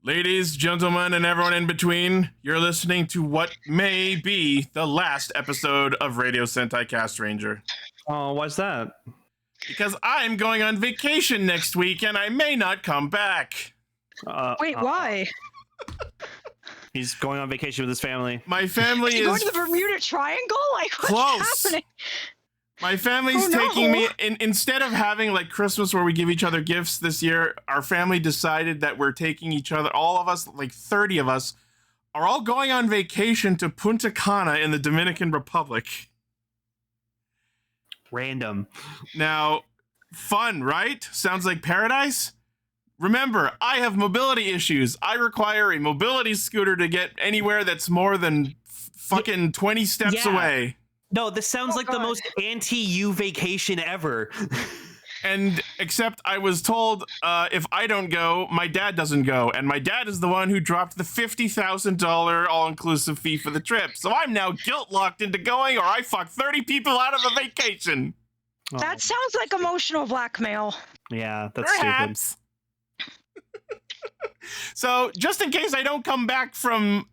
Ladies, gentlemen, and everyone in between, you're listening to what may be the last episode of Radio Sentai Castranger. Oh, why's that? Because I'm going on vacation next week and I may not come back. Wait, why? He's going on vacation with his family. My family is going to the Bermuda Triangle? Like, what's close. happening? My family's taking me, instead of having like Christmas where we give each other gifts this year, our family decided that we're taking each other, all of us, like 30 of us, are all going on vacation to Punta Cana in the Dominican Republic. Random. Now, fun, right? Sounds like paradise? Remember, I have mobility issues. I require a mobility scooter to get anywhere that's more than fucking 20 steps away. No, this sounds like the most anti-you vacation ever. And except I was told if I don't go, my dad doesn't go. And my dad is the one who dropped the $50,000 all-inclusive fee for the trip. So I'm now guilt-locked into going or I fuck 30 people out of a vacation. That sounds like emotional blackmail. Yeah, that's Perhaps. stupid. So just in case I don't come back from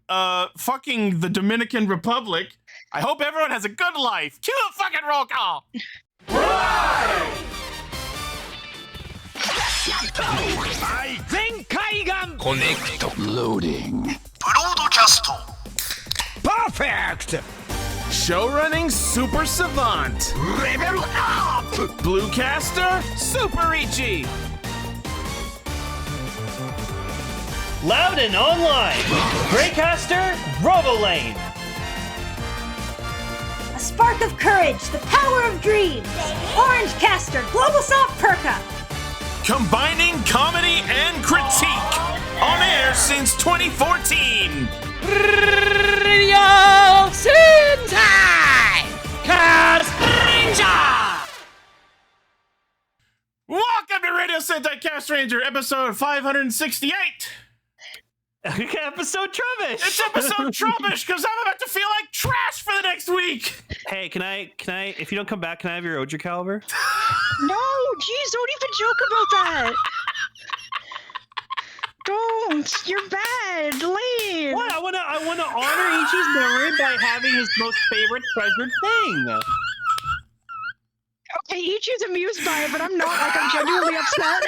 fucking the Dominican Republic, I hope everyone has a good life. Cue the fucking roll call. Right! Connect. Loading. Broadcast. Perfect. Showrunning super savant. Level up. Bluecaster super Ichi. Loud and online. Greycaster, Robolane. A spark of courage, the power of dreams. Orange Caster, Global Soft Perka. Combining comedy and critique. On air since 2014. Radio Sentai Castranger. Welcome to Radio Sentai Castranger, episode 568. Episode Trubbish. It's episode Trubbish because I'm about to feel like trash for the next week. Hey, can I? If you don't come back, can I have your Oja caliber? No, geez, don't even joke about that. Don't. You're bad. Leave. What? I wanna honor Ichi's memory by having his most favorite treasured thing. Okay, Ichi's amused by it, but I'm not. Like, I'm genuinely upset.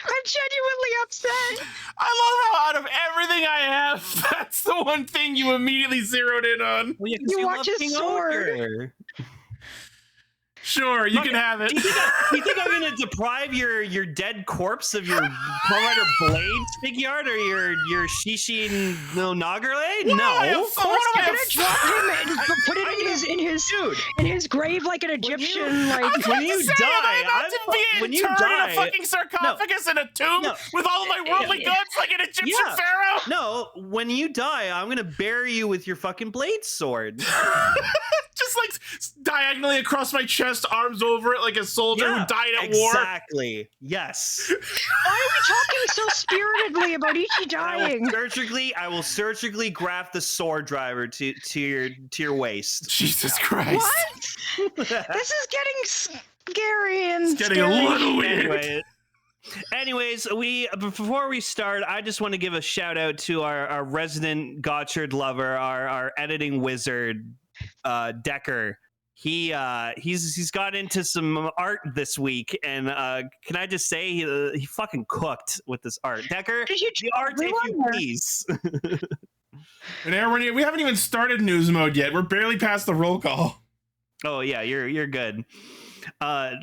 I'm genuinely upset. I love how out of everything I have, that's the one thing you immediately zeroed in on. Well, yeah, 'cause You you watch love his King sword. Ogre. Sure, you can have it. Do you think I'm gonna deprive your dead corpse of your Pro-Rider Blades figure art or your Shishin no Nagarlade? No. Of course I'm gonna drop him and put it in his grave like an Egyptian. When you die, in a fucking sarcophagus in a tomb with all of my worldly goods like an Egyptian pharaoh. No, when you die, I'm gonna bury you with your fucking blade sword. Just like diagonally across my chest, arms over it like a soldier who died at war. Exactly. Yes. Why are we talking so spiritedly about Ichi dying? I will surgically graft the sword driver to your waist. Jesus Christ. What? This is getting scary and It's getting a little weird. Anyways, before we start, I just want to give a shout out to our resident Gozyuger lover, our editing wizard, Decker. He's got into some art this week, and can I just say he fucking cooked with this art. Decker, the art, if you please. And Aaron, we haven't even started news mode yet. We're barely past the roll call. Oh yeah, you're good. There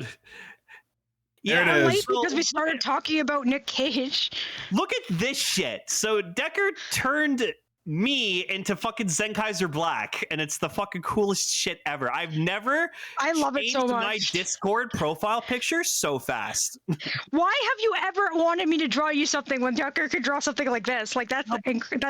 Yeah, it is. late because we started talking about Nick Cage. Look at this shit. So Decker turned me into fucking Zenkaiser Black, and it's the fucking coolest shit ever. I've never I love it so changed much. my Discord profile picture so fast. Why have you ever wanted me to draw you something when Tucker could draw something like this? Like that's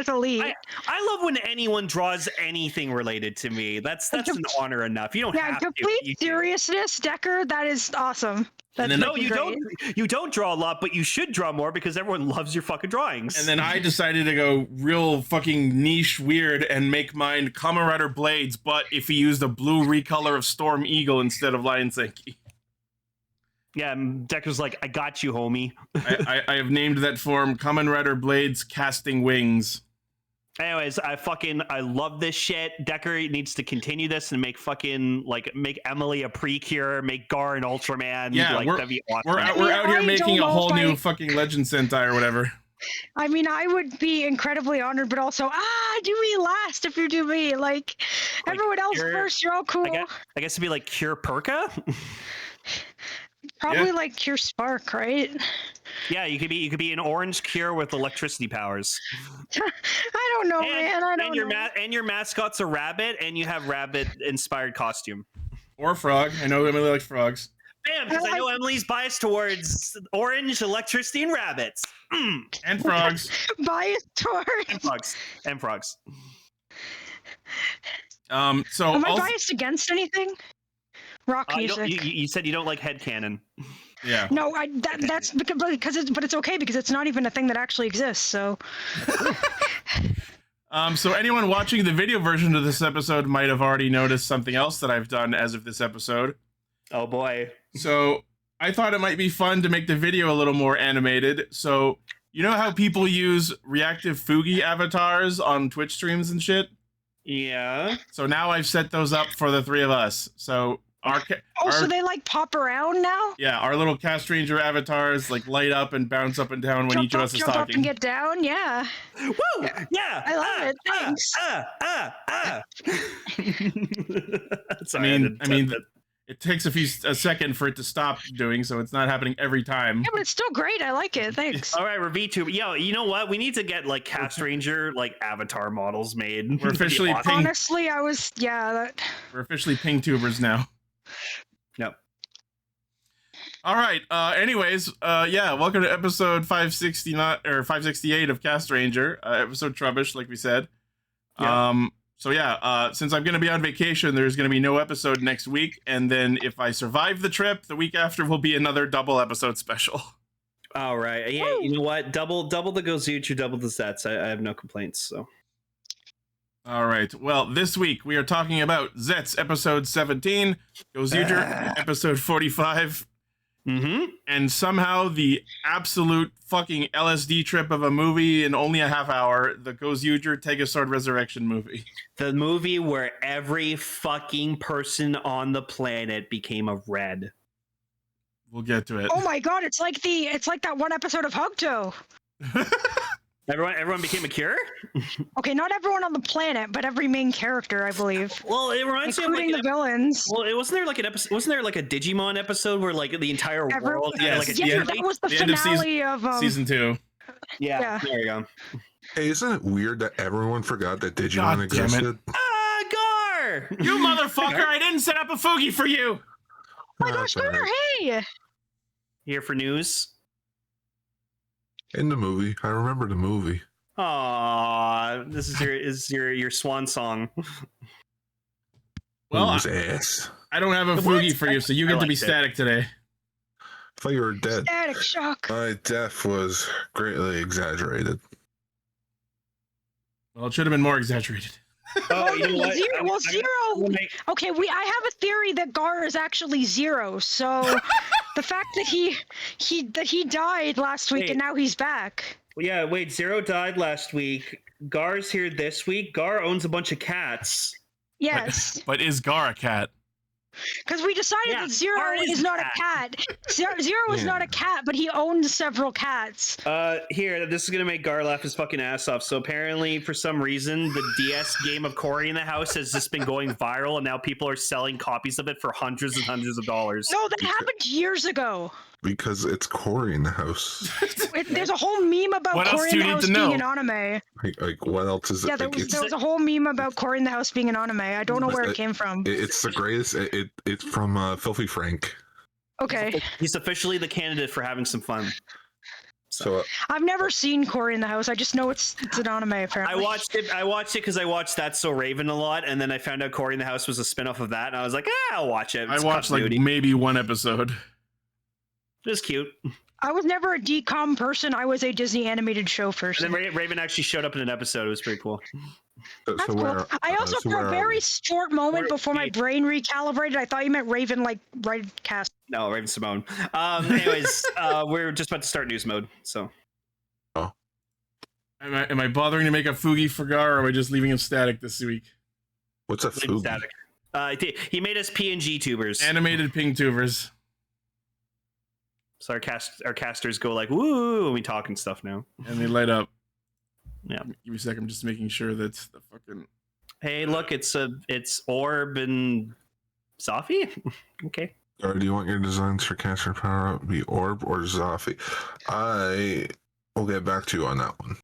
elite. I love when anyone draws anything related to me. That's an honor enough. You don't have complete to. seriousness, Decker. That is awesome. That's then- No, fucking you great. don't. You don't draw a lot, but you should draw more because everyone loves your fucking drawings. And then I decided to go real fucking niche weird and make mine Kamen Rider Blades, but if he used a blue recolor of Storm Eagle instead of Lion Senki. Yeah, Decker's like, I got you, homie. I have named that form Kamen Rider Blades Casting Wings. Anyways, I love this shit. Decker needs to continue this and make Emily a Precure, make Gar an Ultraman. Yeah, that'd be awesome. we're out here I making a don't know whole if new I- fucking Legend Sentai or whatever. I mean, I would be incredibly honored, but also, do me last if you do me. Like everyone else first, you're all cool. I guess it'd be like Cure Perka. Probably Yeah. like Cure Spark, right? Yeah, you could be an orange Cure with electricity powers. I don't know, man. I don't know. And your mascot's a rabbit, and you have rabbit-inspired costume. Or frog. I know Emily likes frogs. Bam! Because I know Emily's biased towards orange, electricity, and rabbits. And frogs. Biased towards. And frogs. So Am I also, biased against anything? Rock music. You said you don't like headcanon. yeah. No, that's because it's okay because it's not even a thing that actually exists. So. So anyone watching the video version of this episode might have already noticed something else that I've done as of this episode. Oh boy. So I thought it might be fun to make the video a little more animated. So you know how people use reactive Fugi avatars on Twitch streams and shit? Yeah. So now I've set those up for the three of us. So So they like pop around now? yeah, our little Castranger avatars like light up and bounce up and down when each of us is jump up talking. and get down, yeah. Woo! Yeah. I love it. Thanks. I mean, it takes a second for it to stop doing, so it's not happening every time. Yeah, but it's still great. I like it. Thanks. All right, we're VTuber. Yo, you know what? We need to get like Castranger like avatar models made. We're officially That'd be awesome. Honestly, We're officially ping tubers now. Yep. All right. Anyways, welcome to episode 569 or 568 of Castranger, episode Trubbish, like we said. Yeah. Since I'm going to be on vacation, there's going to be no episode next week, and then if I survive the trip, the week after will be another double episode special. All right. Yeah. Woo! You know what? Double the Gozyuger, double the Zeztz. I have no complaints. So. All right. Well, this week we are talking about Zeztz episode 17, Gozyuger episode 45. Mm-hmm. And somehow the absolute fucking LSD trip of a movie in only a half hour, the Gozyuger Tegasword Resurrection movie. The movie where every fucking person on the planet became a red. We'll get to it. Oh my god, it's like that one episode of Hokuto. Everyone became a cure? Okay, not everyone on the planet, but every main character, I believe. Well, it reminds me of Including like the villains. Well, it wasn't there like an episode? Wasn't there like a Digimon episode where like the entire world had Yes, like a Yeah, Digimon? that was the the end of finale of Season 2. Yeah, there you go. Hey, isn't it weird that everyone forgot that Digimon God damn it. existed? Gar! You motherfucker! I didn't set up a Fugi for you! Oh my gosh, That's all Gunnar, right. hey! Here for news. In the movie, I remember the movie. Aw, this is your swan song. Well, Whose ass? I don't have a Fugi for you, so you I get to be liked it. static today. I thought you were dead. Static shock. My death was greatly exaggerated. Well, it should have been more exaggerated. Oh, you know what? Zero. Okay, I have a theory that Gar is actually Zero. So the fact that he died last week Wait. and now he's back. Yeah, wait, Zero died last week. Gar's here this week. Gar owns a bunch of cats. Yes, But is Gar a cat? because we decided Yeah, that Zero Gar is is a not a cat. Zero is not a cat, but he owns several cats. Here, this is gonna make Gar laugh his fucking ass off. So apparently, for some reason, the DS game of Cory in the House has just been going viral, and now people are selling copies of it for hundreds and hundreds of dollars. No, that happened years ago. Because it's Cory in the house. There's a whole meme about What else Cory do in you the need House to being know? an anime. Like what else is it? Yeah, there Like, was a whole meme about Cory in the House being an anime. I don't know where it came from. it's the greatest. It's from Filthy Frank. Okay. He's officially the candidate for having some fun. So I've never seen Cory in the House. I just know it's an anime apparently. I watched it because I watched That's So Raven a lot, and then I found out Cory in the House was a spinoff of that, and I was like, I'll watch it. I It's watched like continuity. maybe one episode. It was cute. I was never a decom person. I was a Disney animated show person. And then Raven actually showed up in an episode. It was pretty cool. That's cool. I also, for a very short moment before my brain recalibrated, I thought you meant Raven, like Raven Cast. No, Raven Simone. Anyways, we're just about to start news mode. So, am I bothering to make a Fugi for Gar, or am I just leaving him static this week? What's a Fugi? Static. He made us PNG tubers. Animated ping tubers. So our casters go like woo when we talk and stuff now. And they light up. Yeah. Give me a second. I'm just making sure that's the fucking. Hey, look, it's Orb and Zoffy. Okay. Or do you want your designs for caster power up be Orb or Zoffy? I will get back to you on that one.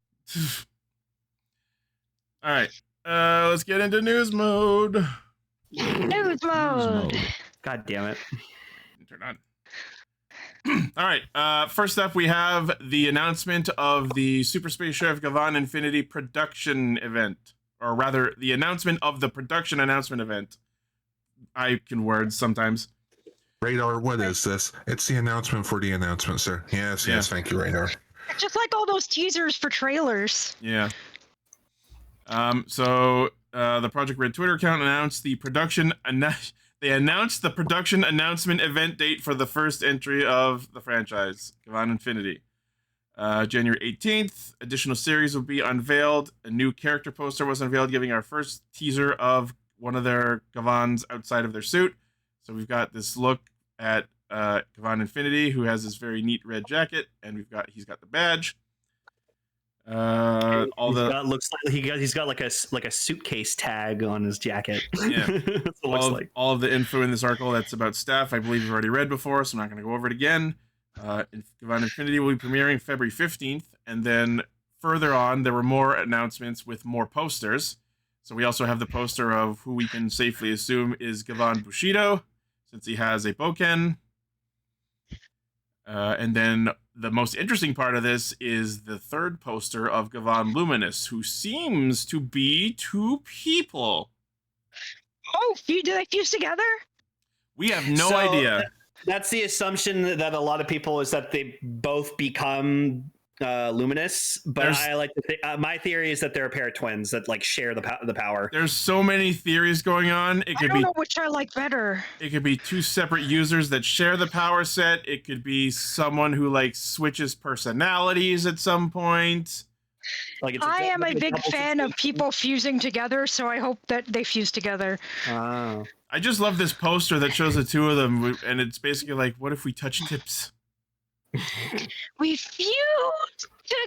All right. Let's get into news mode. News mode. God damn it. Turn on. All right. First up, we have the announcement of the Super Space Chef Gavan Infinity production event, or rather, the announcement of the production announcement event. I can words sometimes. Radar, what is this? It's the announcement for the announcement, sir. Yes, thank you, Radar. Just like all those teasers for trailers. Yeah. So the Project Red Twitter account announced the production. They announced the production announcement event date for the first entry of the franchise, Gavan Infinity. January 18th, additional series will be unveiled. A new character poster was unveiled, giving our first teaser of one of their Gavans outside of their suit. So we've got this look at Gavan Infinity, who has this very neat red jacket, and he's got the badge. Looks like he's got like a suitcase tag on his jacket. Yeah. That's what it looks like. All of the info in this article that's about staff, I believe you've already read before, so I'm not going to go over it again. Gavan Infinity will be premiering February 15th, and then further on, there were more announcements with more posters. So we also have the poster of who we can safely assume is Gavan Bushido, since he has a Boken. And then the most interesting part of this is the third poster of Gavan Luminous, who seems to be two people. Oh, do they fuse together? We have no idea. That's the assumption that a lot of people is that they both become luminous. But I like to think my theory is that they're a pair of twins that like share the power. There's so many theories going on. I don't know which I like better. It could be two separate users that share the power set. It could be someone who like switches personalities at some point. I am a big fan of people fusing together, so I hope that they fuse together. Oh. I just love this poster that shows the two of them, and it's basically like, what if we touch tips? We fuse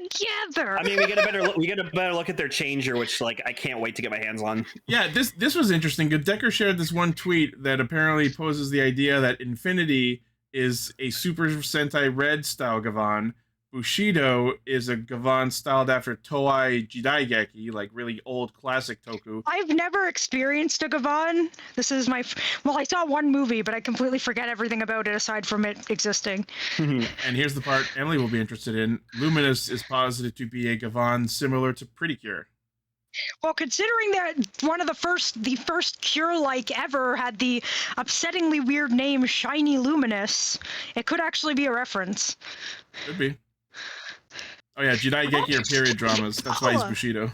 together. I mean, we get a better look at their changer, which like I can't wait to get my hands on. Yeah, this was interesting. Decker shared this one tweet that apparently poses the idea that Infinity is a Super Sentai Red style Gavan. Bushido is a Gavan styled after Toei Jidaigeki, like really old classic toku. I've never experienced a Gavan. This is I saw one movie, but I completely forget everything about it aside from it existing. And here's the part Emily will be interested in. Luminous is posited to be a Gavan similar to Pretty Cure. Well, considering that one of the first Cure-like ever had the upsettingly weird name Shiny Luminous, it could actually be a reference. Could be. Oh yeah, Jidaigeki are period dramas. That's why he's Bushido.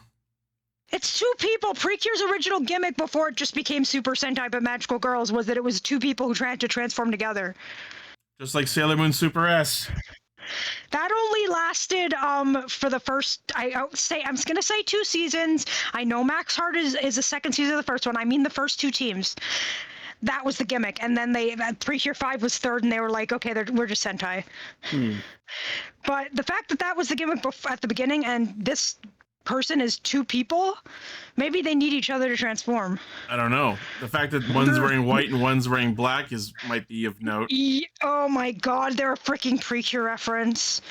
It's two people. Precure's original gimmick before it just became Super Sentai but Magical Girls was that it was two people who tried to transform together. Just like Sailor Moon Super S. That only lasted for the first I'm gonna say 2 seasons. I know Max Heart is the second season of the first one. I mean the first 2 teams. That was the gimmick, and then Precure 5 was third, and they were like, okay, we're just Sentai. But the fact that was the gimmick at the beginning, and this person is 2 people, maybe they need each other to transform. I don't know. The fact that one's wearing white and one's wearing black might be of note. Oh my god, they're a freaking Precure reference.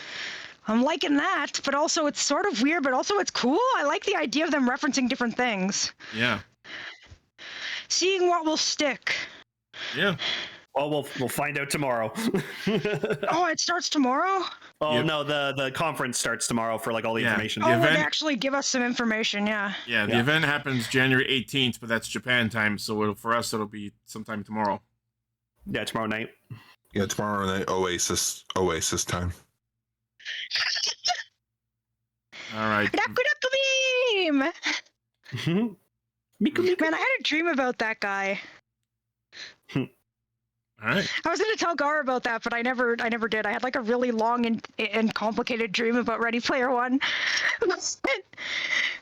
I'm liking that, but also it's sort of weird, but also it's cool. I like the idea of them referencing different things. Yeah. Seeing what will stick. Yeah. Well, we'll find out tomorrow. Oh, it starts tomorrow? Oh, yep. No, the conference starts tomorrow for like all the information. The event, they actually give us some information, yeah. Yeah, the event happens January 18th, but that's Japan time, so for us it'll be sometime tomorrow. Yeah, tomorrow night. Yeah, tomorrow night, Oasis time. All right. Beam! Man, I had a dream about that guy. All right. I was gonna tell Gar about that, but I never did. I had like a really long and complicated dream about Ready Player One.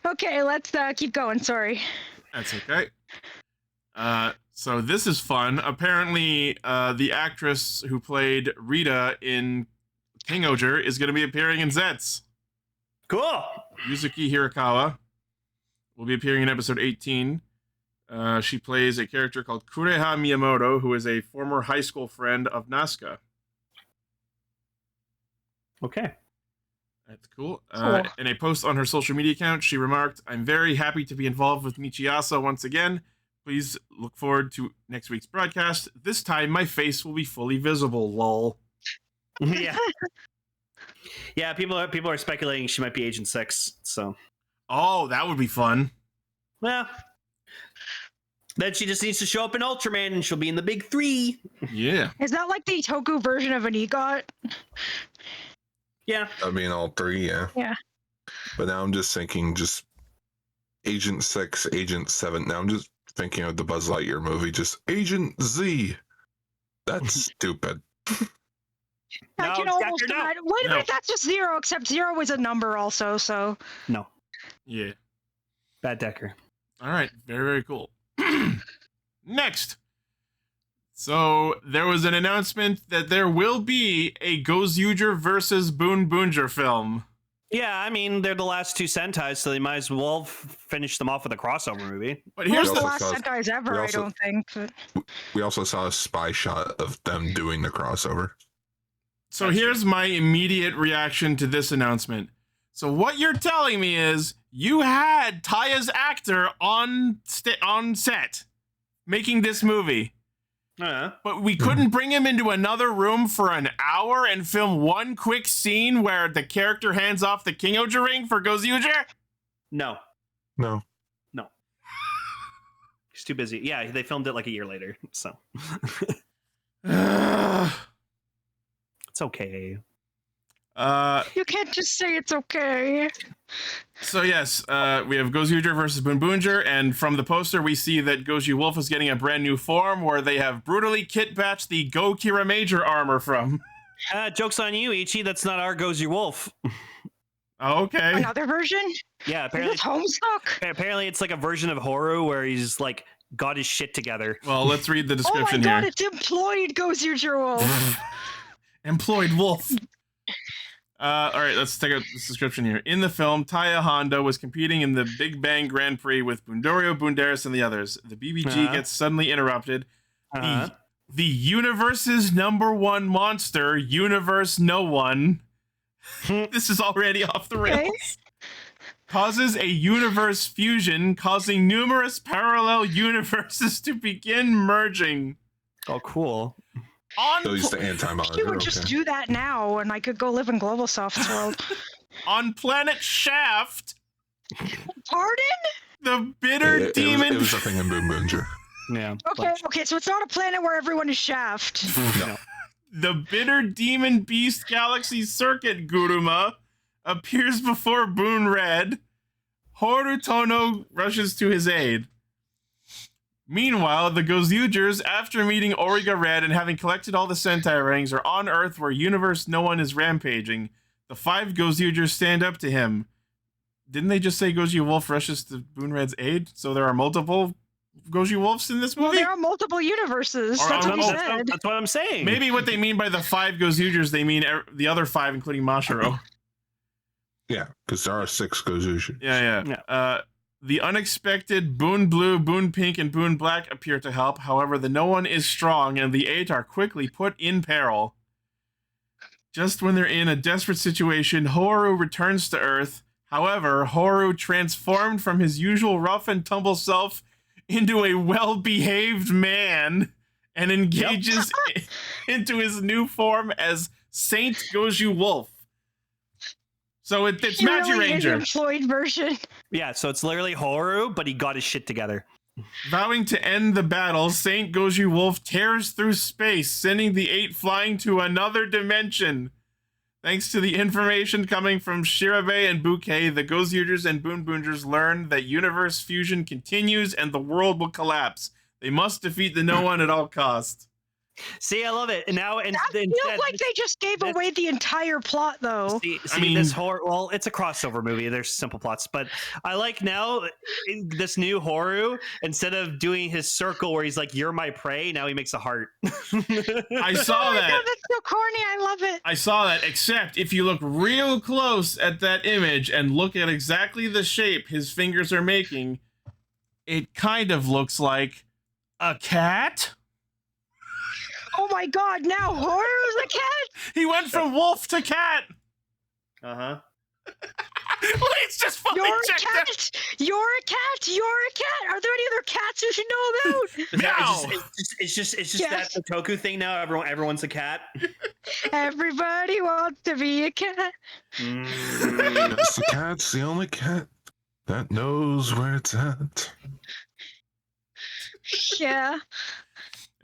Okay, let's keep going. Sorry. That's okay. So this is fun. Apparently, the actress who played Rita in Gozyuger is going to be appearing in Zeztz. Cool. Yuzuki Hirakawa will be appearing in episode 18. She plays a character called Kureha Miyamoto, who is a former high school friend of Nasuka. Okay. That's cool. In a post on her social media account, she remarked, "I'm very happy to be involved with Michiasa once again. Please look forward to next week's broadcast. This time, my face will be fully visible, lol." Yeah. Yeah, people are speculating she might be Agent 6, so. Oh, that would be fun. Well, then she just needs to show up in Ultraman and she'll be in the big 3. Yeah. Is that like the Toku version of an EGOT? Yeah. I mean, all 3, yeah. Yeah. But now I'm just thinking just Agent 6, Agent 7. Now I'm just thinking of the Buzz Lightyear movie, just Agent Z. That's stupid. I can almost imagine. Wait a minute, that's just 0, except 0 is a number also, so. No. Yeah. Bad Decker. All right. Very, very cool. Next. So there was an announcement that there will be a Gozyuger versus Boon Boonjer film. Yeah, I mean, they're the last 2 Sentais, so they might as well finish them off with a crossover movie. But Here's here's the the last Sentai's ever, I don't think. But... We also saw a spy shot of them doing the crossover. So here's my immediate reaction to this announcement. So what you're telling me is you had Taya's actor on set making this movie. But we couldn't bring him into another room for an hour and film one quick scene where the character hands off the King-Oja ring for Gozyuger? No. No. He's too busy. Yeah, they filmed it like a year later, so. It's okay. You can't just say it's okay. So yes, we have Gozyuger versus Boon Boonjer, and from the poster we see that Gozy Wolf is getting a brand new form where they have brutally kit-batched the Gokira Major armor from. Joke's on you, Ichi. That's not our Gozy Wolf. Okay. Another version? Yeah, apparently. It's Homestuck? Apparently, it's like a version of Horu where he's like got his shit together. Well, let's read the description here. Oh my god, here. it's employed Gozyuger Wolf. Employed Wolf. All right, let's take a description here. In the film, Taya Honda was competing in the Big Bang Grand Prix with Bundorio, Bunderis, and the others. The BBG gets suddenly interrupted. The universe's #1 monster, Universe No One. This is already off the rails. Okay. Causes a universe fusion, causing numerous parallel universes to begin merging. Oh, cool. So he's the anti-monitor. You would just do that now, and I could go live in Globalsoft's world. On planet Shaft. Pardon? The bitter demon. It was a thing in Boon Boonjer. Yeah. Okay, so it's not a planet where everyone is Shaft. No. The bitter demon beast galaxy circuit Guruma appears before Boon Red. Horutono rushes to his aid. Meanwhile, the Gozyugers, after meeting Origa Red and having collected all the Sentai rings, are on Earth where Universe No One is rampaging. The 5 Gozyugers stand up to him. Didn't they just say Gozy Wolf rushes to Boon Red's aid? So there are multiple Gozy Wolves in this movie? Well, there are multiple universes. That's what he said. That's what I'm saying. Maybe what they mean by the 5 Gozyugers, they mean the other 5, including Mashiro. Yeah, because there are 6 Gozyugers. Yeah. The unexpected Boon Blue, Boon Pink, and Boon Black appear to help. However, the No One is strong, and the 8 are quickly put in peril. Just when they're in a desperate situation, Horu returns to Earth. However, Horu transformed from his usual rough and tumble self into a well-behaved man and engages into his new form as Saint Goju Wolf. So it's Magi Ranger. Employed version. Yeah, so it's literally Horu, but he got his shit together. Vowing to end the battle, Saint Goju Wolf tears through space, sending the 8 flying to another dimension. Thanks to the information coming from Shirabe and Bouquet, the Gozyugers and Boonboongers learn that universe fusion continues and the world will collapse. They must defeat the No One at all costs. See, I love it. And now, That feels like they just gave away the entire plot, though. See, this horror. Well, it's a crossover movie. There's simple plots, but I like now this new Horu. Instead of doing his circle where he's like, "You're my prey," now he makes a heart. I saw Oh my that. God, that's so corny. I love it. I saw that, except if you look real close at that image and look at exactly the shape his fingers are making, it kind of looks like a cat. Oh my God! Now Horu's a cat. He went from wolf to cat. Uh-huh. It's just fully You're a checked cat. out. You're a cat. You're a cat. Are there any other cats you should know about? Meow. It's just Yes. that Toku thing now. Everyone's a cat. Everybody wants to be a cat. Yes, the cat's the only cat that knows where it's at. Yeah.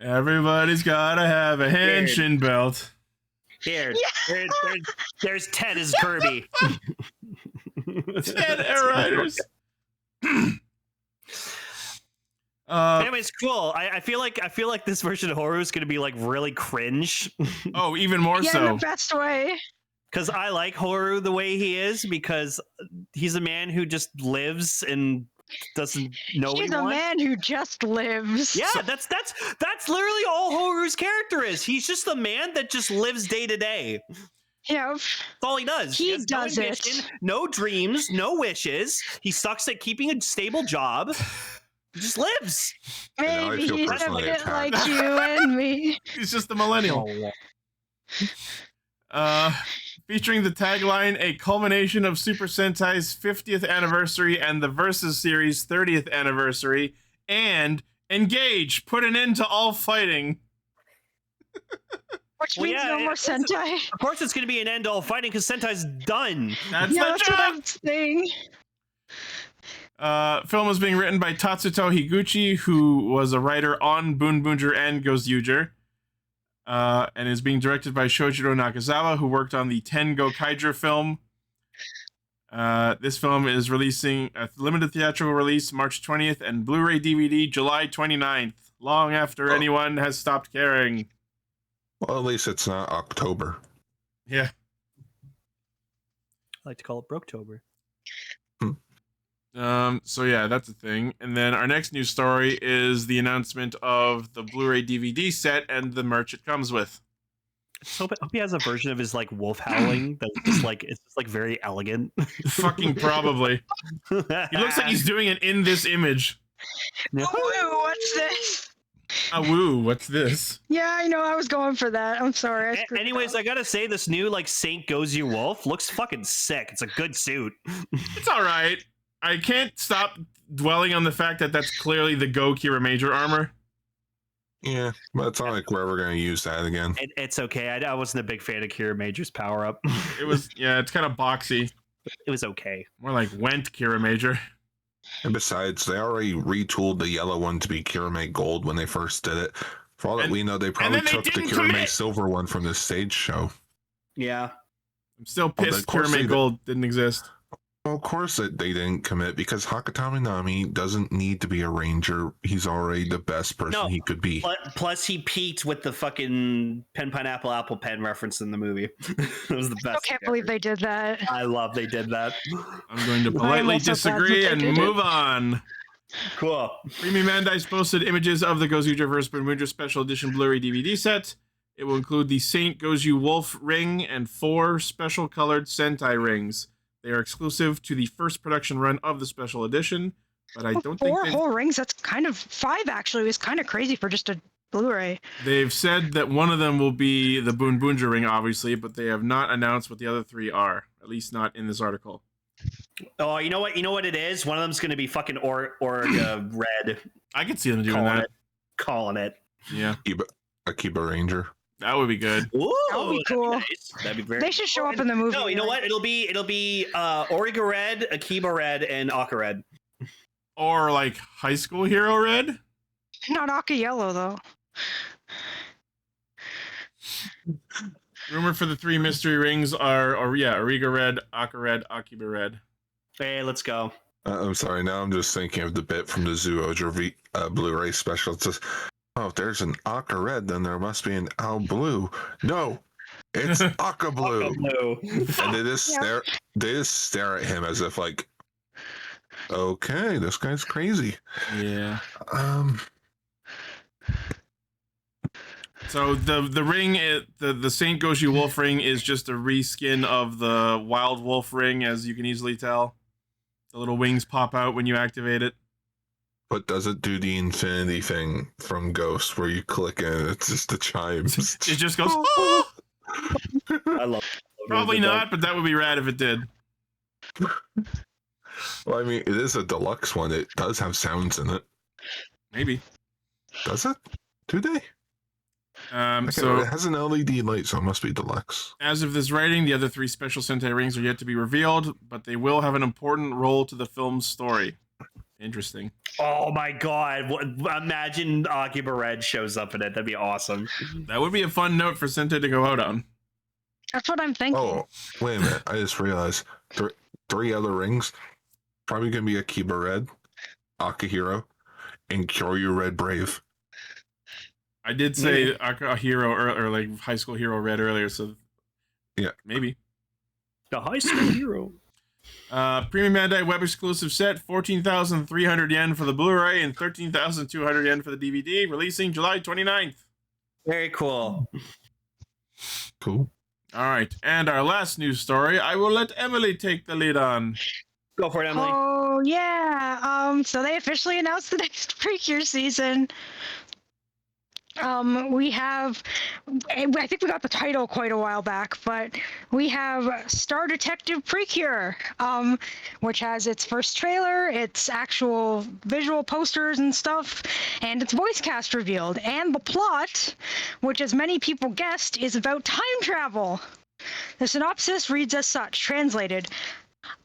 Everybody's gotta have a henshin belt. Here, there's Ted as Kirby. Ted Air Riders. Anyway, it's cool. I feel like this version of Horu is gonna be like really cringe. Oh, even more Yeah, so. in the best way. Because I like Horu the way he is, because he's a man who just lives and doesn't know what He's he a wants. man who just lives. Yeah, that's literally all Horu's character is. He's just a man that just lives day to day. Yeah. That's all he does. He has does no it. ambition, no dreams, no wishes. He sucks at keeping a stable job. He just lives. now I Maybe feel he's a personally bit attacked. like you and me. He's just a millennial. Featuring the tagline, a culmination of Super Sentai's 50th anniversary and the Versus series 30th anniversary, and engage, put an end to all fighting. Which Well, means yeah, no more it's- Sentai. Of course, it's going to be an end all fighting because Sentai's done. That's Yeah, the that's what job. I'm saying. Film is being written by Tatsuto Higuchi, who was a writer on Boonboonger and Gozyuger, and is being directed by Shojiro Nakazawa, who worked on the Tengo Kaidra film. This film is releasing a limited theatrical release March 20th and Blu-ray DVD July 29th, long after anyone has stopped caring. Well, at least it's not October. Yeah. I like to call it Broketober. So yeah, that's a thing. And then our next news story is the announcement of the Blu-ray DVD set and the merch it comes with. So I hope he has a version of his like wolf howling that's just like it's just like very elegant. Fucking probably. He looks like he's doing it in this image. Ooh, what's this? Woo, what's this? Yeah, I know. I was going for that. I'm sorry. I screwed it Anyways, up. I gotta say this new like Saint Gozu wolf looks fucking sick. It's a good suit. It's all right. I can't stop dwelling on the fact that that's clearly the Go Kira Major armor. Yeah, but it's not like we're ever going to use that again. It's okay. I wasn't a big fan of Kira Major's power up. It was, yeah, it's kind of boxy. It was okay. More like Went Kira Major. And besides, they already retooled the yellow one to be Kirame Gold when they first did it. For all that And- we know, they probably then they took the didn't Kirame commit. Silver one from the stage show. Yeah. I'm still Well, pissed of course Kirame they- Gold didn't exist. Well, of course they didn't commit because Hakatami Nami doesn't need to be a ranger. He's already the best person No. he could be. Plus, he peaked with the fucking pen, pineapple, apple pen reference in the movie. It was the I best. can't believe they did that. I love they did that. I'm going to I'm politely also glad disagree that and they did move on. Cool. Premium Mandice posted images of the Gozyuger vs. Boonboonger Special Edition Blu-ray DVD set. It will include the Saint Gozu Wolf ring and 4 special colored Sentai rings. They are exclusive to the first production run of the special edition, but I don't think 4 whole rings. That's kind of 5 actually. It was kind of crazy for just a Blu-ray. they've said that one of them will be the Boonboonger ring, obviously, but they have not announced what the other 3 are. At least not in this article. Oh, you know what? You know what it is? One of them's gonna be fucking Origa Red. I could see them doing Calling that. it. Calling it. Yeah, Akiba Ranger. that would be good. Ooh, That would be that'd cool. nice. That'd be very. They should show up in the movie. No, you know what? It'll be Origa Red, Akiba Red, and Aka Red. Or like High School Hero Red. Not Aka Yellow though. Rumor for the 3 mystery rings are, Ariga Red, Aka Red, Akiba Red. Hey, let's go. I'm sorry. Now I'm just thinking of the bit from the Zooja Blu-ray special. It says, "Oh, if there's an Aka Red, then there must be an Al Blue." No, it's Aka Blue. And they just stare. They just stare at him as if like, okay, this guy's crazy. Yeah. So the ring, the Saint Goshi Wolf ring is just a reskin of the Wild Wolf ring, as you can easily tell. The little wings pop out when you activate it. But does it do the infinity thing from Ghost, where you click and it's just the chimes? It just goes. I love it. Probably not, but that would be rad if it did. Well, I mean, it is a deluxe one. It does have sounds in it. Maybe. Does it? Do they? So it has an LED light, so it must be deluxe. As of this writing, the other 3 special Sentai rings are yet to be revealed, but they will have an important role to the film's story. Interesting. Oh my god. Imagine Akiba Red shows up in it. That'd be awesome. That would be a fun note for Sentai to go out on. That's what I'm thinking. Oh, wait a minute. I just realized 3 other rings. Probably going to be Akiba Red, Akihiro, and Kyoryu Red Brave. I did say a hero or like High School Hero Red earlier, so yeah, maybe. The High School Hero. Premium Bandai web exclusive set, 14,300 yen for the Blu-ray and 13,200 yen for the DVD, releasing July 29th. Very cool. Cool. All right, and our last news story, I will let Emily take the lead on. Go for it, Emily. Oh yeah. So they officially announced the next Precure season. We have, I think we got the title quite a while back, but we have Star Detective Precure, which has its first trailer, its actual visual posters and stuff, and its voice cast revealed. And the plot, which as many people guessed, is about time travel. The synopsis reads as such, translated.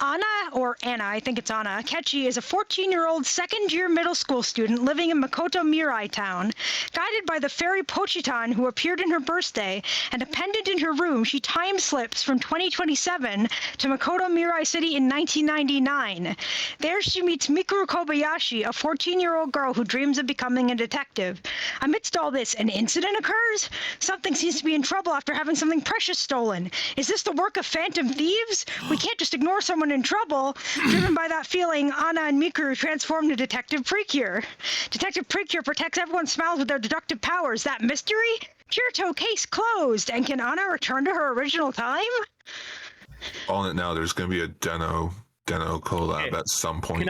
Anna, or Anna, I think it's Anna, Kechi is a 14-year-old second-year middle school student living in Makoto Mirai Town. Guided by the fairy Pochitan who appeared in her birthday, and a pendant in her room, she time-slips from 2027 to Makoto Mirai City in 1999. There she meets Mikuru Kobayashi, a 14-year-old girl who dreams of becoming a detective. Amidst all this, an incident occurs? Something seems to be in trouble after having something precious stolen. Is this the work of phantom thieves? We can't just ignore someone in trouble. Driven by that feeling, Anna and Mikuru transform to Detective Precure. Detective Precure protects everyone's smiles with their deductive powers. That mystery? Kirito case closed. And can Anna return to her original time? On it now, there's going to be a Deno collab at some point.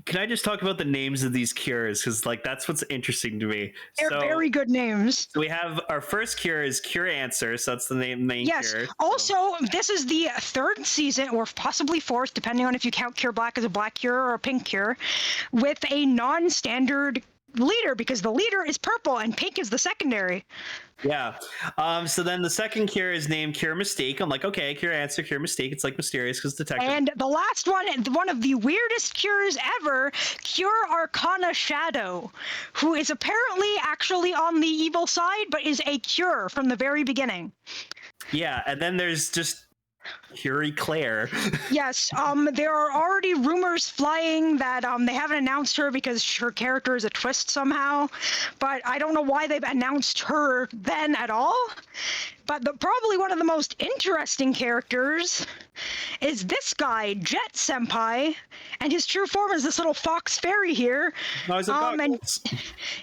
Can I just talk about the names of these cures? Because like that's what's interesting to me. They're very good names. So we have our first cure is Cure Answer, so that's the main cure. Also, this is the 3rd season, or possibly 4th, depending on if you count Cure Black as a black cure or a pink cure, with a non-standard leader, because the leader is purple and pink is the secondary. Yeah. So then the second cure is named Cure Mistake. I'm like, okay, Cure Answer, Cure Mistake. It's like mysterious because detective. And the last one of the weirdest cures ever, Cure Arcana Shadow, who is apparently actually on the evil side, but is a cure from the very beginning. Yeah, and then there's just Curie Claire. Yes, there are already rumors flying that they haven't announced her because her character is a twist somehow, but I don't know why they've announced her then at all. But probably one of the most interesting characters is this guy, Jet Senpai, and his true form is this little fox fairy here. And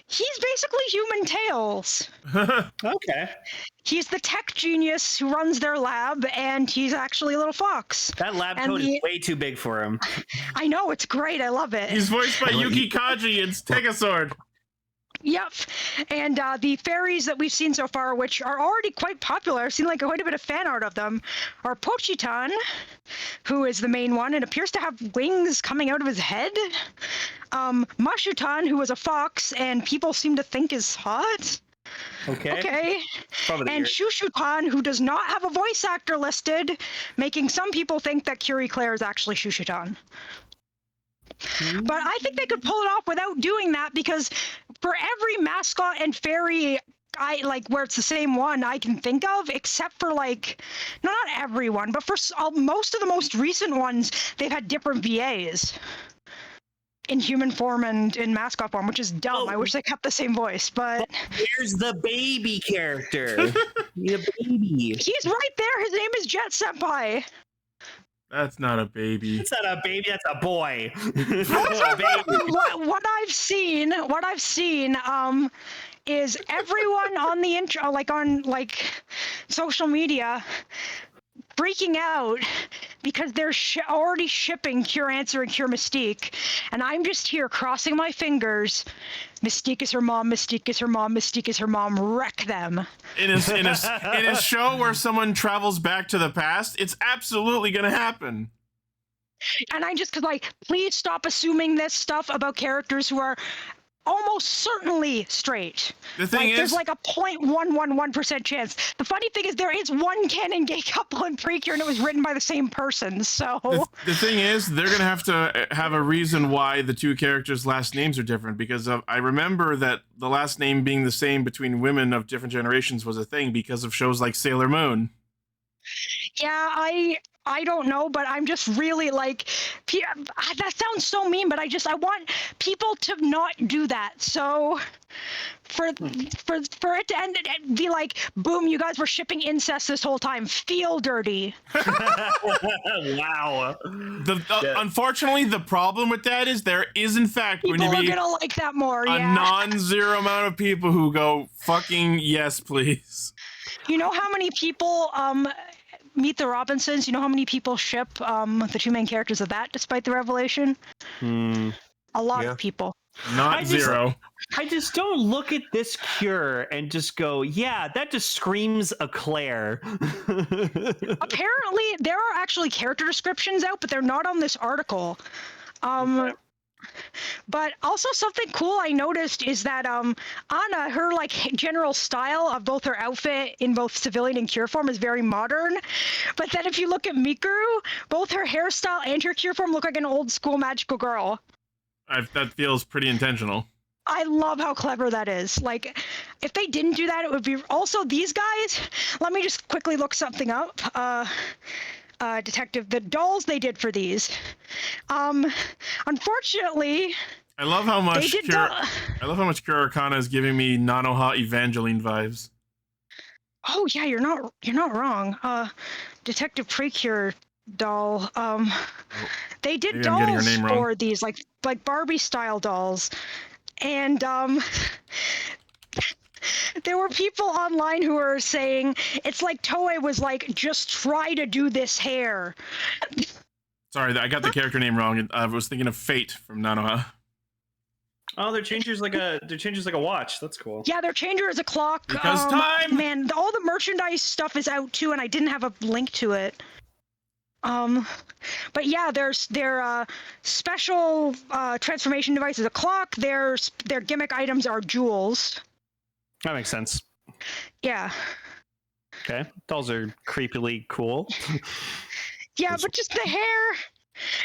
he's basically Human Tails. Okay. He's the tech genius who runs their lab, and he's actually a little fox. That lab coat is way too big for him. I know, it's great. I love it. He's voiced by Yuki Kaji in Tegasword. Yep. And the fairies that we've seen so far, which are already quite popular, I've seen like quite a bit of fan art of them, are Pochitan, who is the main one and appears to have wings coming out of his head. Mashutan, who is a fox and people seem to think is hot. Okay. And Shushutan, who does not have a voice actor listed, making some people think that Curie Claire is actually Shushutan. But I think they could pull it off without doing that, because for every mascot and fairy where it's the same one I can think of, except for like, no, not everyone, but for most of the most recent ones, they've had different VAs in human form and in mascot form, which is dumb. I wish they kept the same voice, but Where's the baby character? The baby. he's right there. His name is Jet Senpai. That's not a baby. That's not a baby. That's a boy. That's a baby. What I've seen, is everyone on the intro, on social media, freaking out because they're already shipping Cure Answer and Cure Mystique, and I'm just here crossing my fingers. Mystique is her mom. Mystique is her mom. Mystique is her mom. Wreck them. In a show where someone travels back to the past, it's absolutely gonna happen. And I just please stop assuming this stuff about characters who are almost certainly straight. The thing there's is, a 0.111% chance. The funny thing is there is one canon gay couple in Precure, and it was written by the same person. So the thing is, they're gonna have to have a reason why the two characters' last names are different, because I remember that the last name being the same between women of different generations was a thing because of shows like Sailor Moon. yeah, I don't know, but I'm just really that sounds so mean, but I want people to not do that. So for it to end and be like, boom, you guys were shipping incest this whole time. Feel dirty. Wow. Unfortunately, the problem with that is there is in fact People going to are be gonna like that more. a non-zero amount of people who go fucking yes, please. You know how many people Meet the Robinsons? You know how many people ship the two main characters of that, despite the revelation? A lot of people. Not zero. I just don't look at this Cure and just go, yeah, that just screams a Claire. Apparently, there are actually character descriptions out, but they're not on this article. But also something cool I noticed is that Anna, her general style of both her outfit in both civilian and Cure form is very modern. But then if you look at Mikuru, both her hairstyle and her Cure form look like an old school magical girl. That feels pretty intentional. I love how clever that is. If they didn't do that, it would be also these guys. Let me just quickly look something up. Detective, the dolls they did for these. Unfortunately, I love how much Cure Arcana is giving me Nanoha Evangeline vibes. Oh yeah, you're not wrong. Detective Precure doll. They did dolls for these, like Barbie style dolls, and there were people online who were saying it's like Toei was like, just try to do this hair. Sorry, I got the character name wrong. I was thinking of Fate from Nanoha. Oh, their changer's like a watch. That's cool. Yeah, their changer is a clock. Because time. Man, all the merchandise stuff is out too, and I didn't have a link to it. But yeah, their special transformation device is a clock. Their gimmick items are jewels. That makes sense. Yeah. Okay. Dolls are creepily cool. Yeah, but just the hair.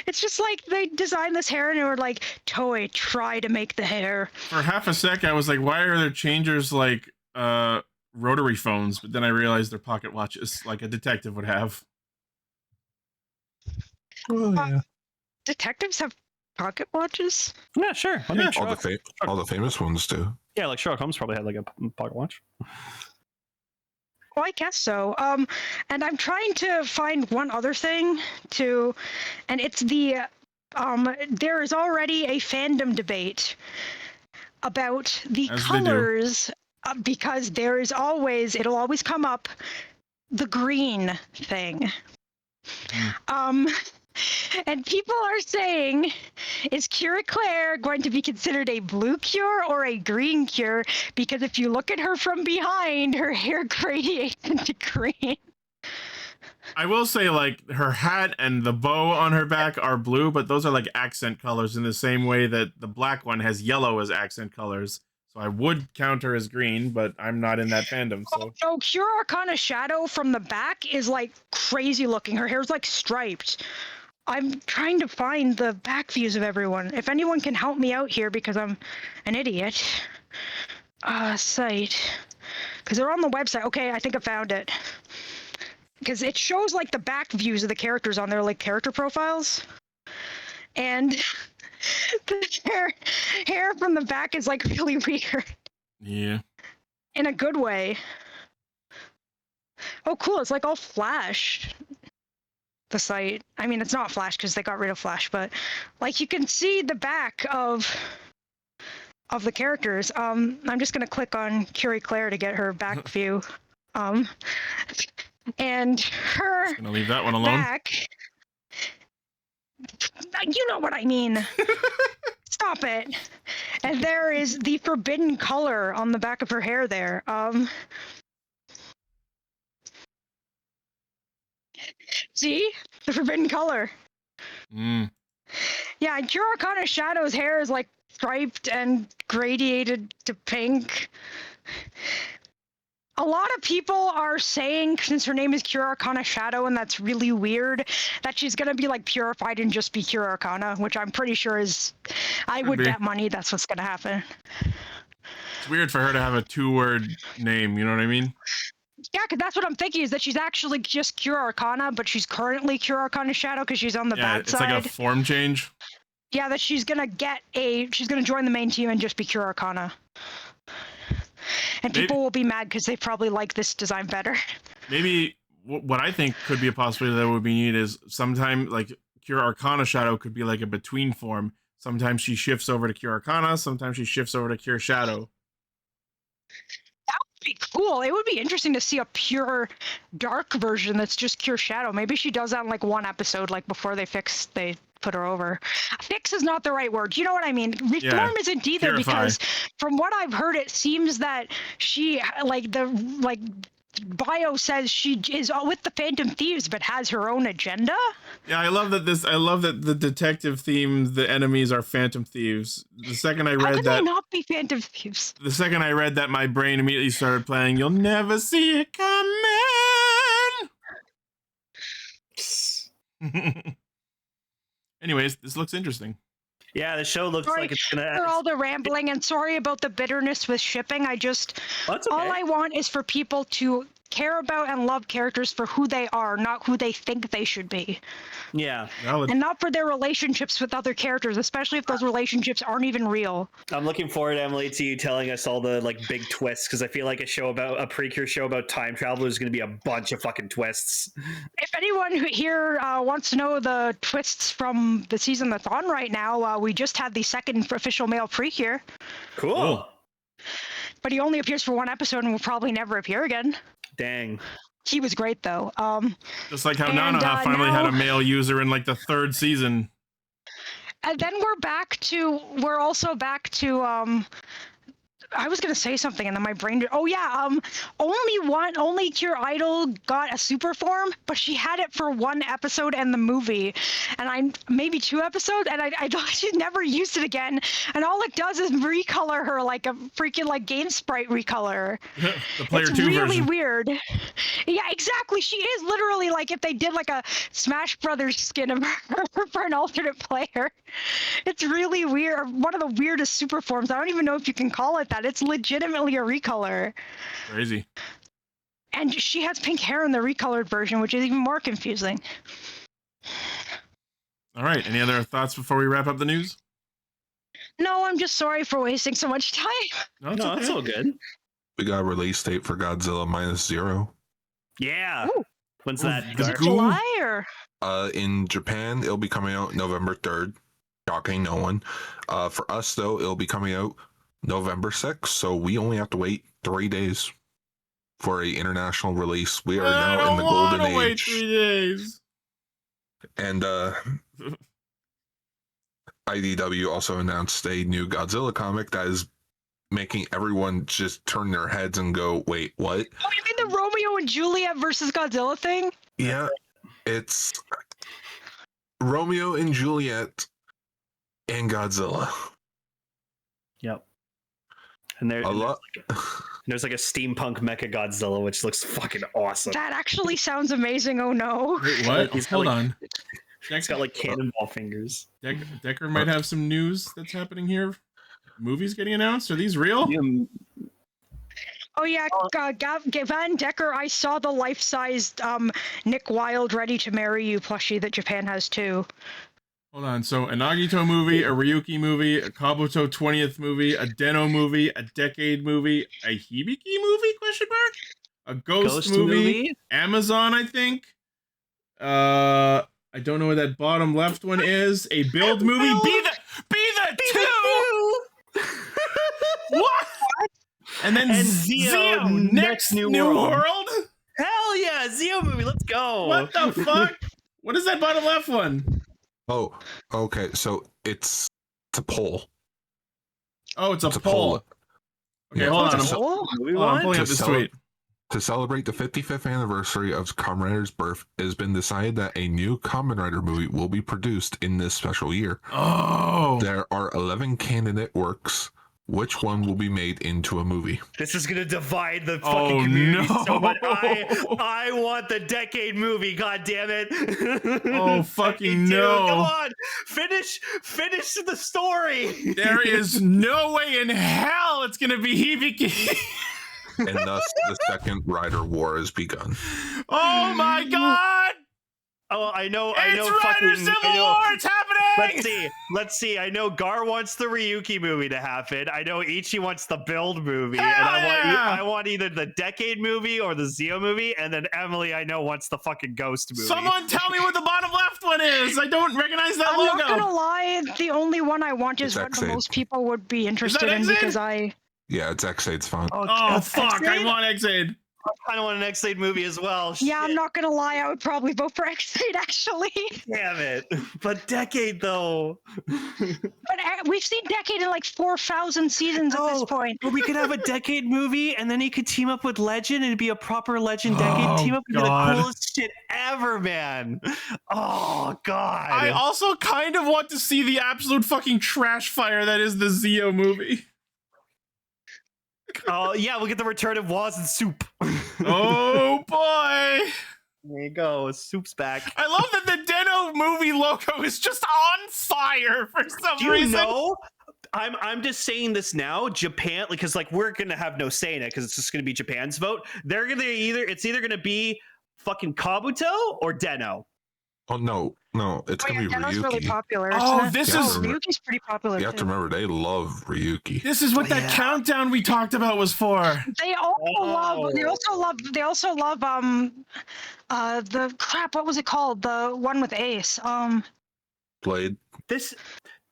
It's just like they designed this hair and they were like, Toei, try to make the hair. For half a sec, I was like, why are their changers like rotary phones? But then I realized they're pocket watches, like a detective would have. Oh, yeah. Detectives have pocket watches? Yeah, sure. I mean, All the famous ones do. Yeah, like Sherlock Holmes probably had like a pocket watch. Well, I guess so. And I'm trying to find one other thing too, and it's the there is already a fandom debate about the colors because there is it'll always come up the green thing. And people are saying, is Cure Claire going to be considered a blue Cure or a green Cure? Because if you look at her from behind, her hair gradiates into green. I will say, like, her hat and the bow on her back are blue, but those are like accent colors in the same way that the black one has yellow as accent colors. So I would count her as green, but I'm not in that fandom. So Oh, Cure Arcana Shadow from the back is like crazy looking. Her hair's like striped. I'm trying to find the back views of everyone. If anyone can help me out here because I'm an idiot. Site. because they're on the website. Okay, I think I found it. Because it shows like the back views of the characters on their like character profiles, and the hair from the back is like really weird. Yeah. In a good way. Oh, cool! It's like all Flash. The site. I mean, it's not Flash because they got rid of Flash, but like you can see the back of the characters. I'm just gonna click on Curie Claire to get her back view. And her Just gonna leave that one alone. back. You know what I mean. Stop it. And there is the forbidden color on the back of her hair there. See? The forbidden color. Mm. Yeah, Kurokana Shadow's hair is like striped and gradiated to pink. A lot of people are saying, since her name is Kurokana Shadow, and that's really weird, that she's gonna be like purified and just be Kurokana, which I'm pretty sure is. I would bet money that's what's gonna happen. It's weird for her to have a 2-word name, you know what I mean? Yeah, because that's what I'm thinking, is that she's actually just Kurokana, but she's currently Kurokana Shadow because she's on the bad side. It's like a form change. Yeah, that she's gonna join the main team and just be Kurokana. And people will be mad because they probably like this design better. Maybe what I think could be a possibility that would be neat is sometime like Cure Arcana Shadow could be like a between form. Sometimes she shifts over to Cure Arcana, sometimes she shifts over to Cure Shadow. That would be cool. It would be interesting to see a pure dark version that's just Cure Shadow. Maybe she does that in like one episode, like before they put her over. Fix is not the right word. You know what I mean? Reform isn't either. Purify. Because from what I've heard, it seems that she bio says she is with the Phantom Thieves but has her own agenda. Yeah, I love that the detective theme, the enemies are Phantom Thieves. The second I read How can that they not be Phantom Thieves? The second I read that, my brain immediately started playing You'll Never See It Coming. Anyways, this looks interesting. Yeah, the show looks like it's gonna. For all the rambling, and sorry about the bitterness with shipping. I just all I want is for people to care about and love characters for who they are, not who they think they should be. Yeah. Valid. And not for their relationships with other characters, especially if those relationships aren't even real. I'm looking forward, Emily, to you telling us all the like big twists, because I feel like a Precure show about time travel is going to be a bunch of fucking twists. If anyone here wants to know the twists from the season that's on right now, we just had the second official male Precure. Cool. But he only appears for one episode and will probably never appear again. Dang. He was great though. Just like how Nanoha finally had a male user in like the 3rd season. And then we're also back to I was gonna say something and then my brain only Cure Idol got a super form, but she had it for 1 episode and the movie, and maybe 2 episodes, and I thought she never used it again, and all it does is recolor her like a freaking like game sprite recolor. The player 2 version. It's really weird. Yeah, exactly. She is literally like if they did like a Smash Brothers skin of her for an alternate player. It's really weird. One of the weirdest super forms. I don't even know if you can call it that. It's legitimately a recolor. Crazy. And she has pink hair in the recolored version, which is even more confusing. All right. Any other thoughts before we wrap up the news? No, I'm just sorry for wasting so much time. No, that's all good. We got a release date for Godzilla -0. Yeah. Ooh. When's that? Is it July or? In Japan, it'll be coming out November 3rd. Shocking no one. For us, though, it'll be coming out November 6th, so we only have to wait 3 days for a international release. We are now in the golden age. Wait 3 days. And IDW also announced a new Godzilla comic that is making everyone just turn their heads and go, wait, what? Oh, you mean the Romeo and Juliet versus Godzilla thing? Yeah, it's Romeo and Juliet and Godzilla. Yep. And there's like a steampunk mecha Godzilla, which looks fucking awesome. That actually sounds amazing. Oh no. Wait, what? Hold on. He's got like cannonball fingers. Decker might have some news that's happening here. Movies getting announced? Are these real? Oh yeah, Van Decker. I saw the life-sized Nick Wilde Ready to Marry You plushie that Japan has too. Hold on. So, a Nagito movie, a Ryuki movie, a Kabuto 20th movie, a Den-O movie, a Decade movie, a Hibiki movie? Question mark. A Ghost movie, Amazon, I think. I don't know what that bottom left one is. A Build movie. Be the two. What? And then Zeo, next new world. Hell yeah, Zeo movie. Let's go. What the fuck? What is that bottom left one? Oh, okay. So it's a poll. Oh, it's a poll. Okay, Yeah, hold on. I'm pulling up this tweet. To celebrate the 55th anniversary of Kamen Rider's birth, it has been decided that a new Kamen Rider movie will be produced in this special year. Oh. There are 11 candidate works. Which one will be made into a movie? This is gonna divide the fucking community so much. I want the Decade movie. God damn it! Oh fucking no! Come on, finish the story. There is no way in hell it's gonna be Hibiki. And thus, the second Rider War has begun. Oh my god! Oh, I know. Rider Civil War. It's happening. Let's see. I know Gar wants the Ryuki movie to happen. I know Ichi wants the Build movie, Hell and yeah. I want either the Decade movie or the Zeo movie, and then Emily, I know, wants the fucking Ghost movie. Someone tell me what the bottom left one is. I don't recognize that logo. I'm not gonna lie. The only one I want is what most people would be interested in because Yeah, it's X-Aid's font. Oh fuck! I want X-Aid. I kind of want an X-Aid movie as well. Yeah, I'm not gonna lie. I would probably vote for X-Aid actually. Damn it! But Decade though. But we've seen Decade in like 4,000 seasons at this point. But we could have a Decade movie, and then he could team up with Legend, and it'd be a proper Legend Decade team up. It'd be the coolest shit ever, man. Oh god! I also kind of want to see the absolute fucking trash fire that is the Zeo movie. Oh yeah, we'll get the return of Waz and Soup. Oh boy! There you go, Soup's back. I love that the Den-O movie logo is just on fire for some reason. You know, I'm just saying this now. Japan, because like we're gonna have no say in it because it's just gonna be Japan's vote. They're gonna it's either gonna be fucking Kabuto or Den-O. Oh no, it's gonna be Den-O's Ryuki. really popular. Oh, Ryuki's pretty popular. You have to remember, they love Ryuki. This is what that countdown we talked about was for. They also love the crap. What was it called? The one with Ace. Blade.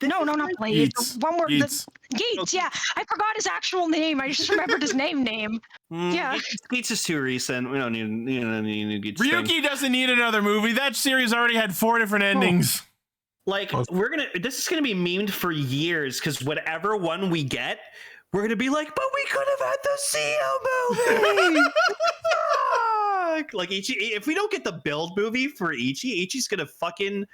No, not Blade. Yeats. The one where Yeats. Yeats. Yeah, I forgot his actual name. I just remembered his name. Yeah. Yeats is too recent. We don't need Yeats. Ryuki doesn't need another movie. That series already had 4 different endings. Like this is gonna be memed for years because whatever one we get, we're gonna be like, but we could have had the Zeo movie. Fuck! Like Ichi, if we don't get the Build movie for Ichi's gonna fucking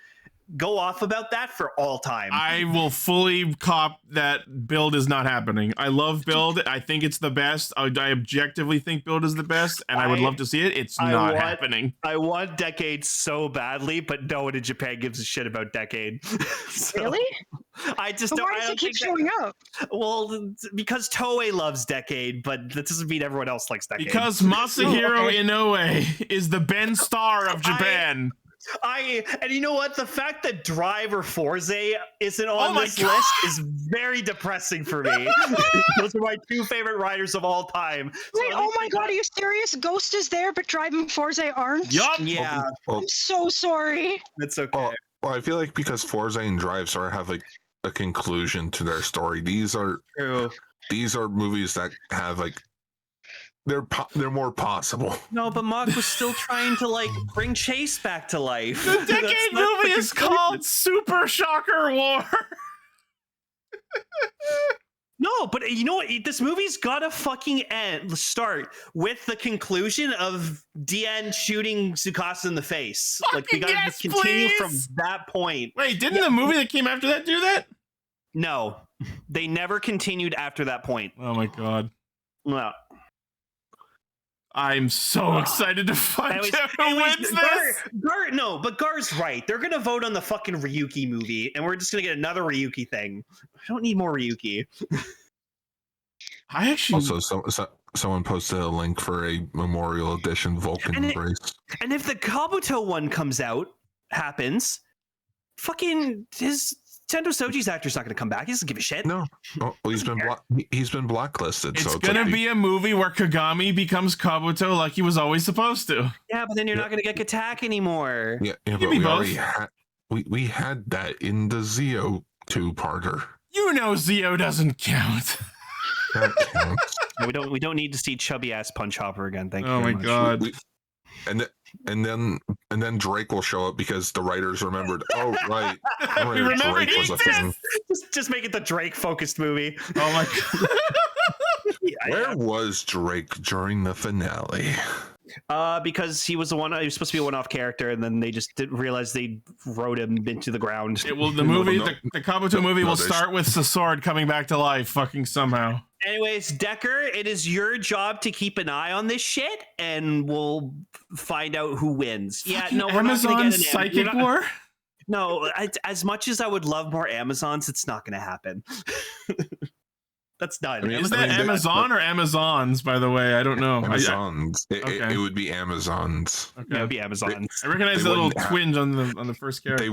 go off about that for all time. I will fully cop that Build is not happening. I love Build. I think it's the best. I objectively think Build is the best, and I would love to see it. It's not happening. I want Decade so badly, but no one in Japan gives a shit about Decade. So, really? I just but don't. Why does it keep showing up? Well, because Toei loves Decade, but that doesn't mean everyone else likes Decade. Because Masahiro Inoue is the Ben Starr of Japan. And you know what? The fact that Drive or Forza isn't on this list is very depressing for me. Those are my 2 favorite riders of all time. Wait, oh my god, are you serious? Ghost is there, but Drive and Forza aren't? Yup. Yeah. I'm so sorry. It's okay. Well, I feel like because Forza and Drive sort of have like a conclusion to their story. These are movies that have like they're more possible. No, but Mock was still trying to like bring Chase back to life. The Decade movie is called Super Shocker War. No, but you know what? This movie's gotta fucking start with the conclusion of Dien shooting Tsukasa in the face. Fucking like we gotta continue from that point. Wait, didn't the movie that came after that do that? No, they never continued after that point. Oh my god. No. I'm so excited to find out who wins this. But Gar's right. They're gonna vote on the fucking Ryuki movie, and we're just gonna get another Ryuki thing. I don't need more Ryuki. I actually Also, someone posted a link for a Memorial Edition Vulcan embrace. And if the Kabuto one happens, fucking his Tendo Soji's actor's not going to come back. He doesn't give a shit. No, well, he's been blacklisted. it's so gonna be a movie where Kagami becomes Kabuto like he was always supposed to. Yeah, but then you're not going to get Katak anymore. Yeah, but be we both. already we had that in the Zeo two-parter. You know Zeo doesn't count. That counts. We don't need to see chubby ass Punch Hopper again. Thank you. Oh very my much. god. And then Drake will show up because the writers remembered. Oh right, We remembered Drake was he a thing. Just make it the Drake focused movie. Oh my god. Where was Drake during the finale? Because he was supposed to be a one-off character, and then they just didn't realize they wrote him into the ground. The Kabuto movie will start with Sword coming back to life fucking somehow. Anyways, Decker, it is your job to keep an eye on this shit, and we'll find out who wins. Fucking Yeah, no, we're Amazon not going to get Psychic War? No, as much as I would love more Amazons, it's not going to happen. That's done. I mean, Is that Amazon or Amazons, by the way? I don't know. Amazons. Okay. It would be Amazons. Yeah, it would be Amazons. I recognize the little twinge on the first character. They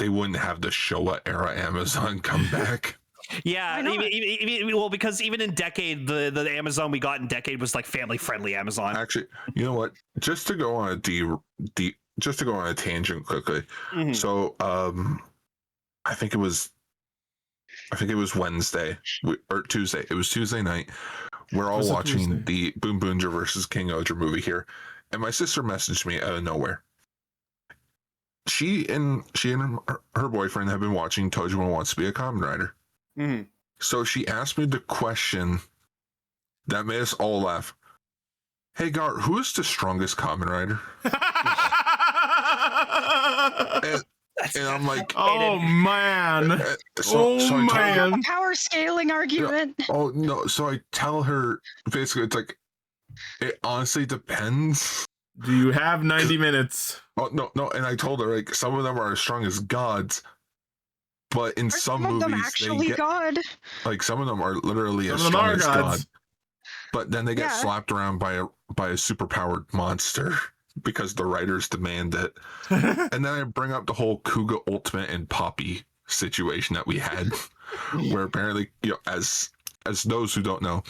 wouldn't have the Showa era Amazon come back. Yeah, well, because even in Decade, the Amazon we got in Decade was like family friendly Amazon. Actually, you know what? Just to go on a tangent quickly. Mm-hmm. So, I think it was Wednesday or Tuesday. It was Tuesday night. We're all watching the Boom Boonja versus King Oger movie here, and my sister messaged me out of nowhere. She and her boyfriend have been watching Tojima Wants to Be a Kamen Rider. Mm-hmm. So she asked me the question that made us all laugh. Hey Gar, who is the strongest Kamen Rider? and I'm like, oh man, man, power scaling argument. Oh no! So I tell her basically, it's like, it honestly depends. Do you have 90 minutes? Oh no, and I told her like some of them are as strong as gods, but in some movies them actually God. Like some of them are literally as strong as God, but then they get slapped around by a superpowered monster because the writers demand it. And then I bring up the whole Kuga Ultimate and Poppy situation that we had, where apparently, as those who don't know,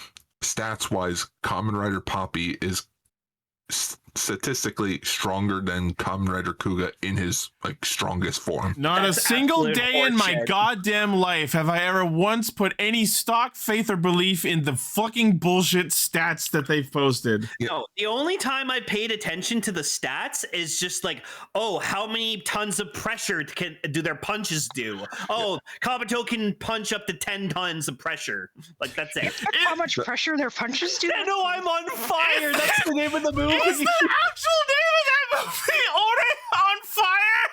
stats wise, Kamen Rider Poppy is statistically stronger than Kamen Rider Kuga in his strongest form. Not a single day in my goddamn life have I ever once put any stock, faith, or belief in the fucking bullshit stats that they've posted. No, the only time I paid attention to the stats is just like, oh, how many tons of pressure do their punches do? Oh, Kabuto can punch up to 10 tons of pressure. Like, that's it. How much pressure their punches do? I know, I'm on fire. That's the name of the movie. Is the actual name of that movie On Fire?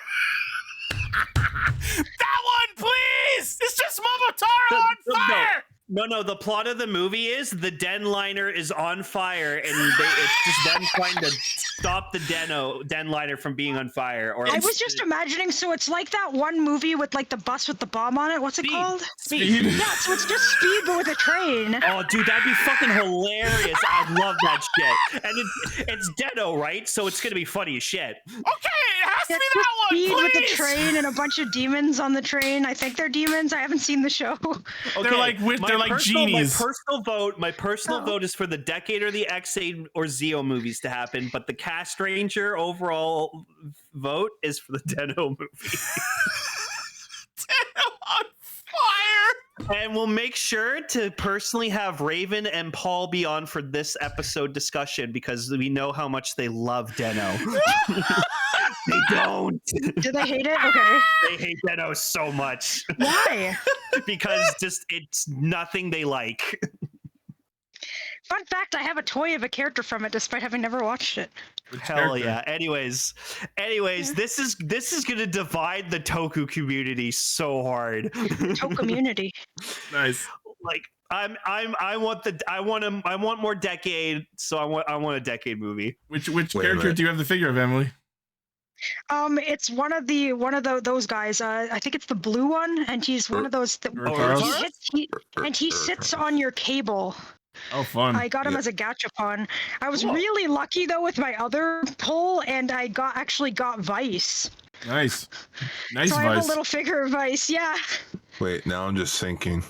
That one, please! It's just Momotaro on fire! No, the plot of the movie is the Den liner is on fire, and it's just them trying to stop the Den liner from being on fire. Or I was just imagining, so it's like that one movie with like the bus with the bomb on it. What's it called? Speed. Yeah, so it's just Speed but with a train. Oh, dude, that'd be fucking hilarious. I'd love that shit. And it's Deno, right? So it's gonna be funny as shit. Okay, it has to be that one, Speed please! with the train and a bunch of demons on the train. I think they're demons. I haven't seen the show. Okay, They're like genies. My personal vote is for the Decade or the X-Aid or Zeo movies to happen, but the Castranger overall vote is for the Deno movie. Deno on fire! And we'll make sure to personally have Raven and Paul be on for this episode discussion because we know how much they love Deno. They don't. Do they hate it? Okay. They hate Deno so much. Why? Because it's nothing they like. Fun fact, I have a toy of a character from it despite having never watched it. Hell yeah. Anyways, this is gonna divide the Toku community so hard. Toku community. Nice. Like I want more Decade, so I want a Decade movie. Which character do you have the figure of, Emily? It's one of those guys. I think it's the blue one, and he's one of those. And he sits on your cable. Oh, fun. I got him as a gachapon. I was really lucky though with my other pull, and I actually got Vice. Nice. So Vice. I have a little figure of Vice. Yeah. Wait, now I'm just thinking.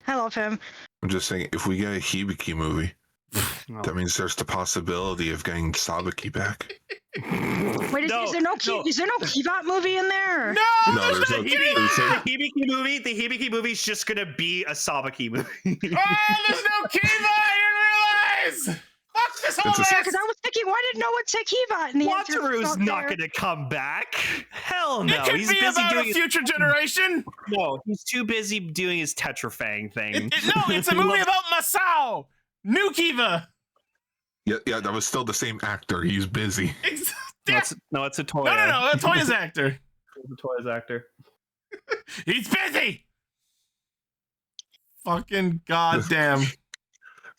I love him. I'm just thinking, if we get a Hibiki movie, that means there's the possibility of getting Sabaki back. Wait, is there no Kibot movie in there? No, there's no. The Hibiki movie's just gonna be a Sabaki movie. Oh, there's no Kiva! I didn't realize! Fuck this whole Yeah, because I was thinking, why didn't no one say Kibot? And the answer Wataru's is not there. gonna come back. Hell no. It could He's be busy about doing a future generation. No, he's too busy doing his Tetrafang thing. No, it's a movie about Masao. New Kiva. Yeah, that was still the same actor. He's busy. No, it's a toy. No, a Toys actor. The toys actor. He's busy. Fucking goddamn.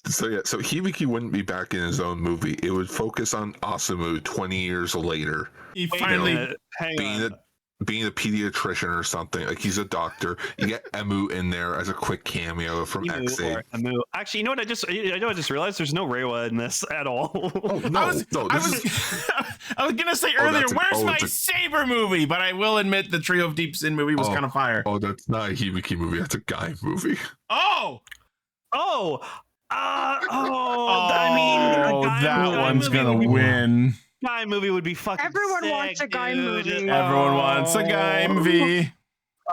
So Hibiki wouldn't be back in his own movie. It would focus on Asumu 20 years later. He finally being a pediatrician or something. Like, he's a doctor. You get Emu in there as a quick cameo from X8. Actually, you know what? I just realized there's no Reiwa in this at all. Oh, no. I was gonna say earlier, where's my Saber movie? But I will admit the Trio of Deep Sin movie was kind of fire. Oh, that's not a Hibiki movie. That's a guy movie. Oh! I mean, that one's gonna win. Guy movie would be fucking Everyone sick, wants a guy movie. Everyone wants a guy movie.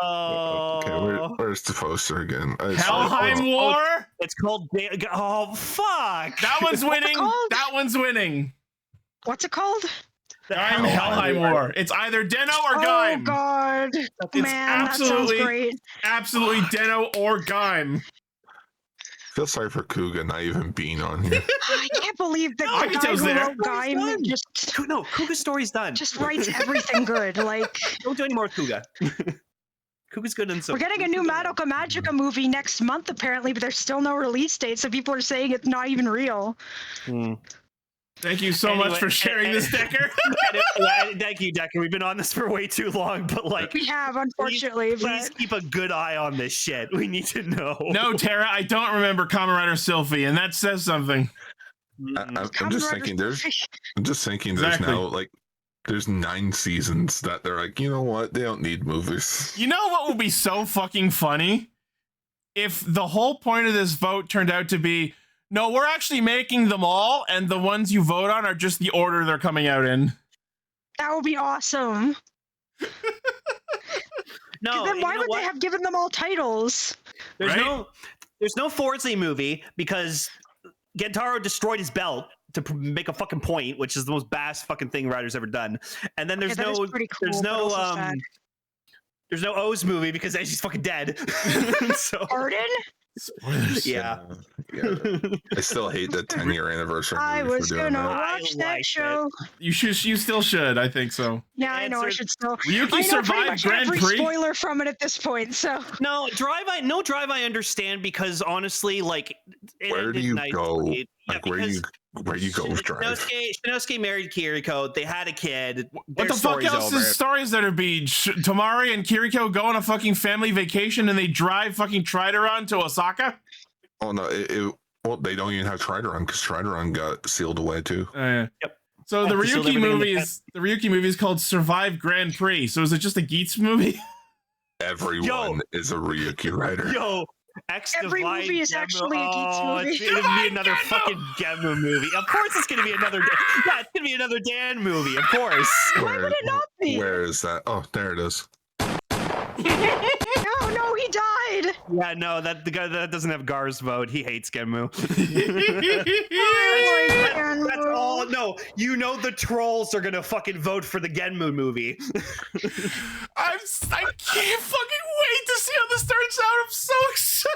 Okay, where's the poster again? Helheim War? It's called... Oh, fuck! That one's winning. That one's winning. What's it called? Helheim War. It's either Deno or Gaim. Oh, God. It's Man, that sounds great. Absolutely Deno or Gaim. I feel sorry for Kuga not even being on here. I can't believe that the guy Akito's who there. wrote Gaim just... No, Kuga's story's done. Just writes everything good. Like, don't do any more with Kuga. Kuga's good and so. We're getting a new Madoka Magica movie next month, apparently, but there's still no release date, so people are saying it's not even real. Thank you so much for sharing this, Decker. Thank you, Decker. We've been on this for way too long, but like we have, unfortunately. Please keep a good eye on this shit. We need to know. No, Tara, I don't remember Kamen Rider Sylphie, and that says something. I'm just thinking. There's now like there's 9 seasons that they're like, you know what? They don't need movies. You know what would be so fucking funny? If the whole point of this vote turned out to be, no, we're actually making them all, and the ones you vote on are just the order they're coming out in. That would be awesome. No, then why would they have given them all titles? There's no Forza movie because Gentaro destroyed his belt to make a fucking point, which is the most bass fucking thing Ryder's ever done. And then there's no O's movie because she's fucking dead. So Pardon? Spoilers. Yeah. I still hate the 10-year anniversary. I was gonna watch that show. You still should. I think so. Yeah, I know. I should still. Ryuki survived Grand every Prix. Spoiler from it at this point. So no Drive. I understand because honestly, like, where do you go? Like, where do you go with Drive? Shinosuke married Kiriko. They had a kid. What the fuck else is stories that are being? Tamari and Kiriko go on a fucking family vacation and they drive fucking Trideron to Osaka? Oh no, well, they don't even have Trideron because Trideron got sealed away too. Yep. So the Ryuki movie is called Survive Grand Prix. So is it just a Geats movie? Everyone is a Ryuki rider. Every movie is actually a Geats movie. It's gonna be another fucking Genmu movie. Of course, it's gonna be another. Yeah, it's gonna be another Dan movie. Of course. Why would it not be? Where is that? Oh, there it is. Oh no, he died. Yeah, no, that the guy that doesn't have Gar's vote. He hates Genmu. That's all. No, you know the trolls are gonna fucking vote for the Genmu movie. I can't fucking wait to see how this turns out. I'm so excited.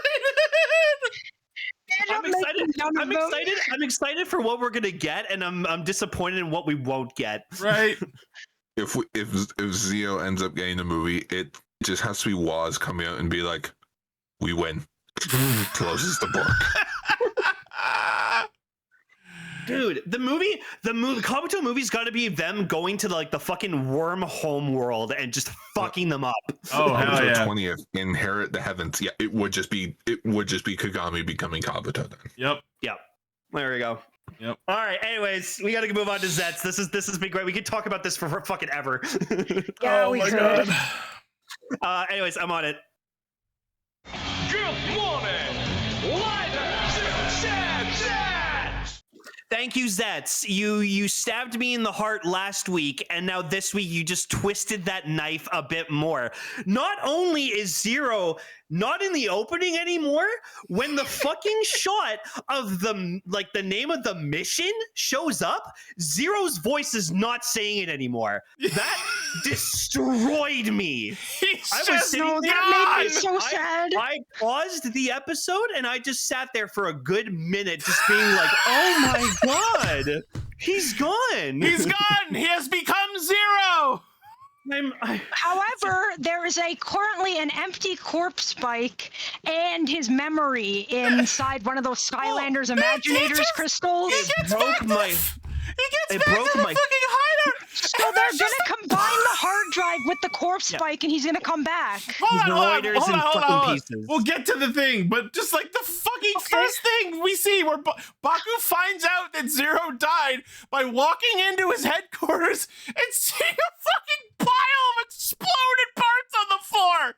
I'm excited for what we're gonna get, and I'm disappointed in what we won't get. Right. If Zio ends up getting the movie, it just has to be Waz coming out and be like, "We win." Closes the book. Dude, the Kabuto movie's got to be them going to like the fucking worm home world and just fucking them up. Oh hell yeah! 20th, inherit the heavens. Yeah, it would just be Kagami becoming Kabuto then. Yep. There we go. Yep. All right. Anyways, we got to move on to Zeztz. This has been great. We could talk about this for fucking ever. Yeah, we could. Anyways, I'm on it. Good morning, Thank you, Zeztz. You stabbed me in the heart last week, and now this week you just twisted that knife a bit more. Not only is Zero not in the opening anymore, when the fucking shot of the name of the mission shows up, Zero's voice is not saying it anymore. That destroyed me. He's just No, that made me so sad. I paused the episode and I just sat there for a good minute just being like, oh my god, he's gone. He's gone. He has become Zero. However, there is currently an empty corpse spike and his memory inside one of those Skylanders Imaginators crystals. He gets back to the fucking hideout. So they're gonna combine the hard drive with the corpse spike, and he's gonna come back. Hold on. Pieces. We'll get to the thing, but just like the fucking first thing we see where Baku finds out that Zero died by walking into his headquarters and seeing a fucking pile of exploded parts on the floor.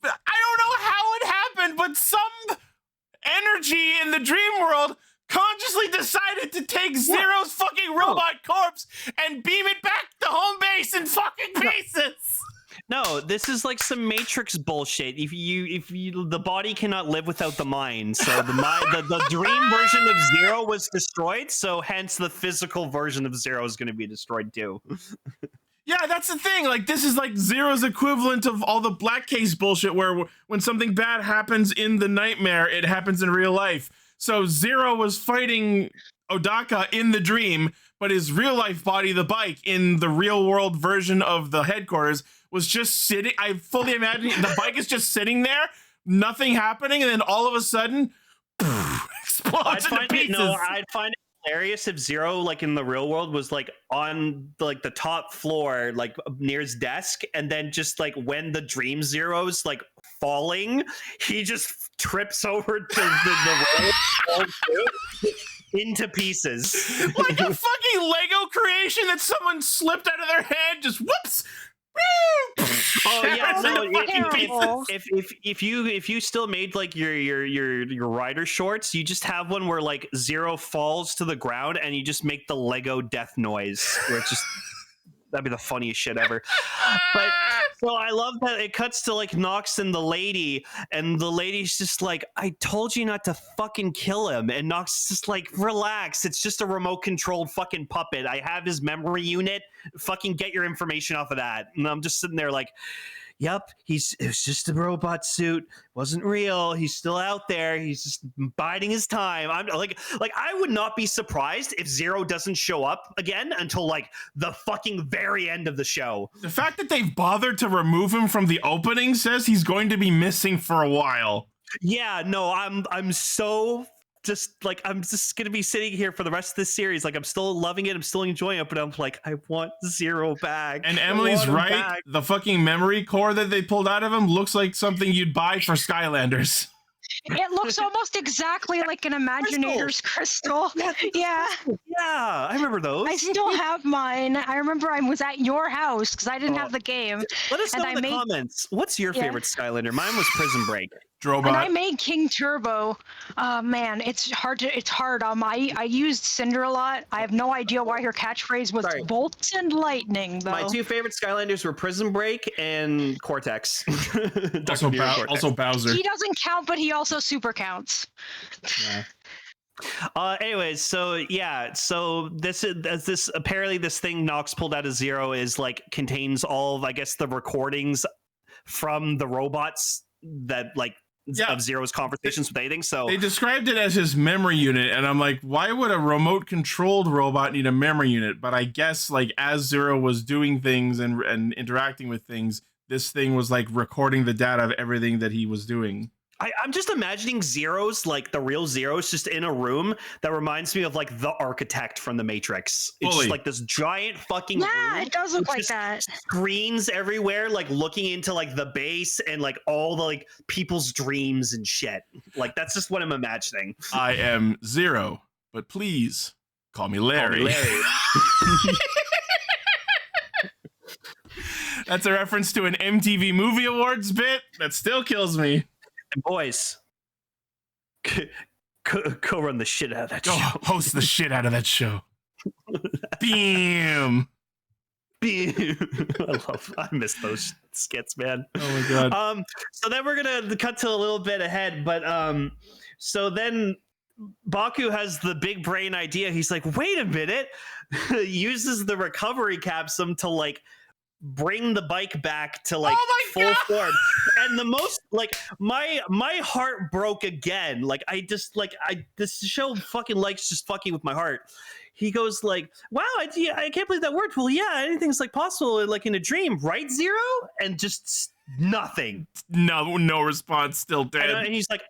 I don't know how it happened, but some energy in the dream world consciously decided to take Zero's fucking robot corpse and beam it back to home base in fucking pieces. No, this is like some Matrix bullshit. If you the body cannot live without the mind, so the dream version of Zero was destroyed, so hence the physical version of Zero is going to be destroyed too. Yeah, that's the thing. Like, this is like Zero's equivalent of all the Black Case bullshit where when something bad happens in the nightmare, it happens in real life. So Zero was fighting Odaka in the dream, but his real life body, the bike, in the real world version of the headquarters, was just sitting. I fully imagine the bike is just sitting there, nothing happening, and then all of a sudden, explodes into pieces. I'd find it hilarious if Zero, like in the real world, was like on like the top floor, like near his desk, and then just like when the dream Zero's like falling, he just trips over to the into pieces. Like a fucking Lego creation that someone slipped out of their hand, just whoops. Oh yeah, Terrible. if you still made like your rider shorts, you just have one where like Zero falls to the ground and you just make the Lego death noise, where it's just that'd be the funniest shit ever. But so I love that it cuts to like Nox and the lady's just like, I told you not to fucking kill him, and Nox is just like, relax, it's just a remote controlled fucking puppet. I have his memory unit. Fucking get your information off of that. And I'm just sitting there like, yep, it was just a robot suit. Wasn't real. He's still out there. He's just biding his time. I'm like I would not be surprised if Zero doesn't show up again until like the fucking very end of the show. The fact that they've bothered to remove him from the opening says he's going to be missing for a while. Yeah, no, I'm so I'm just gonna be sitting here for the rest of this series. Like, I'm still loving it, I'm still enjoying it, but I'm like, I want Zero back. And Emily's right. Back. The fucking memory core that they pulled out of him looks like something you'd buy for Skylanders. It looks almost exactly like an Imaginator's crystal. Yeah. Yeah, I remember those. I still have mine. I remember I was at your house because I didn't have the game. Let us know in the comments. What's your favorite Skylander? Mine was Prison Break. Drobot. And I made King Turbo. Man, it's hard. I used Cinder a lot. I have no idea why her catchphrase was bolts and lightning, though. My two favorite Skylanders were Prison Break and Cortex. Also Bowser. He doesn't count, but he also super counts. Yeah. Anyways, so this apparently this thing Nox pulled out of Zero is like contains all of, I guess, the recordings from the robots that of Zero's conversations with anything. So they described it as his memory unit, and I'm like, why would a remote controlled robot need a memory unit? But I guess like as Zero was doing things and interacting with things, this thing was like recording the data of everything that he was doing. I'm just imagining Zeros, like the real Zeros, just in a room that reminds me of like the architect from the Matrix. It's Fully. just like this giant fucking room. It does look with like just that. Screens everywhere, like looking into like the base and like all the like people's dreams and shit. Like that's just what I'm imagining. I am Zero, but please call me Larry. That's a reference to an MTV Movie Awards bit that still kills me. And boys, go run the shit out of that Go show. host the shit out of that show. Bam. I miss those skits, man. Oh my god. So then we're gonna cut to a little bit ahead, but so then Baku has the big brain idea. He's like, wait a minute, uses the recovery capsule to like bring the bike back to like full form. And the most like my heart broke again. Like this show fucking likes just fucking with my heart. He goes like, wow, I can't believe that worked. Well, yeah, anything's like possible like in a dream, right, Zero? And just nothing. No response, still dead. And he's like,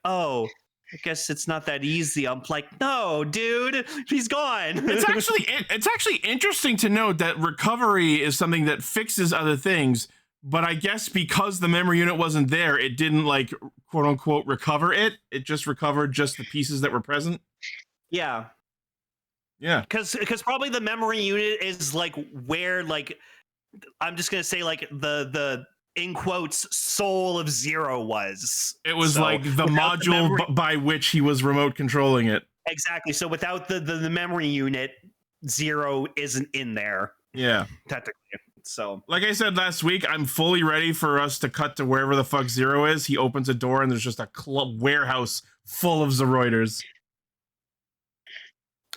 oh, I guess it's not that easy. I'm like, no, dude, he's gone. It's actually interesting to note that recovery is something that fixes other things, but I guess because the memory unit wasn't there, it didn't like quote unquote recover it. It just recovered just the pieces that were present. Yeah. Yeah. Because probably the memory unit is like where like I'm just gonna say like the in quotes soul of Zero was. It was like the module by which he was remote controlling it. Exactly. So without the memory unit, Zero isn't in there. Yeah. Technically. So like I said last week, I'm fully ready for us to cut to wherever the fuck Zero is. He opens a door and there's just a warehouse full of Zeroiders.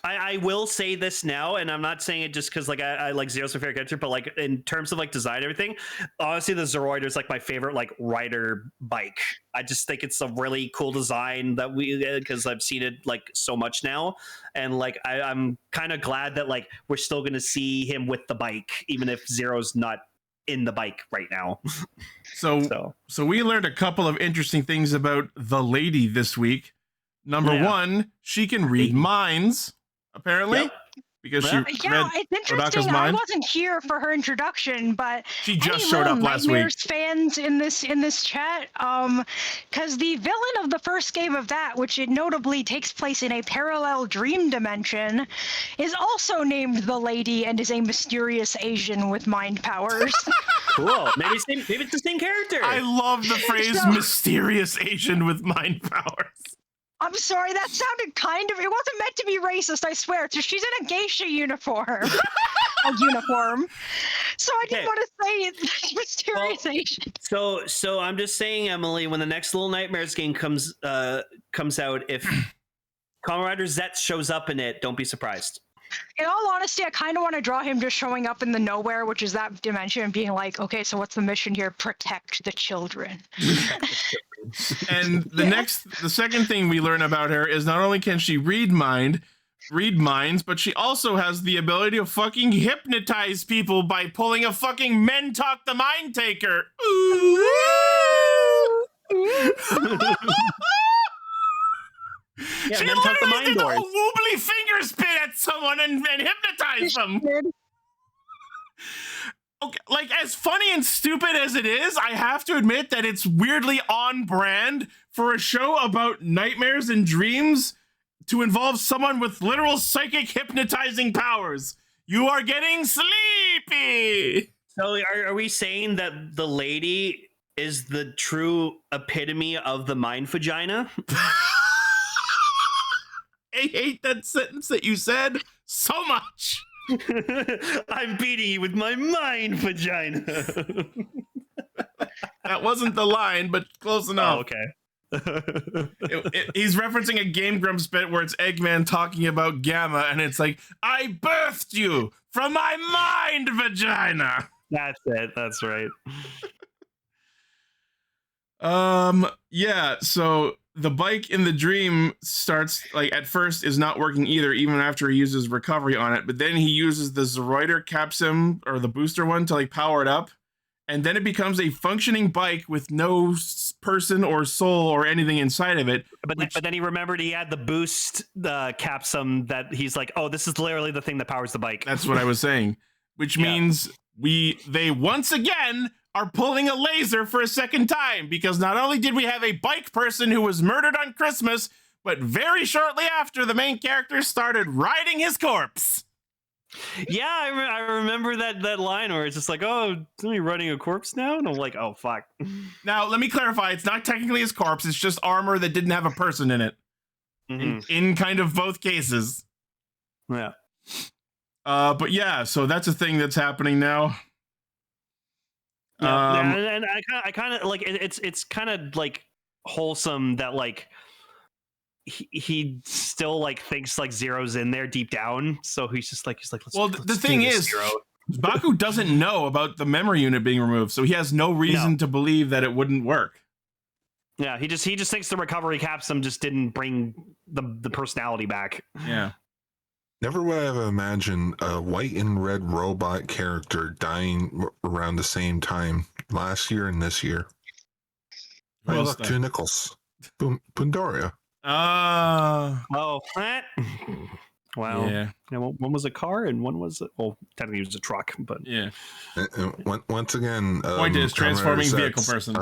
I will say this now, and I'm not saying it just because like I like Zero's my favorite character, but like in terms of like design and everything, honestly, the Zeroider is like my favorite like rider bike. I just think it's a really cool design that because I've seen it like so much now, and like I'm kind of glad that like we're still gonna see him with the bike, even if Zero's not in the bike right now. So we learned a couple of interesting things about the lady this week. Number one, she can read minds. Apparently, because she read it's interesting. Rebecca's mind. I wasn't here for her introduction, but she just showed up last week. Fans in this chat, because the villain of the first game of that, which it notably takes place in a parallel dream dimension, is also named the Lady and is a mysterious Asian with mind powers. Cool. Maybe it's the same character. I love the phrase "mysterious Asian with mind powers." I'm sorry, that sounded kind of... It wasn't meant to be racist, I swear. So she's in a geisha uniform. So I didn't want to say mysterious Asian. So I'm just saying, Emily, when the next Little Nightmares game comes out, if Kamen Rider Zeztz shows up in it, don't be surprised. In all honesty, I kind of want to draw him just showing up in the nowhere, which is that dimension, and being like, okay, so what's the mission here? Protect the children. And the second thing we learn about her is not only can she read minds, but she also has the ability to fucking hypnotize people by pulling a fucking Men Talk the Mind Taker. Yeah, she Men Talk the literally Mind did the Doors. whole woobly finger spin at someone and hypnotize them. Okay, like, as funny and stupid as it is, I have to admit that it's weirdly on brand for a show about nightmares and dreams to involve someone with literal psychic hypnotizing powers. You are getting sleepy. So are we saying that the lady is the true epitome of the mind vagina? I hate that sentence that you said so much. I'm beating you with my mind vagina. That wasn't the line, but close enough. Oh, okay. He's referencing a Game Grumps bit where it's Eggman talking about Gamma, and it's like, I birthed you from my mind vagina. That's it. That's right. Yeah, so the bike in the dream starts, like, at first is not working either, even after he uses recovery on it, but then he uses the Zeroider capsim, or the booster one, to, like, power it up, and then it becomes a functioning bike with no person or soul or anything inside of it. But then he remembered he had the boost capsum that he's like, oh, this is literally the thing that powers the bike. That's what I was saying, which means they once again are pulling a laser for a second time, because not only did we have a bike person who was murdered on Christmas, but very shortly after, the main character started riding his corpse. Yeah, I remember that line where it's just like, oh, isn't he running a corpse now? And I'm like, oh, fuck. Now, let me clarify. It's not technically his corpse. It's just armor that didn't have a person in it. In kind of both cases. Yeah. But yeah, so that's a thing that's happening now. And I kind of like it's kind of like wholesome that like he still like thinks like Zero's in there deep down, so he's like let's, well, the thing is, Zero. Baku doesn't know about the memory unit being removed, so he has no reason to believe that it wouldn't work. Yeah, he just thinks the recovery capsum just didn't bring the personality back. Yeah. Never would I have imagined a white and red robot character dying around the same time last year and this year. Oh, look, two nickels. Pundoria. Oh, what? Wow. Yeah. One was a car and one was technically it was a truck, but yeah. Once again, point is transforming vehicle person.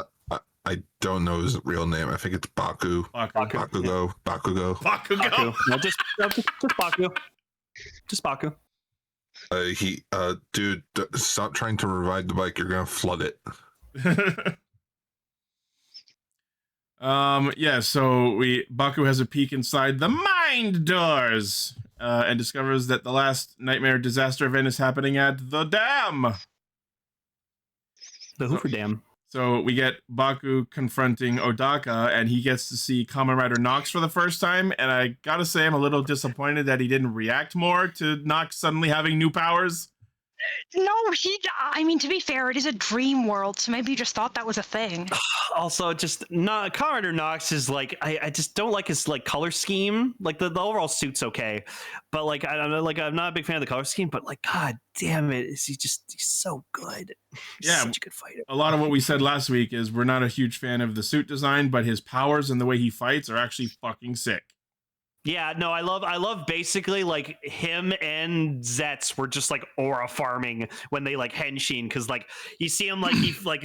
I don't know his real name. I think it's Baku. Bakugo. No, just Baku. Just Baku. Dude, stop trying to revive the bike. You're gonna flood it. Yeah, so Baku has a peek inside the mind doors and discovers that the last nightmare disaster event is happening at the dam. The Hoover Dam. So we get Baku confronting Odaka, and he gets to see Kamen Rider Nox for the first time, and I gotta say I'm a little disappointed that he didn't react more to Nox suddenly having new powers. No, I mean, to be fair, it is a dream world, so maybe you just thought that was a thing. Also, just not Kamen Rider Nox is like I just don't like his like color scheme. Like the overall suit's okay, but like I'm not a big fan of the color scheme. But like, god damn it, he's so good. He's such a good fighter. A lot of what we said last week is we're not a huge fan of the suit design, but his powers and the way he fights are actually fucking sick. Yeah, no, I love basically like him and Zeztz were just like aura farming when they like henshin, because like you see him like he like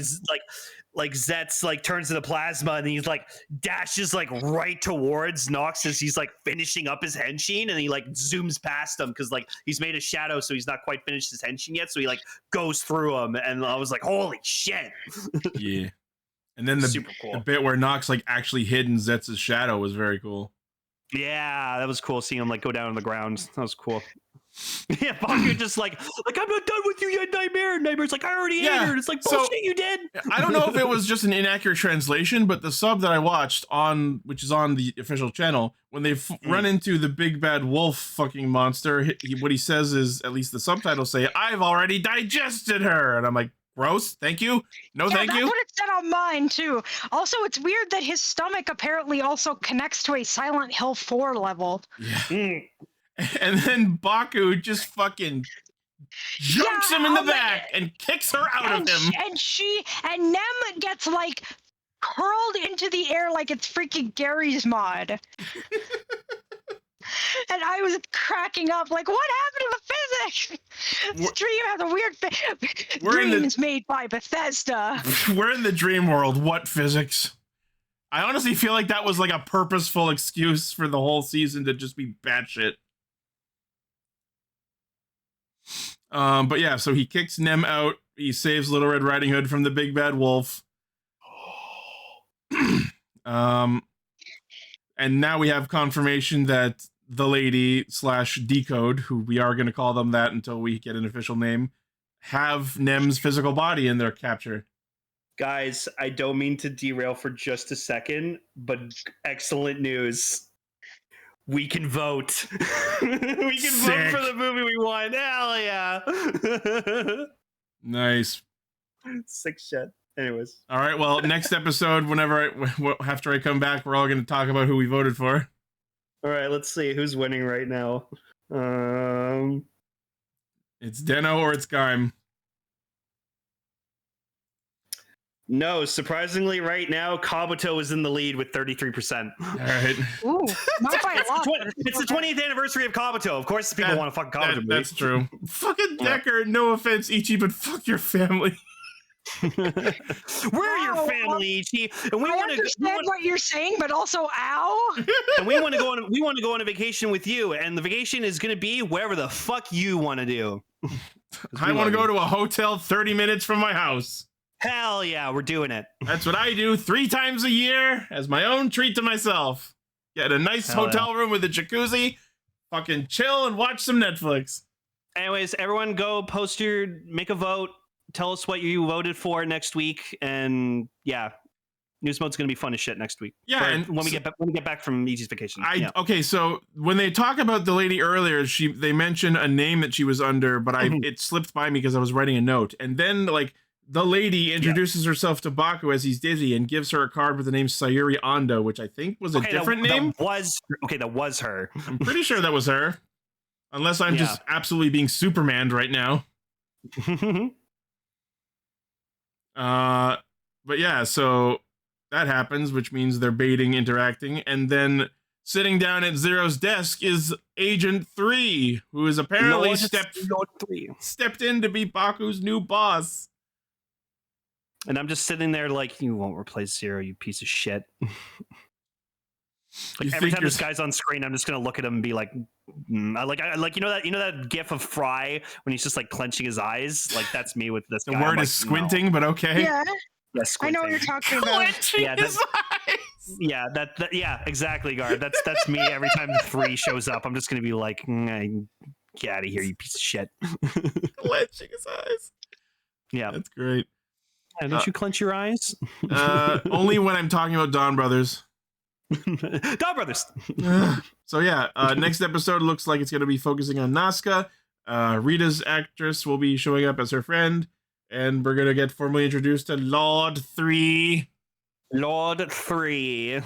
Zeztz like turns into plasma and he's like dashes like right towards Nox as he's like finishing up his henshin, and he like zooms past him because like he's made a shadow, so he's not quite finished his henshin yet, so he like goes through him, and I was like, holy shit. Yeah. And then super cool. The bit where Nox like actually hid in Zetz's shadow was very cool. Yeah, that was cool seeing him like go down on the ground. That was cool. Yeah, Baku just like I'm not done with you yet, Nightmare. Nightmare's like, I already ate her. It's like, bullshit, you did. I don't know if it was just an inaccurate translation, but the sub that I watched which is on the official channel, when they run into the big bad wolf fucking monster, what he says is, at least the subtitles say, I've already digested her. And I'm like, gross, thank you. No, thank you. That's what it said on mine, too. Also, it's weird that his stomach apparently also connects to a Silent Hill 4 level. Yeah. And then Baku just fucking jumps him in the back and kicks her out of him. And Nem gets, like, curled into the air like it's freaking Gary's mod. And I was cracking up, like, what happened to the physics? This dream has a weird dreams made by Bethesda. We're in the dream world. What physics? I honestly feel like that was like a purposeful excuse for the whole season to just be batshit. But yeah, so he kicks Nem out. He saves Little Red Riding Hood from the big bad wolf. And now we have confirmation that the lady / Decode, who we are going to call them that until we get an official name, have Nem's physical body in their capture. Guys, I don't mean to derail for just a second, but excellent news. We can vote. We can vote for the movie we want. Hell yeah. Nice. Sick shit. Anyways. All right, well, next episode, after I come back, we're all going to talk about who we voted for. All right, let's see who's winning right now. It's Deno or it's Gaim. No, surprisingly, right now Kabuto is in the lead with 33%. All right. Ooh, not by a lot. It's the 20th anniversyour of Kabuto. Of course, people want to fuck Kabuto. That's true. Fucking Decker. No offense, Ichi, but fuck your family. We're your family, Ichi, and we I want to understand what you're saying, but also, ow. and we want to go on. We want to go on a vacation with you, and the vacation is going to be wherever the fuck you want to do. I want to go to a hotel 30 minutes from my house. Hell yeah, we're doing it. That's what I do 3 times a year as my own treat to myself. Get a nice hotel room with a jacuzzi, fucking chill and watch some Netflix. Anyways, everyone go make a vote. Tell us what you voted for next week, and yeah, News Mode's gonna be fun as shit next week. Yeah, and when we get back from Ichi's vacation. Okay, so when they talk about the lady earlier, they mentioned a name that she was under, but it slipped by me because I was writing a note, and then like the lady introduces herself to Baku as he's dizzy and gives her a card with the name Sayuri Ando, which I think was a different name. That was her. I'm pretty sure that was her, unless I'm just absolutely being Superman right now. But yeah, so that happens, which means they're baiting, interacting, and then sitting down at Zero's desk is Agent 3, who is apparently stepped in to be Baku's new boss. And I'm just sitting there like, you won't replace Zero, you piece of shit. Like every time this guy's on screen, I'm just gonna look at him and be like, I like you know that gif of Fry when he's just like clenching his eyes. Like that's me with this guy. The word is squinting, but okay. Yeah, I know what you're talking about. Clenching his eyes. Yeah, yeah, exactly, Guard. That's me every time 3 shows up. I'm just gonna be like, get out of here, you piece of shit. Clenching his eyes. Yeah, that's great. Yeah, don't you clench your eyes? Only when I'm talking about Dawn Brothers. Dawn Brothers. So yeah, next episode looks like it's going to be focusing on Nazca. Rita's actress will be showing up as her friend, and we're going to get formally introduced to Lord 3. Lord 3.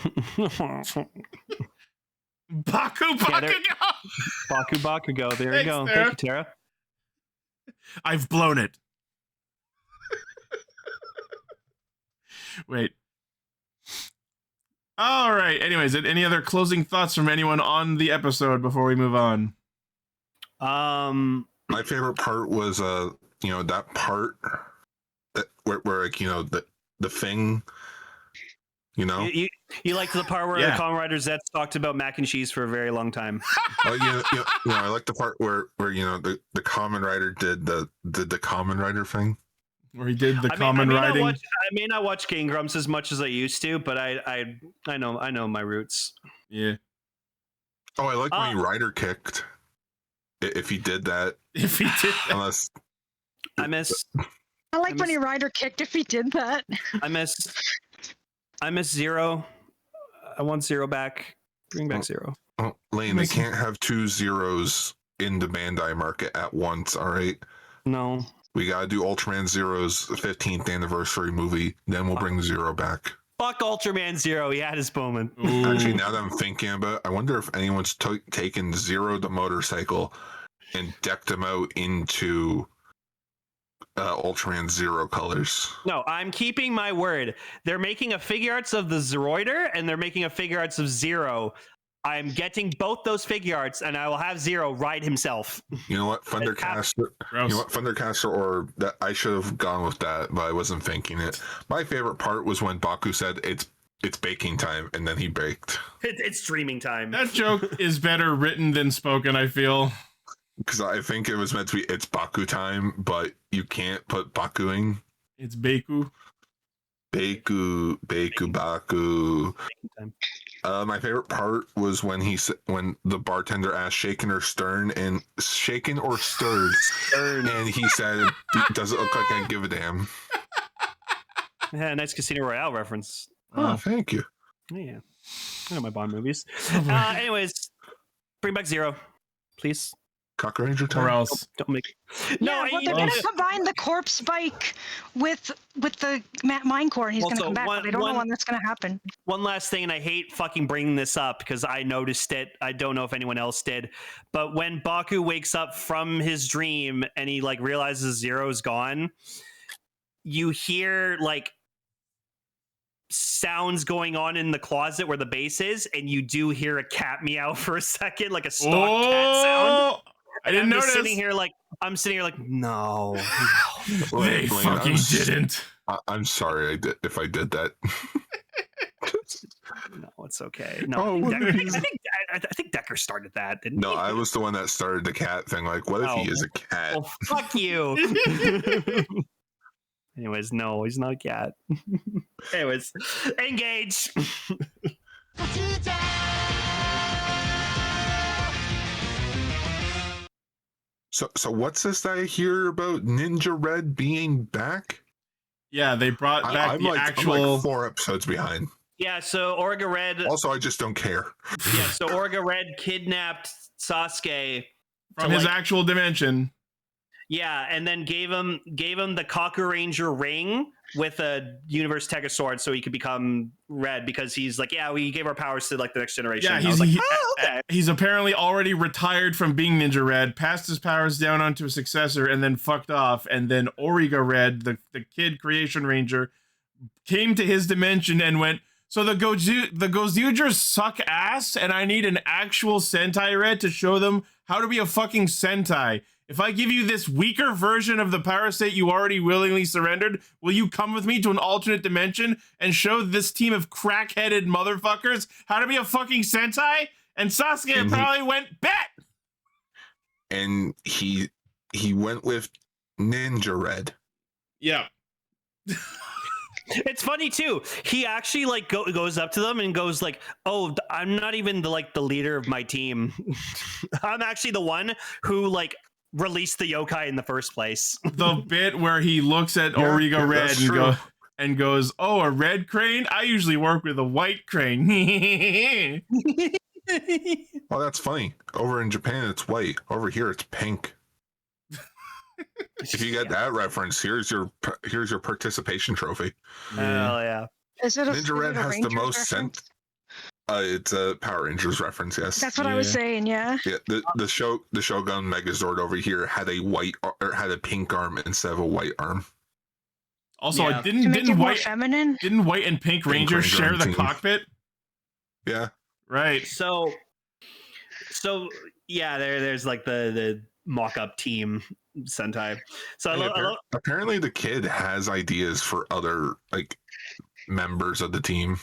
Bakugo. There you go. Tara. Thank you, Tara. I've blown it. Wait. All right. Anyways, any other closing thoughts from anyone on the episode before we move on? My favorite part was that part that where like the thing. You liked the part where the Kamen Rider Zeztz talked about mac and cheese for a very long time. I like the part where the Kamen Rider did the Kamen Rider thing. Where he did the common riding. I may not watch Game Grumps as much as I used to, but I know my roots. Yeah. Oh, I like when he rider kicked. If he did that. If he did that. Unless I like when he rider kicked if he did that. I miss Zero. I want Zero back. Bring back Zero. Oh, Lane, they can't have 2 Zeros in the Bandai market at once, all right? No. We gotta do Ultraman Zero's 15th anniversary movie, then we'll bring Zero back. Fuck Ultraman Zero, he had his moment. Actually, now that I'm thinking about it, I wonder if anyone's taken Zero the motorcycle and decked him out into Ultraman Zero colors. No, I'm keeping my word. They're making a figure arts of the Zeroider, and they're making a figure arts of Zero. I'm getting both those figure arts, and I will have Zero ride himself. You know what, Thundercaster? Thundercaster, or that I should have gone with that, but I wasn't thinking it. My favorite part was when Baku said it's baking time, and then he baked. It's streaming time. That joke is better written than spoken, I feel. Because I think it was meant to be it's Baku time, but you can't put Bakuing. It's Baku. Baku. My favorite part was when the bartender asked shaken or stirred, and he said, "Does it look like I give a damn?" Yeah, nice Casino Royale reference. Oh, thank you. Yeah, I know my Bond movies. Anyways, bring back Zero, please. Cock Ranger time. Or else. Don't make. No, they're going to combine the corpse bike with the mine core, and he's going to come back. But I don't know when that's going to happen. One last thing, and I hate fucking bringing this up because I noticed it. I don't know if anyone else did, but when Baku wakes up from his dream and he realizes Zero's gone, you hear sounds going on in the closet where the base is, and you do hear a cat meow for a second, like a stock cat sound. I didn't notice. I'm sitting here like, no. They fucking didn't. I'm sorry if I did that. No, it's okay. No, I think Decker started that, didn't he? No, I was the one that started the cat thing. Like, what if he is a cat? Oh, fuck you. Anyways, no, he's not a cat. Anyways, engage. So what's this that I hear about Ninja Red being back? Yeah, they brought back I'm the I'm like 4 episodes behind. Yeah, so Orga Red. Also, I just don't care. Yeah, so Orga Red kidnapped Sasuke from his actual dimension. Yeah, and then gave him the Kaku Ranger ring with a universe Tegasword so he could become red, because he's like, yeah, we gave our powers to like the next generation. Yeah, he's apparently already retired from being Ninja Red, passed his powers down onto a successor, and then fucked off. And then Origa Red, the kid creation ranger, came to his dimension and went, so the Gozyugers suck ass, and I need an actual Sentai Red to show them how to be a fucking Sentai. If I give you this weaker version of the power state you already willingly surrendered, will you come with me to an alternate dimension and show this team of crack-headed motherfuckers how to be a fucking Sentai? And Sasuke probably went, bet! And he went with Ninja Red. Yeah. It's funny too. He actually like goes up to them and goes like, "Oh, I'm not even the leader of my team. I'm actually the one who like released the yokai in the first place." The bit where he looks at Origa Red and goes, "Oh, a red crane? I usually work with a white crane." Oh, that's funny. Over in Japan, it's white. Over here, it's pink. If you get that reference, here's your participation trophy. Oh yeah. Is it Ninja Red has the most scent. It's a Power Rangers reference, yes. That's what I was saying, yeah. Yeah, the Shogun Megazord over here had a pink arm instead of a white arm. Also, to make it more feminine? Didn't white and pink Rangers share the team. cockpit? Yeah. Right. So yeah, there's like the mock-up team Sentai. So apparently the kid has ideas for other like members of the team.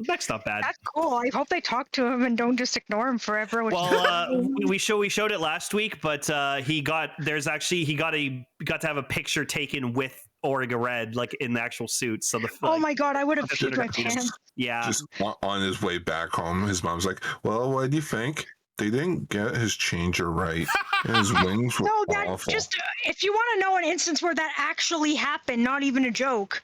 That's not bad. That's cool. I hope they talk to him and don't just ignore him forever. Well, we showed it last week, but he got to have a picture taken with Origa Red, like in the actual suit. So oh my god, I would have peed my pants. Yeah. Just on his way back home, his mom's like, "Well, what do you think? They didn't get his changer right. And his wings were awful." Just if you want to know an instance where that actually happened, not even a joke,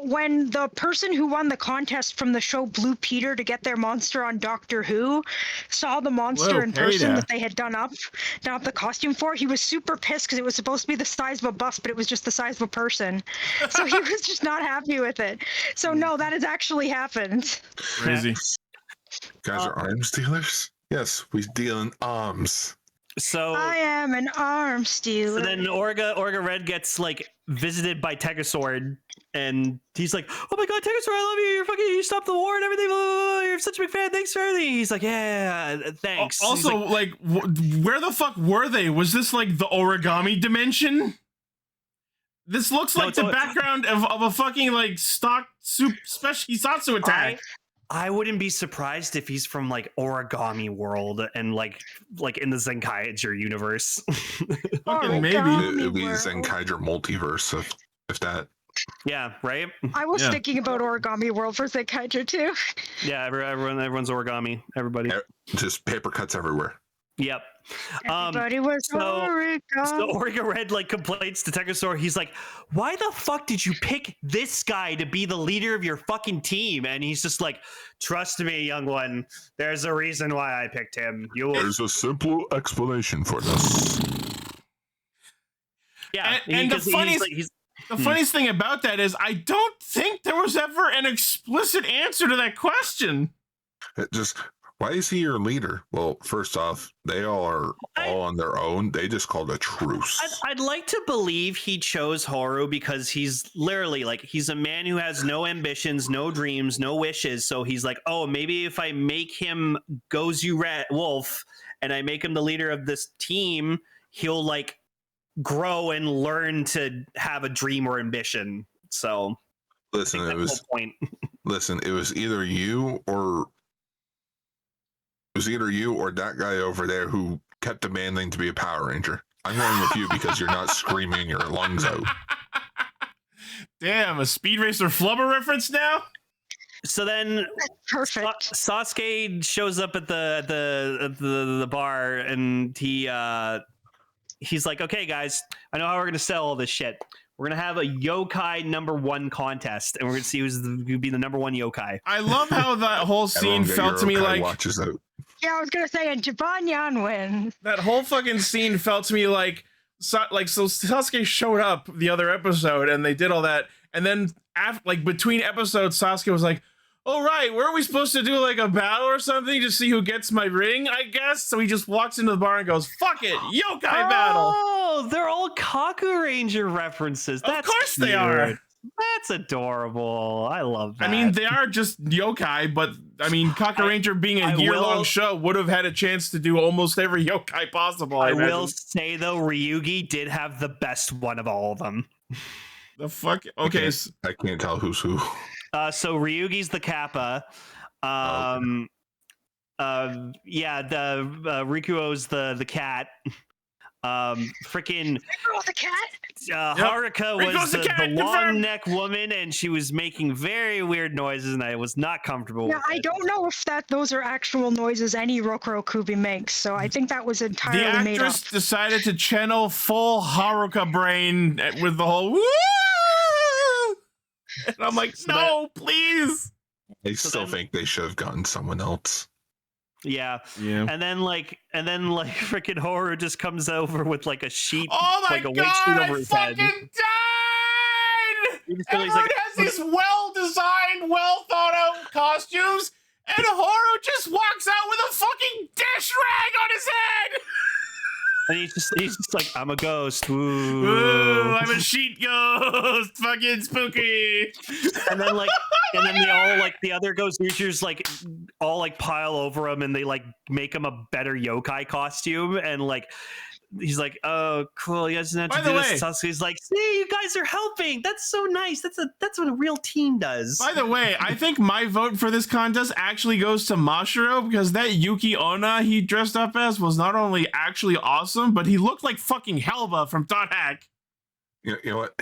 when the person who won the contest from the show Blue Peter to get their monster on Doctor Who saw the monster in person that they had done up the costume for, he was super pissed because it was supposed to be the size of a bus, but it was just the size of a person. So he was just not happy with it. So no, that has actually happened. Crazy. Guys are arms dealers? Yes, we deal in arms. So I am an arms dealer. So then Orga Red gets like visited by Tegasword, and he's like, "Oh my god, Tegasword, I love you. You stopped the war and everything. You're such a big fan. Thanks for everything." He's like, "Yeah, thanks." Also, like where the fuck were they? Was this like the origami dimension? This looks like the background of a fucking like stock soup special Hisatsu attack. I wouldn't be surprised if he's from like Origami World and like in the Zenkaiger universe. Fucking maybe it'd be Zenkaiger multiverse if that. Yeah, right. I was thinking about Origami World for Zenkaiger too. Yeah, everyone's origami. Everybody. Just paper cuts everywhere. Yep. Everybody was origami. So Origa Red like complains to Tegasword. He's like, "Why the fuck did you pick this guy to be the leader of your fucking team?" And he's just like, "Trust me, young one. There's a reason why I picked him. There's a simple explanation for this." Yeah, and the funniest thing about that is I don't think there was ever an explicit answer to that question. It just Why is he your leader? Well, first off, they all are all on their own. They just called a truce. I'd like to believe he chose Horu because he's literally like, he's a man who has no ambitions, no dreams, no wishes. So he's like, oh, maybe if I make him Gozyuger Wolf and I make him the leader of this team, he'll like grow and learn to have a dream or ambition. So listen, it was point. Listen, it was either you or that guy over there who kept demanding to be a Power Ranger. I'm going with you because you're not screaming your lungs out. Damn, a Speed Racer Flubber reference now? So then Perfect. Sasuke shows up at the bar, and he's like, okay, guys, I know how we're going to sell all this shit. We're going to have a yokai #1 contest, and we're going to see who's going to be the #1 yokai. I love how that whole scene felt to me like... Watches out. Yeah, I was gonna say, and Jibanyan wins. That whole fucking scene felt to me like so Sasuke showed up the other episode, and they did all that, and then between episodes, Sasuke was like, "Oh right, weren't we supposed to do like a battle or something to see who gets my ring? I guess." So he just walks into the bar and goes, "Fuck it, yokai battle." Oh, they're all Kaku Ranger references. That's of course cute. they are. That's adorable. I love that. I mean, they are just yokai, but I mean, Kaku Ranger being a year-long show would have had a chance to do almost every yokai possible. I will say though, Ryugi did have the best one of all of them. The fuck? Okay, I can't tell who's who. So Ryugi's the Kappa. Yeah, the Rikuo's the cat. Freaking the cat. Haruka was the long confirmed. neck woman, and she was making very weird noises, and I was not comfortable with I it. don't know if those are actual noises any Rokuro Kubi makes, so I think that was entirely the made up. actress decided to channel full Haruka brain with the whole woo! And I'm like, no, please. I still think they should have gotten someone else. Yeah. Yeah. And then freaking Horu just comes over with like a sheet, Oh my like a god, weight sheet over I his fucking head. died! He's Everyone like, has these well-designed, well-thought-out costumes, and Horu just walks out with a fucking dish rag on his head! And he's just like, I'm a ghost. Ooh. Ooh, I'm a sheet ghost. Fucking spooky. And then they all the other Gozyugers all pile over him, and they make him a better yokai costume, and he's like, oh cool, you guys didn't have to do this. Sasuke's like, see, you guys are helping. That's so nice. That's what a real team does. By the way, I think my vote for this contest actually goes to Mashiro, because that Yuki Onna he dressed up as was not only actually awesome, but he looked like fucking Helba from Dot Hack. You know what?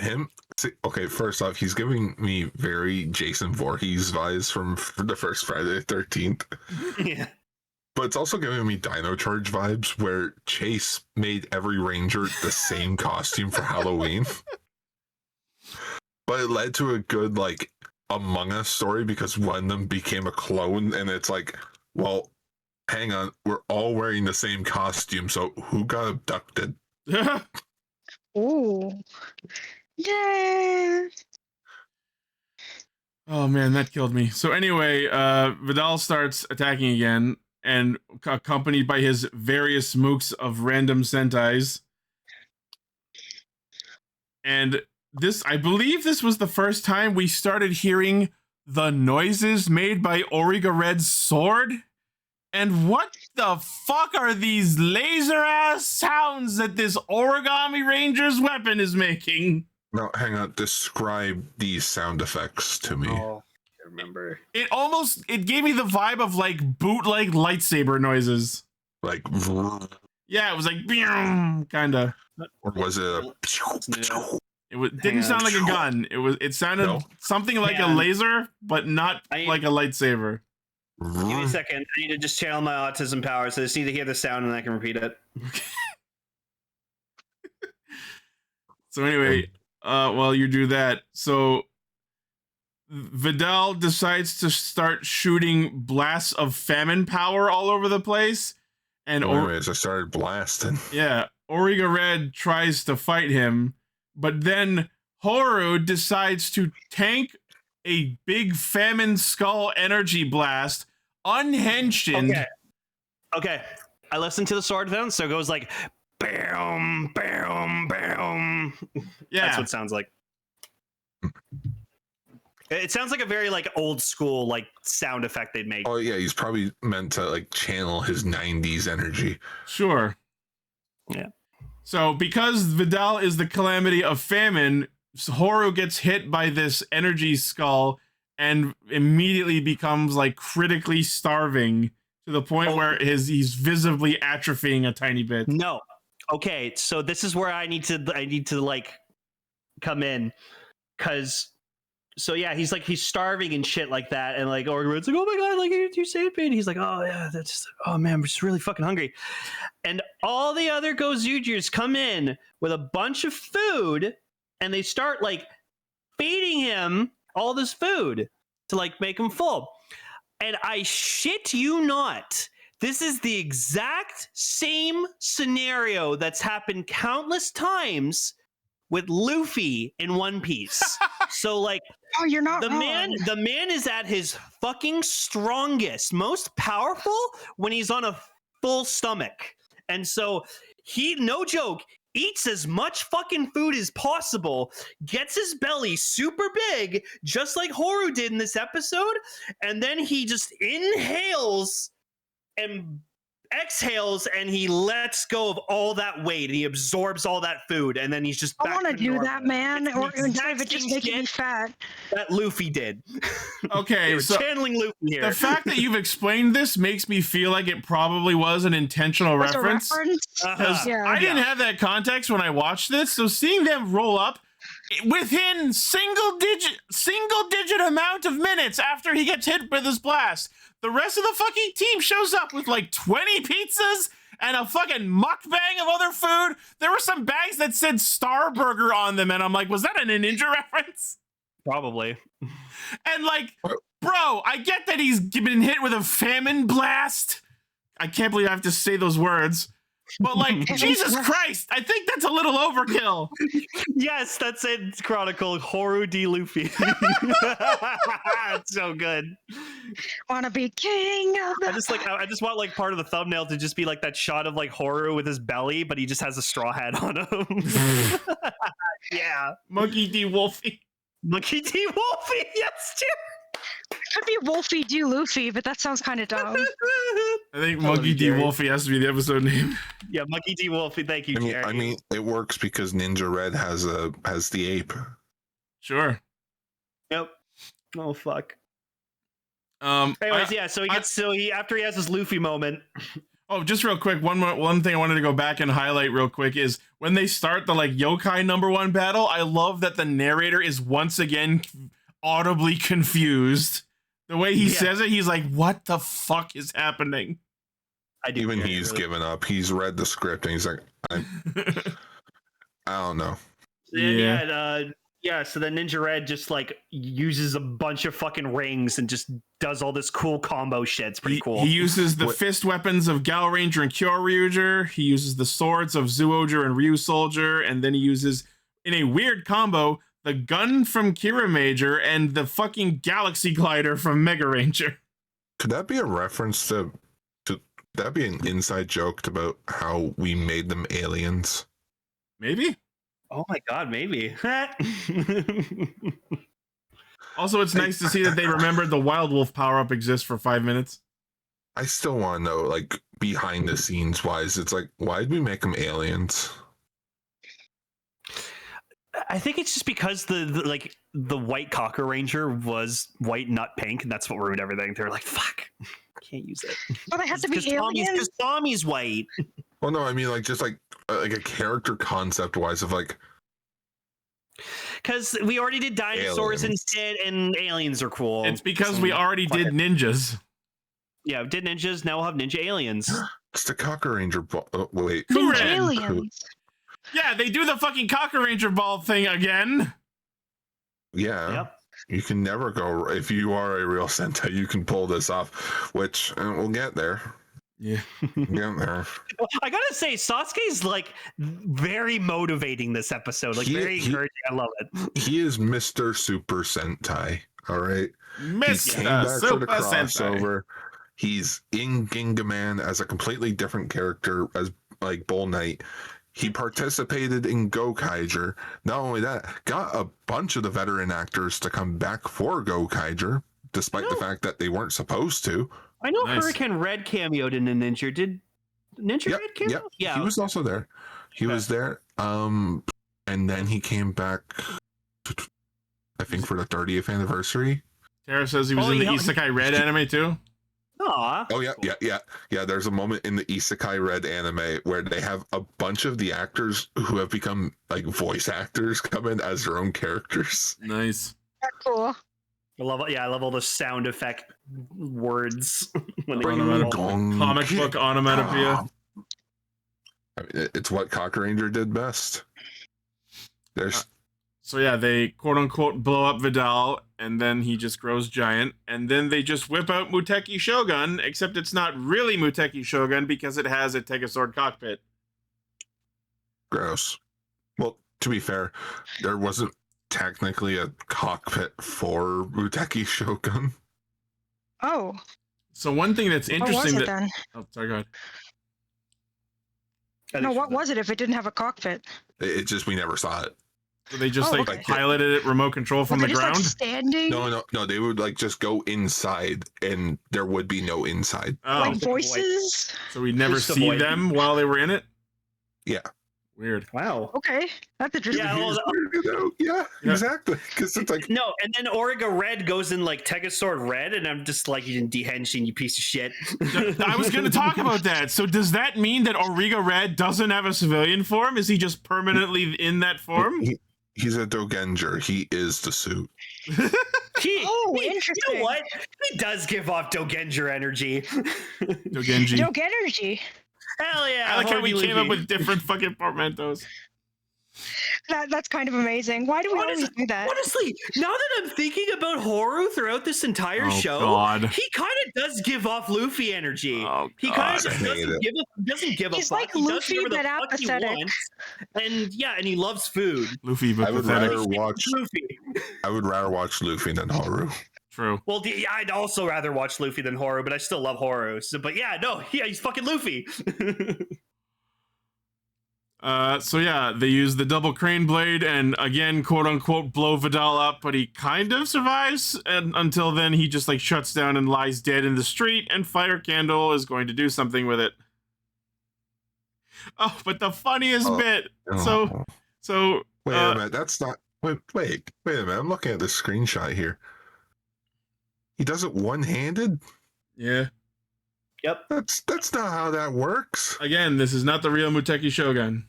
Okay, first off, he's giving me very Jason Voorhees vibes from the first Friday the 13th. Yeah. But it's also giving me Dino Charge vibes, where Chase made every ranger the same costume for Halloween. But it led to a good, Among Us story, because one of them became a clone, and it's like, well, hang on, we're all wearing the same costume, so who got abducted? Ooh. Yeah. Oh man, that killed me. So anyway, Vidal starts attacking again, and accompanied by his various mooks of random sentais. And I believe this was the first time we started hearing the noises made by Origa Red's sword. And what the fuck are these laser-ass sounds that this Origami Ranger's weapon is making? No, hang on. Describe these sound effects to me. Oh, I remember. It gave me the vibe of bootleg lightsaber noises. Yeah, it was kinda. Or was it Didn't sound like a gun. It sounded something like a laser, but not like a lightsaber. Give me a second. I need to just channel my autism powers. I just need to hear the sound and I can repeat it. So anyway, while you do that, so Vidal decides to start shooting blasts of famine power all over the place. And anyways, I started blasting. Yeah, Origa Red tries to fight him, but then Horu decides to tank a big famine skull energy blast unhinged. Okay. I listened to the sword sound, so it goes like bam, bam, bam. Yeah. That's what it sounds like. It sounds like a very like old school like sound effect they'd make. Oh yeah, he's probably meant to like channel his 90s energy. Sure. Yeah. So because Vidal is the Calamity of Famine, Horu gets hit by this energy skull and immediately becomes like critically starving to the point where he's visibly atrophying a tiny bit. No. Okay, so this is where I need to like come in, because so yeah, he's starving and shit like that, and like Orgrimm's like, oh my god, like you saved me, and he's like, oh yeah, that's oh man, I'm just really fucking hungry, and all the other Gozyugers come in with a bunch of food, and they start like feeding him all this food to like make him full, and I shit you not, this is the exact same scenario that's happened countless times with Luffy in One Piece. So like, Oh, you're not the wrong. man is at his fucking strongest, most powerful when he's on a full stomach. And so he, no joke, eats as much fucking food as possible, gets his belly super big, just like Horu did in this episode, and then he just inhales and exhales, and he lets go of all that weight, and he absorbs all that food, and then he's just I back want to do normal. that, man. It's Or the instead of exact it just same making me shit fat. that Luffy did. Okay, They were so channeling Luffy here. the fact that you've explained this makes me feel like it probably was an intentional What's a reference. reference? Because Yeah. I didn't have that context when I watched this, so seeing them roll up within single digit amount of minutes after he gets hit with this blast, the rest of the fucking team shows up with like 20 pizzas and a fucking mukbang of other food. There were some bags that said Starburger on them, and I'm like, was that a ninja reference? Probably. And like, bro, I get that he's been hit with a famine blast. I can't believe I have to say those words. But like, Jesus Christ, I think that's a little overkill. Yes, that's it. It's Chronicle Horu D. Luffy. It's so good. Wanna be king of the... I just want like part of the thumbnail to just be like that shot of like Horu with his belly, but he just has a straw hat on him. Yeah. Monkey D. Wolfy. Monkey D. Wolfy, yes, too. Could be Wolfy D. Luffy, but that sounds kind of dumb. I think Monkey D. Jerry. Wolfy has to be the episode name. Yeah, Monkey D. Wolfy. Thank you, Jerry. I mean, it works because Ninja Red has the ape. Sure. Yep. Oh fuck. I- Anyways, yeah. So after he has his Luffy moment. Oh, just real quick, one thing I wanted to go back and highlight real quick is when they start the like yokai #1 battle, I love that the narrator is once again audibly confused. The way he says it, he's like, what the fuck is happening? Even he's given up. He's read the script and he's like, I don't know. Yeah, so then Ninja Red just like uses a bunch of fucking rings and just does all this cool combo shit. It's pretty cool. He uses the fist weapons of Gal Ranger and Kyoryuger. He uses the swords of Zyuohger and Ryu Soldier, and then he uses, in a weird combo, the gun from Kira Major and the fucking Galaxy Glider from Mega Ranger. Could that be a reference to that be an inside joke about how we made them aliens? Maybe. Oh my god, maybe. Also, it's nice to see that they remembered the Wild Wolf power-up exists for 5 minutes. I still want to know, like, behind the scenes wise, it's like, why did we make them aliens? I think it's just because the white Cocker Ranger was white, not pink, and that's what ruined everything. They were like, fuck, can't use it. But I have to be aliens. Because Tommy's white. Well, no, I mean, like, just like a character concept wise of like, because we already did dinosaurs Aliens. instead, and aliens are cool. It's because So, we already did ninjas. yeah, we did ninjas. Now we'll have ninja aliens. it's the Cocker Ranger. Wait, Ninja Hooray. aliens. Yeah, they do the fucking Cocker Ranger ball thing again. yeah. Yep. You can never go if you are a real Sentai. You can pull this off, which we'll get there. Yeah. Get there. I gotta say, Sasuke's like very motivating this episode. Like very encouraging. I love it. He is Mr. Super Sentai. All right. He came Mr. back for Super the Sentai. crossover. He's in Gingaman as a completely different character as like Bull Knight. He participated in Gozyuger. Not only that, got a bunch of the veteran actors to come back for Gozyuger, despite the fact that they weren't supposed to. I know Nice. Hurricane Red cameoed in a Ninja. Did Ninja Red cameo? Yep. Yeah, He was also there. He was there. And then he came back, I think, for the 30th anniversary. Tara says he was in the Isekai Red anime too. Aw. Oh yeah. There's a moment in the Isekai Red anime where they have a bunch of the actors who have become like voice actors come in as their own characters. Nice. That's cool. I love all the sound effect words when they Comic book onomatopoeia. I mean, it's what Castranger did best. There's So yeah, they quote unquote blow up Vidal, and then he just grows giant, and then they just whip out Muteki Shogun, except it's not really Muteki Shogun because it has a Tegasword cockpit. gross. Well, to be fair, there wasn't technically a cockpit for Muteki Shogun. Oh, So one thing that's what was interesting it then? oh, sorry, go ahead. No, what was it if it didn't have a cockpit? It just we never saw it. So they just Oh, like okay. piloted it remote control from Were the they just, ground. like, standing? No. They would like just go inside, and there would be no inside. Oh, Like voices? so we'd never Just see avoid- them while they were in it. Yeah. Weird. Wow. Okay, that's interesting. Yeah, well, Yeah, Yeah. exactly. Because it's like no, and then Origa Red goes in like Tegasword Red, and I'm just like, you didn't dehenshin, you piece of shit. I was going to talk about that. So does that mean that Origa Red doesn't have a civilian form? Is he just permanently in that form? he's a Dogenger. He is the suit. Oh, You interesting. know what? He does give off Dogenger energy. Dogenji. Joke energy. Hell yeah! I like how we Horny came up Luffy. with different fucking portmanteaus. That's kind of amazing. Why do we always do that? Honestly, now that I'm thinking about Horu throughout this entire Oh, show, God. he kind of does give off Luffy energy. Oh, He kind God. of I hate it. doesn't give He's a fuck. like He does Luffy, whatever the but fuck he apathetic. wants. And yeah, and he loves food. Luffy, but I would pathetic. rather watch. Luffy. I would rather watch Luffy than Haru. True. Well, I'd also rather watch Luffy than Horu, but I still love Horu. So, but yeah, no, yeah, he's fucking Luffy. So yeah, they use the double crane blade and again, quote unquote, blow Vidal up, but he kind of survives. And until then, he just like shuts down and lies dead in the street. And Fire Candle is going to do something with it. Oh, but the funniest bit. So Wait a minute. That's not. Wait a minute. I'm looking at the screenshot here. He does it one-handed. yeah. Yep. That's not how that works. Again, this is not the real Muteki Shogun.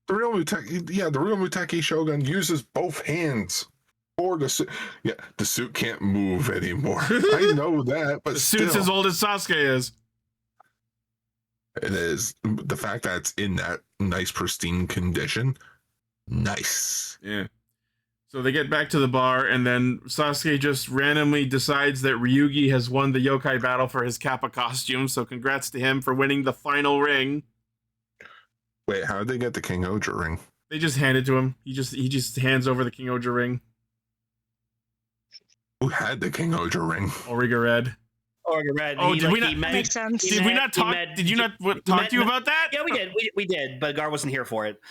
The real Muteki Shogun uses both hands for the suit. Yeah, the suit can't move anymore. I know that, but The suit's still, as old as Sasuke is. it is the fact that it's in that nice pristine condition. Nice. Yeah. So they get back to the bar, and then Sasuke just randomly decides that Ryugi has won the yokai battle for his Kappa costume, so congrats to him for winning the final ring. Wait, how did they get the King Oja ring? They just hand it to him. He just hands over the King Oja ring. Who had the King Oja ring? Origa Red. Origa Red. Oh, did we not- he That met- makes sense. he Did we met- not he talk? met- Did you not he talk met- to you about that? Yeah, we did. We did, but Gar wasn't here for it.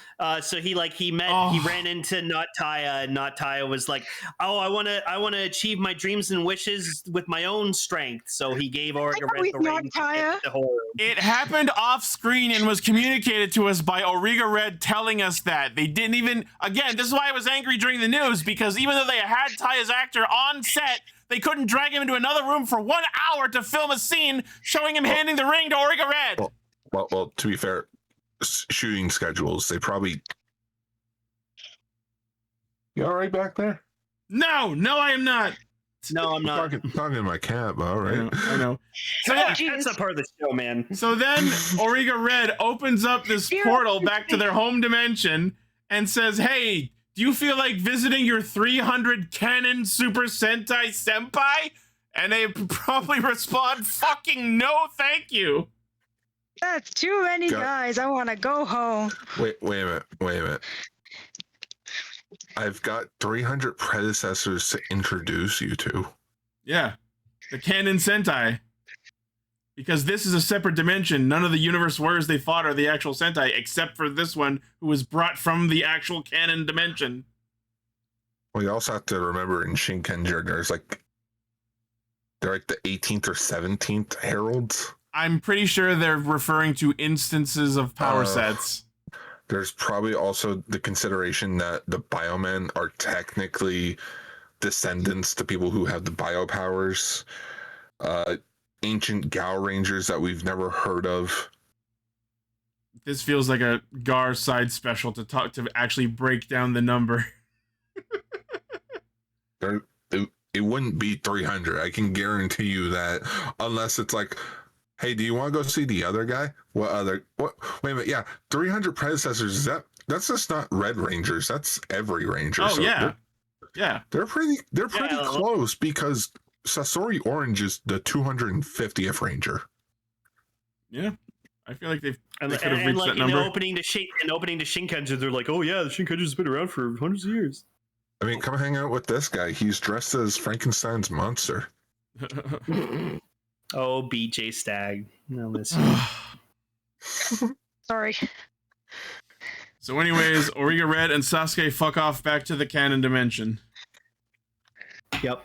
So he met. He ran into Not Taya, and Not Taya was like, "Oh, I want to achieve my dreams and wishes with my own strength." So he gave Origa Red with the Not ring Taya. to Horu. It happened off screen and was communicated to us by Origa Red telling us that. They didn't even, again, this is why I was angry during the news, because even though they had Taya's actor on set, they couldn't drag him into another room for 1 hour to film a scene showing him handing the ring to Origa Red. Well, to be fair, shooting schedules, they probably. You all right back there? No, I am not. No, I'm not. Talking to my cat, all right. I know. So Yeah, yeah, that's not part of the show, man. so then Origa Red opens up this portal back to their home dimension and says, "Hey, do you feel like visiting your 300 Canon Super Sentai Senpai?" And they probably respond, "Fucking no, thank you." That's too many Go- guys. I want to go home. Wait a minute. I've got 300 predecessors to introduce you to. Yeah, the Canon Sentai. Because this is a separate dimension. None of the universe warriors they fought are the actual Sentai, except for this one, who was brought from the actual canon dimension. Well, you also have to remember in Shinkenger, they're like the 18th or 17th heralds. I'm pretty sure they're referring to instances of power sets. There's probably also the consideration that the biomen are technically descendants to people who have the bio powers. Ancient Gao Rangers that we've never heard of. This feels like a Gar side special to actually break down the number. It wouldn't be 300. I can guarantee you that, unless it's like, hey, do you want to go see the other guy? What? Wait a minute. Yeah, 300 predecessors. That's just not Red Rangers. That's every Ranger. Oh, so yeah. They're pretty close because Sasori Orange is the 250th Ranger. Yeah, I feel like they could have and reached like that number. in opening to Shinkenger, they're like, oh yeah, the Shinkenger's been around for hundreds of years. I mean, come hang out with this guy. He's dressed as Frankenstein's monster. Oh, BJ Stagg. No, miss you. Sorry. So anyways, Origa Red and Sasuke fuck off back to the canon dimension. Yep.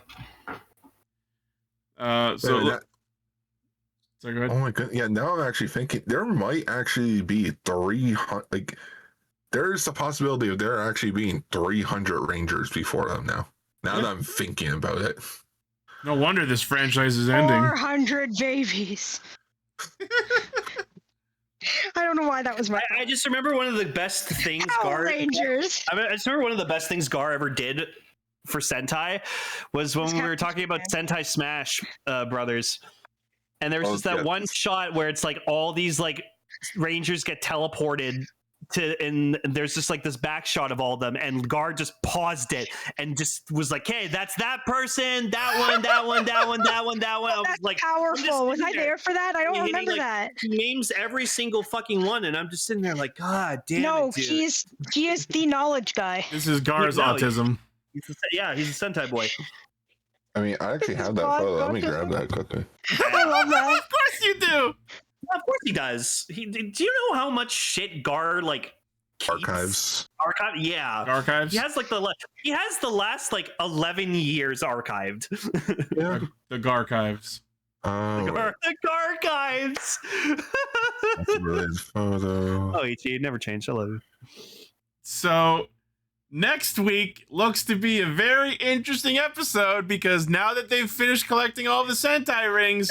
So go ahead. Oh my god! Yeah, now I'm actually thinking there might actually be 300. Like, there's a possibility of there actually being 300 Rangers before them now. Now that I'm thinking about it. No wonder this franchise is ending. 400 babies. I don't know why that was my. I just remember one of the best things Power Rangers. I just remember one of the best things Gar ever did for Sentai was when we were talking about Sentai Smash Brothers, and there was just that one shot where it's like all these like Rangers get teleported to, and there's just like this back shot of all of them, and Gar just paused it and just was like, "Hey, that's that person, that one, that one, that one, that one, that one." I was like, powerful. Was I there for that? I don't remember that. He names every single fucking one, and I'm just sitting there like, God damn it, dude. he is the knowledge guy. This is Gar's autism. He's a Sentai boy. I mean, I actually have that photo. Let me grab that quickly. I love that. Of course you do. Of course he does. Do you know how much shit Gar like keeps? Archives? Yeah. Archives? He has like the last like 11 years archived. Yeah. The Garchives. The Garchives. That's a really good photo. Oh, Ichi, it never changed. I love you. So next week looks to be a very interesting episode because now that they've finished collecting all the Sentai rings,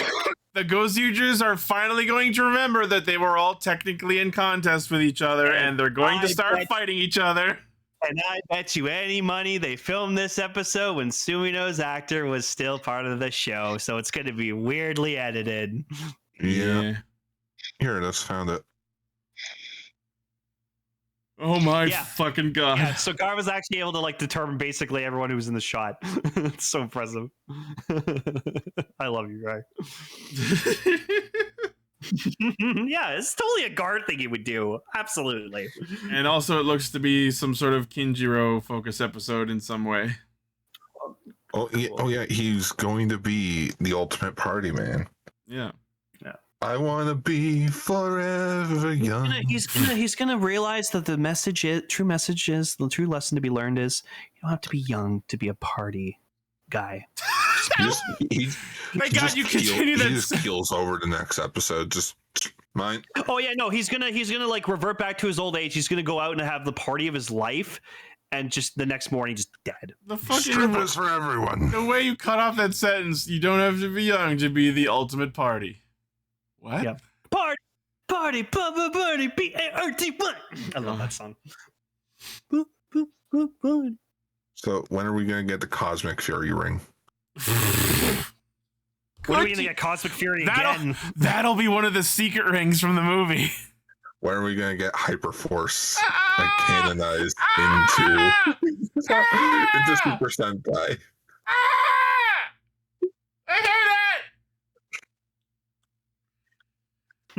the Gozyugers are finally going to remember that they were all technically in contest with each other, and they're going to start fighting each other. And I bet you any money they filmed this episode when Sumino's actor was still part of the show, so it's going to be weirdly edited. Yeah. Here it is. Found it. Oh my fucking god. Yeah, so Gar was actually able to like determine basically everyone who was in the shot. It's so impressive. I love you, Gar. Yeah, it's totally a Gar thing he would do. Absolutely. And also it looks to be some sort of Kinjiro focus episode in some way. Oh yeah, he's going to be the ultimate party man. Yeah. I want to be forever young. He's gonna realize that the true lesson to be learned is you don't have to be young to be a party guy. Thank God you continue that. He just keels over the next episode. Just mine. Oh yeah, no, he's gonna like revert back to his old age. He's gonna go out and have the party of his life, and just the next morning, just dead. The fucking strippers for everyone. The way you cut off that sentence, you don't have to be young to be the ultimate party. What? Yep. Party, B-A-R-T-Y. I love that song. So when are we gonna get the Cosmic Fury ring? When are we gonna get Cosmic Fury again? That'll be one of the secret rings from the movie. When are we gonna get Hyperforce like canonized into Super Sentai?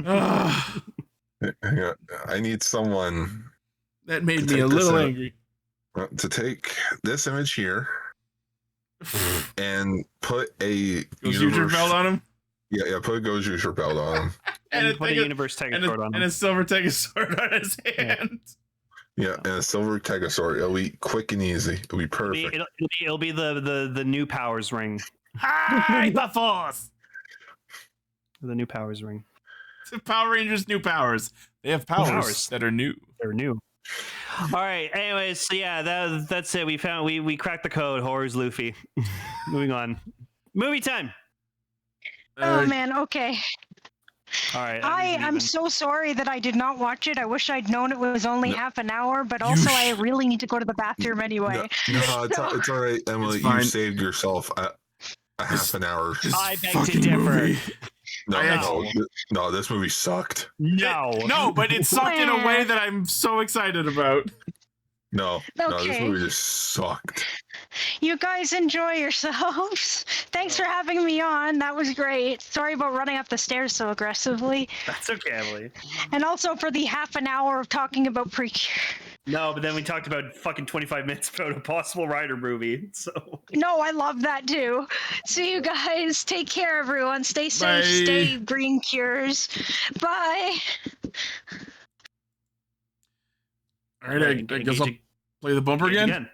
I hate it. I need someone That made me a little angry. To take this image here and put a Gozyuger belt on him? Yeah, put a Gozyuger belt on him. And put a universe Tegasword on him. And a silver Tegasword on his hand. Yeah, and a silver Tegasword. It'll be quick and easy. It'll be perfect. It'll be the new powers ring. Hi, the Force! The new powers ring. It's Power Rangers' new powers. They have powers that are new. They're new. All right. Anyways, so yeah, that's it. We cracked the code. Horrors Luffy. Moving on. Movie time. Oh man, okay. All right. I'm so sorry that I did not watch it. I wish I'd known it was only half an hour, but also I really need to go to the bathroom anyway. No, it's all right, Emily. You saved yourself a half an hour. I beg to differ. No, this movie sucked. No, but it sucked in a way that I'm so excited about. No, this movie just sucked. You guys enjoy yourselves. Thanks for having me on. That was great. Sorry about running up the stairs so aggressively. That's okay, Emily. And also for the half an hour of talking about No, but then we talked about fucking 25 minutes about a possible Rider movie. So No, I love that too. See you guys. Take care, everyone. Stay safe. Bye. Stay green cures. Bye. All right, I guess I'll play the bumper again.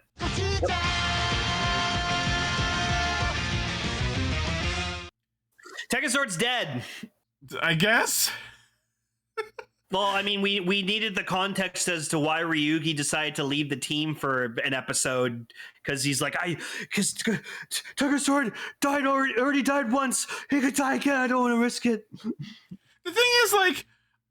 Tegasword's dead. I guess. Well, I mean, we needed the context as to why Ryugi decided to leave the team for an episode, because he's like, because Tegasword already died once. He could die again. I don't want to risk it. The thing is, like,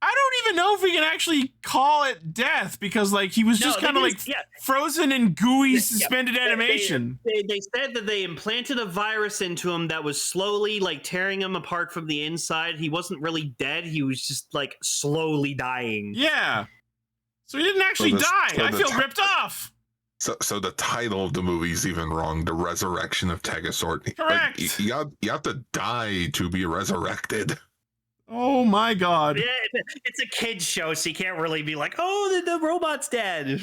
I don't even know if we can actually call it death, because like he was just kind of like frozen in gooey suspended animation. They said that they implanted a virus into him that was slowly like tearing him apart from the inside. He wasn't really dead. He was just like slowly dying. Yeah. So he didn't actually die. I feel ripped off. So the title of the movie is even wrong. The Resurrection of Tegasword. Correct. Like, you have to die to be resurrected. Oh my god. Yeah, it's a kid's show, so you can't really be like, oh, the robot's dead.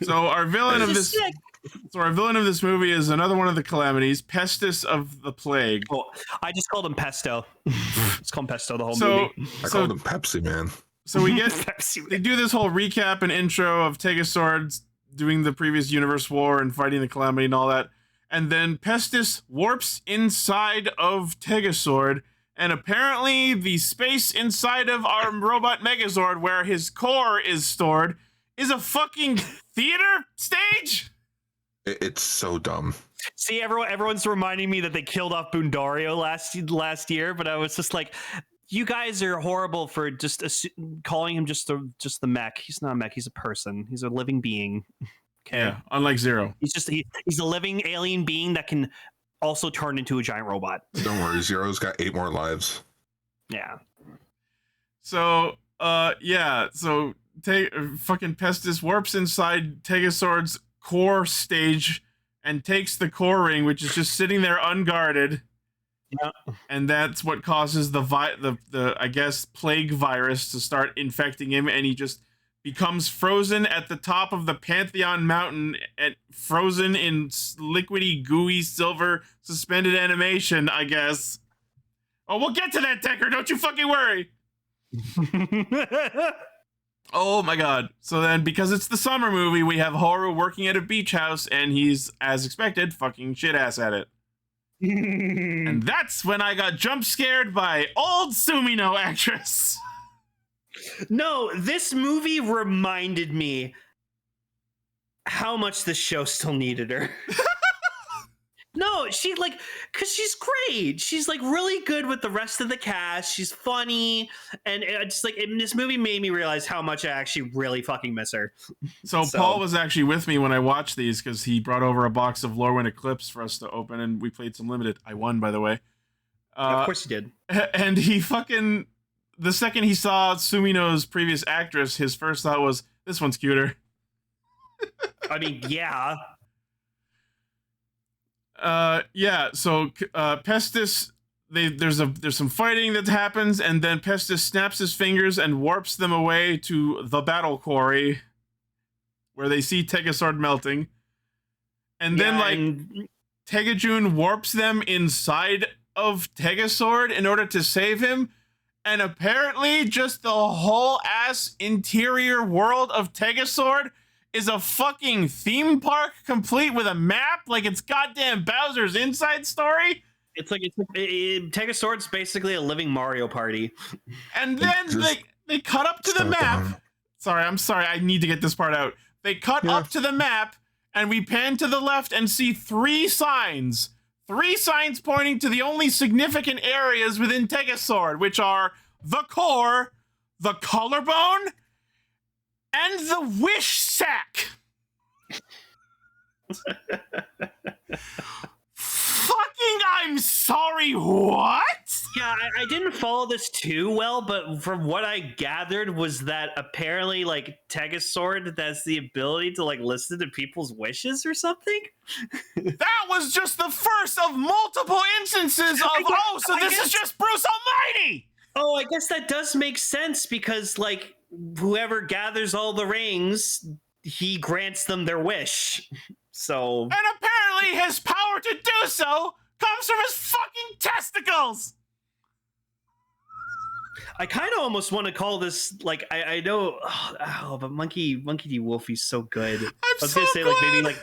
So our villain of this movie is another one of the calamities, Pestis of the Plague. Oh, I just called him Pesto. Just call him Pesto the whole movie. I called him Pepsi Man. So we get they do this whole recap and intro of Tegasword doing the previous universe war and fighting the calamity and all that. And then Pestis warps inside of Tegasword. And apparently the space inside of our robot Megazord where his core is stored is a fucking theater stage? It's so dumb. See, everyone's reminding me that they killed off Bundario last year, but I was just like, you guys are horrible for just calling him just the mech. He's not a mech, he's a person. He's a living being. Okay. Yeah, unlike Zero. He's a living alien being that can also turned into a giant robot. Don't worry, Zero's got 8 more lives. Yeah. So, so fucking Pestis warps inside Tegasword's core stage and takes the core ring, which is just sitting there unguarded. Yeah. And that's what causes the I guess plague virus to start infecting him, and he just becomes frozen at the top of the Pantheon Mountain, and frozen in liquidy, gooey, silver suspended animation, I guess. Oh, we'll get to that, Decker. Don't you fucking worry. Oh my god. So then, because it's the summer movie, we have Haru working at a beach house, and he's, as expected, fucking shit ass at it. And that's when I got jump scared by old Sumino actress. No, this movie reminded me how much the show still needed her. No, she because she's great. She's like really good with the rest of the cast. She's funny, and just like this movie made me realize how much I actually really fucking miss her. So Paul was actually with me when I watched these, because he brought over a box of Lorwyn Eclipse for us to open, and we played some limited. I won, by the way. Of course you did. And he fucking, the second he saw Sumino's previous actress, his first thought was, this one's cuter. I mean, yeah. So Pestis, there's some fighting that happens, and then Pestis snaps his fingers and warps them away to the battle quarry, where they see Tegasword melting, and then Tegajun warps them inside of Tegasword in order to save him. And apparently just the whole ass interior world of Tegasword is a fucking theme park complete with a map like it's goddamn Bowser's Inside Story. Tegasword's basically a living Mario Party. And then they cut up to the map. I'm sorry, I need to get this part out. They cut up to the map, and we pan to the left and see 3 signs. 3 signs pointing to the only significant areas within Tegasword, which are the core, the collarbone, and the wish sack. Fucking, I'm sorry, what? Yeah, I didn't follow this too well, but from what I gathered was that apparently, like, Tegasword has the ability to, like, listen to people's wishes or something. That was just the first of multiple instances of, this is just Bruce Almighty! Oh, I guess that does make sense because, like, whoever gathers all the rings, he grants them their wish. So... And apparently his power to do so comes from his fucking testicles! I kind of almost want to call this, like, I know, but Monkey D. Wolfy's so good. I was gonna say, like, maybe, like,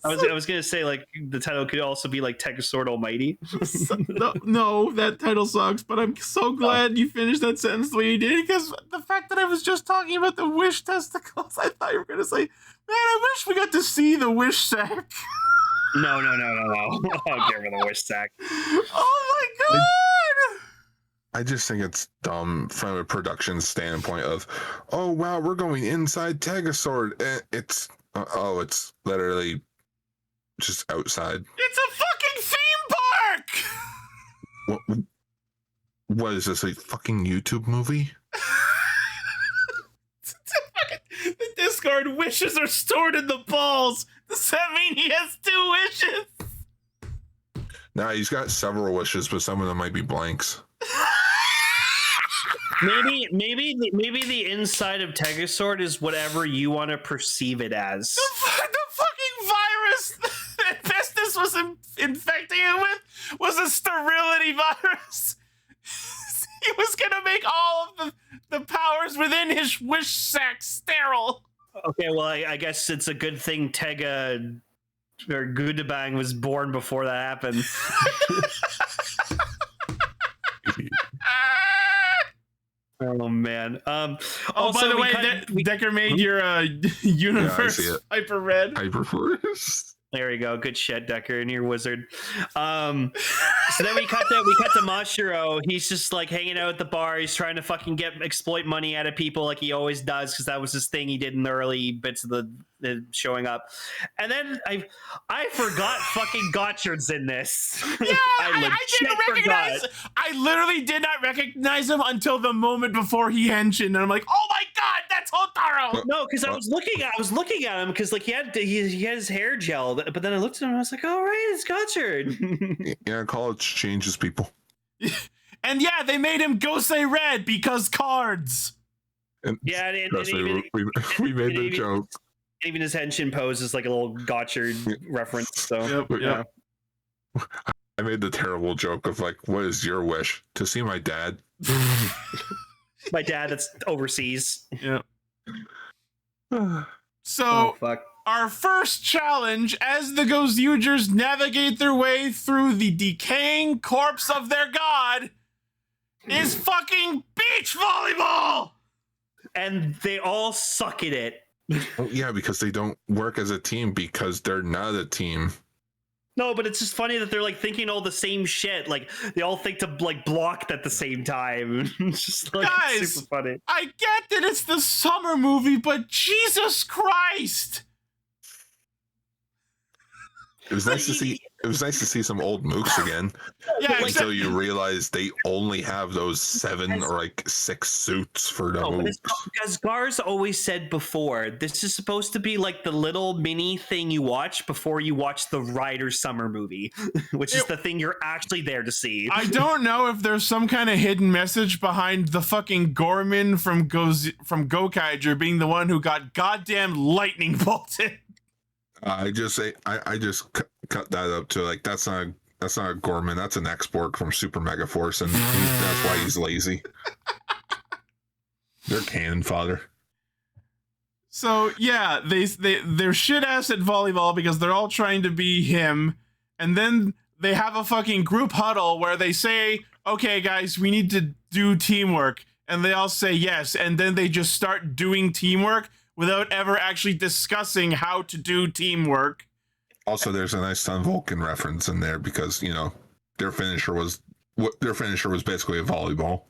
I was gonna say, like, the title could also be, like, Tegasword Almighty. No, that title sucks, but I'm so glad you finished that sentence the way you did, because the fact that I was just talking about the wish testicles, I thought you were gonna say, man, I wish we got to see the wish sack. No. I don't care for the wish sack. Oh my god! I just think it's dumb from a production standpoint of, oh wow, we're going inside Tegasword. It's literally just outside. It's a fucking theme park! What is this, a fucking YouTube movie? The Discord wishes are stored in the balls. Does that mean he has 2 wishes? Nah, he's got several wishes, but some of them might be blanks. Maybe the inside of Tegasword is whatever you want to perceive it as. The fucking virus that Pestis was infecting him with was a sterility virus. He was gonna make all of the powers within his wish sack sterile. Okay, well, I guess it's a good thing Tega or Gudabang was born before that happened. Oh man. Also, by the way, Decker made your universe hyper red. Hyperforce. There we go. Good shit, Decker, and your wizard. So then we cut to Mashiro. He's just like hanging out at the bar. He's trying to fucking exploit money out of people like he always does, because that was his thing he did in the early bits of the showing up. And then I forgot fucking Gozyuger's in this. Yeah, I didn't recognize. I literally did not recognize him until the moment before he henshined, and I'm like, oh my god, that's Hotaro. No, because I was looking at him because like he had his hair gelled, but then I looked at him and I was like, all right, it's Gozyuger. Yeah, college changes people. And yeah, they made him go say red because cards. And yeah, we made the joke. Even his henshin pose is like a little Gozyuger reference. So yeah. I made the terrible joke of like, what is your wish? To see my dad. My dad that's overseas. Yeah. So our first challenge, as the Gozyugers navigate their way through the decaying corpse of their god, is fucking beach volleyball! And they all suck at it. Oh, yeah, because they don't work as a team because they're not a team. No, but it's just funny that they're like thinking all the same shit. Like they all think to like block at the same time. It's just like guys, super funny. I get that it's the summer movie, but Jesus Christ! It was nice to see. It was nice to see some old mooks again. Yeah, until you realize they only have those 7 or like 6 suits for the mooks. As Gar's always said before, this is supposed to be like the little mini thing you watch before you watch the Rider summer movie, which is the thing you're actually there to see. I don't know if there's some kind of hidden message behind the fucking Gorman from Gozyuger being the one who got goddamn lightning bolted. I just cut that up to like that's not That's not a Gorman. That's an export from Super Mega Force, and that's why he's lazy. They're cannon fodder. So yeah, they're shit ass at volleyball because they're all trying to be him, and then they have a fucking group huddle where they say, "Okay, guys, we need to do teamwork," and they all say yes, and then they just start doing teamwork without ever actually discussing how to do teamwork. Also, there's a nice Sun Vulcan reference in there because their finisher was basically a volleyball.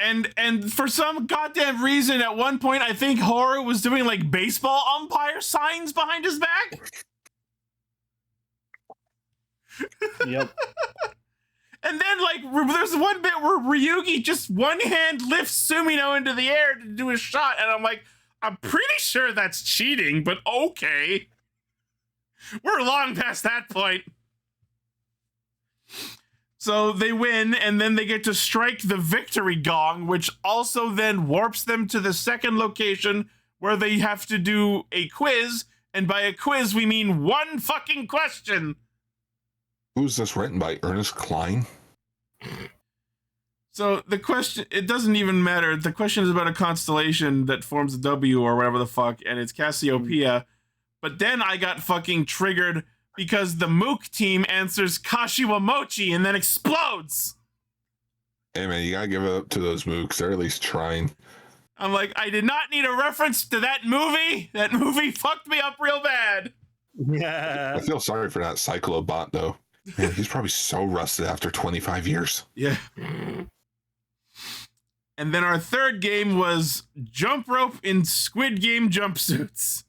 And for some goddamn reason, at one point, I think Horror was doing like baseball umpire signs behind his back. Yep. And then like there's one bit where Ryugi just one hand lifts Sumino into the air to do a shot, and I'm like, I'm pretty sure that's cheating, but okay. We're long past that point. So they win, and then they get to strike the victory gong, which also then warps them to the second location where they have to do a quiz. And by a quiz, we mean one fucking question. Who's this written by? Ernest Cline? So the question, it doesn't even matter. The question is about a constellation that forms a W or whatever the fuck, and it's Cassiopeia. But then I got fucking triggered because the Mook team answers Kashiwa Mochi and then explodes. Hey man, you gotta give it up to those Mooks. They're at least trying. I'm like, I did not need a reference to that movie. That movie fucked me up real bad. Yeah. I feel sorry for that Cyclobot though. Man, he's probably so rusted after 25 years. Yeah. And then our third game was jump rope in Squid Game jumpsuits.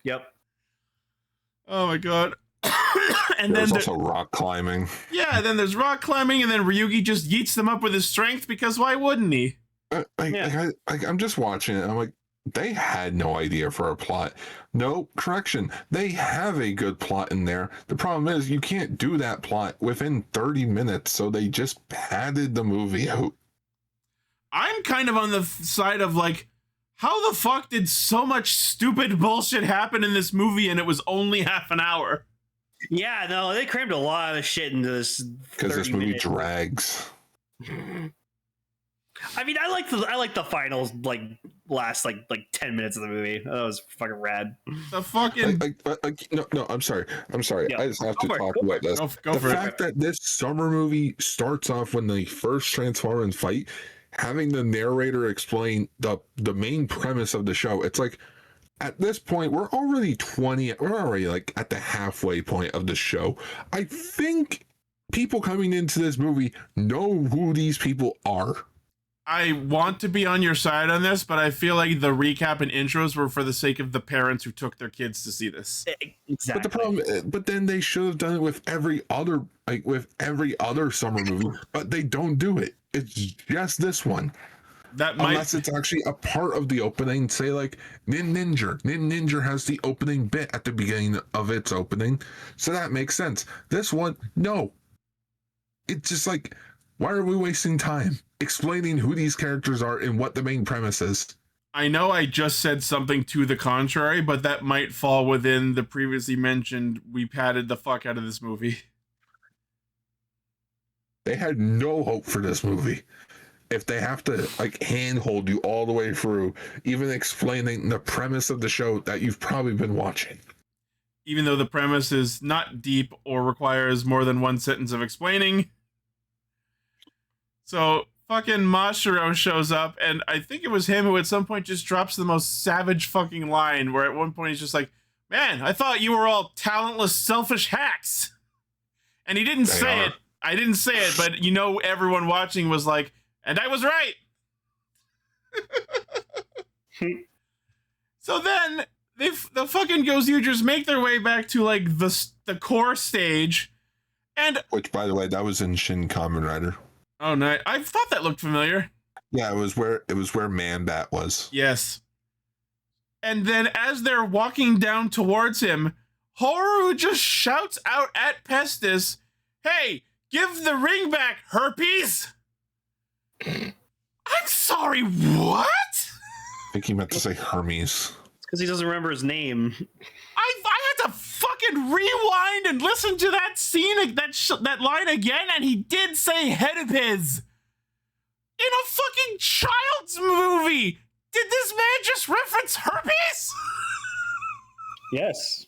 Yep. Oh my god. And there's then also rock climbing. Yeah, then there's rock climbing, and then Ryugi just yeets them up with his strength because why wouldn't he? I'm just watching it. I'm like, they had no idea for a plot. No, correction. They have a good plot in there. The problem is you can't do that plot within 30 minutes, so they just padded the movie out. I'm kind of on the side of like, how the fuck did so much stupid bullshit happen in this movie and it was only half an hour? Yeah, no, they crammed a lot of shit into this. Because this movie drags. I mean, I like the finals last 10 minutes of the movie. That was fucking rad. The fucking no, I'm sorry. Yeah. I just have to talk about this. Go the for fact that this summer movie starts off when they first transform and fight, having the narrator explain the main premise of the show. It's like, at this point, we're already like at the halfway point of the show. I think people coming into this movie know who these people are. I want to be on your side on this, but I feel like the recap and intros were for the sake of the parents who took their kids to see this. Exactly. But the problem, but then they should have done it with every other summer movie, but they don't do it. It's just this one. Unless it's actually a part of the opening, say like Nin Ninja has the opening bit at the beginning of its opening, so that makes sense. This one, no. It's just like, why are we wasting time explaining who these characters are and what the main premise is? I know I just said something to the contrary, but that might fall within the previously mentioned we padded the fuck out of this movie. They had no hope for this movie. If they have to handhold you all the way through, even explaining the premise of the show that you've probably been watching. Even though the premise is not deep or requires more than one sentence of explaining. So fucking Mashiro shows up, and I think it was him who at some point just drops the most savage fucking line, where at one point he's just like, man, I thought you were all talentless, selfish hacks. And he didn't say it. I didn't say it, but everyone watching was like, and I was right. So then the fucking Gozyugers make their way back to like the core stage, and which, by the way, that was in Shin Kamen Rider. Oh no, I thought that looked familiar. Yeah, it was where Man-Bat was. Yes. And then as they're walking down towards him, Horu just shouts out at Pestis, "Hey, give the ring back, herpes!" I'm sorry, what? I think he meant to say Hermes. It's because he doesn't remember his name. I had to fucking fucking rewind and listen to that scene, that line again, and he did say herpes in a fucking child's movie. Did this man just reference herpes? Yes.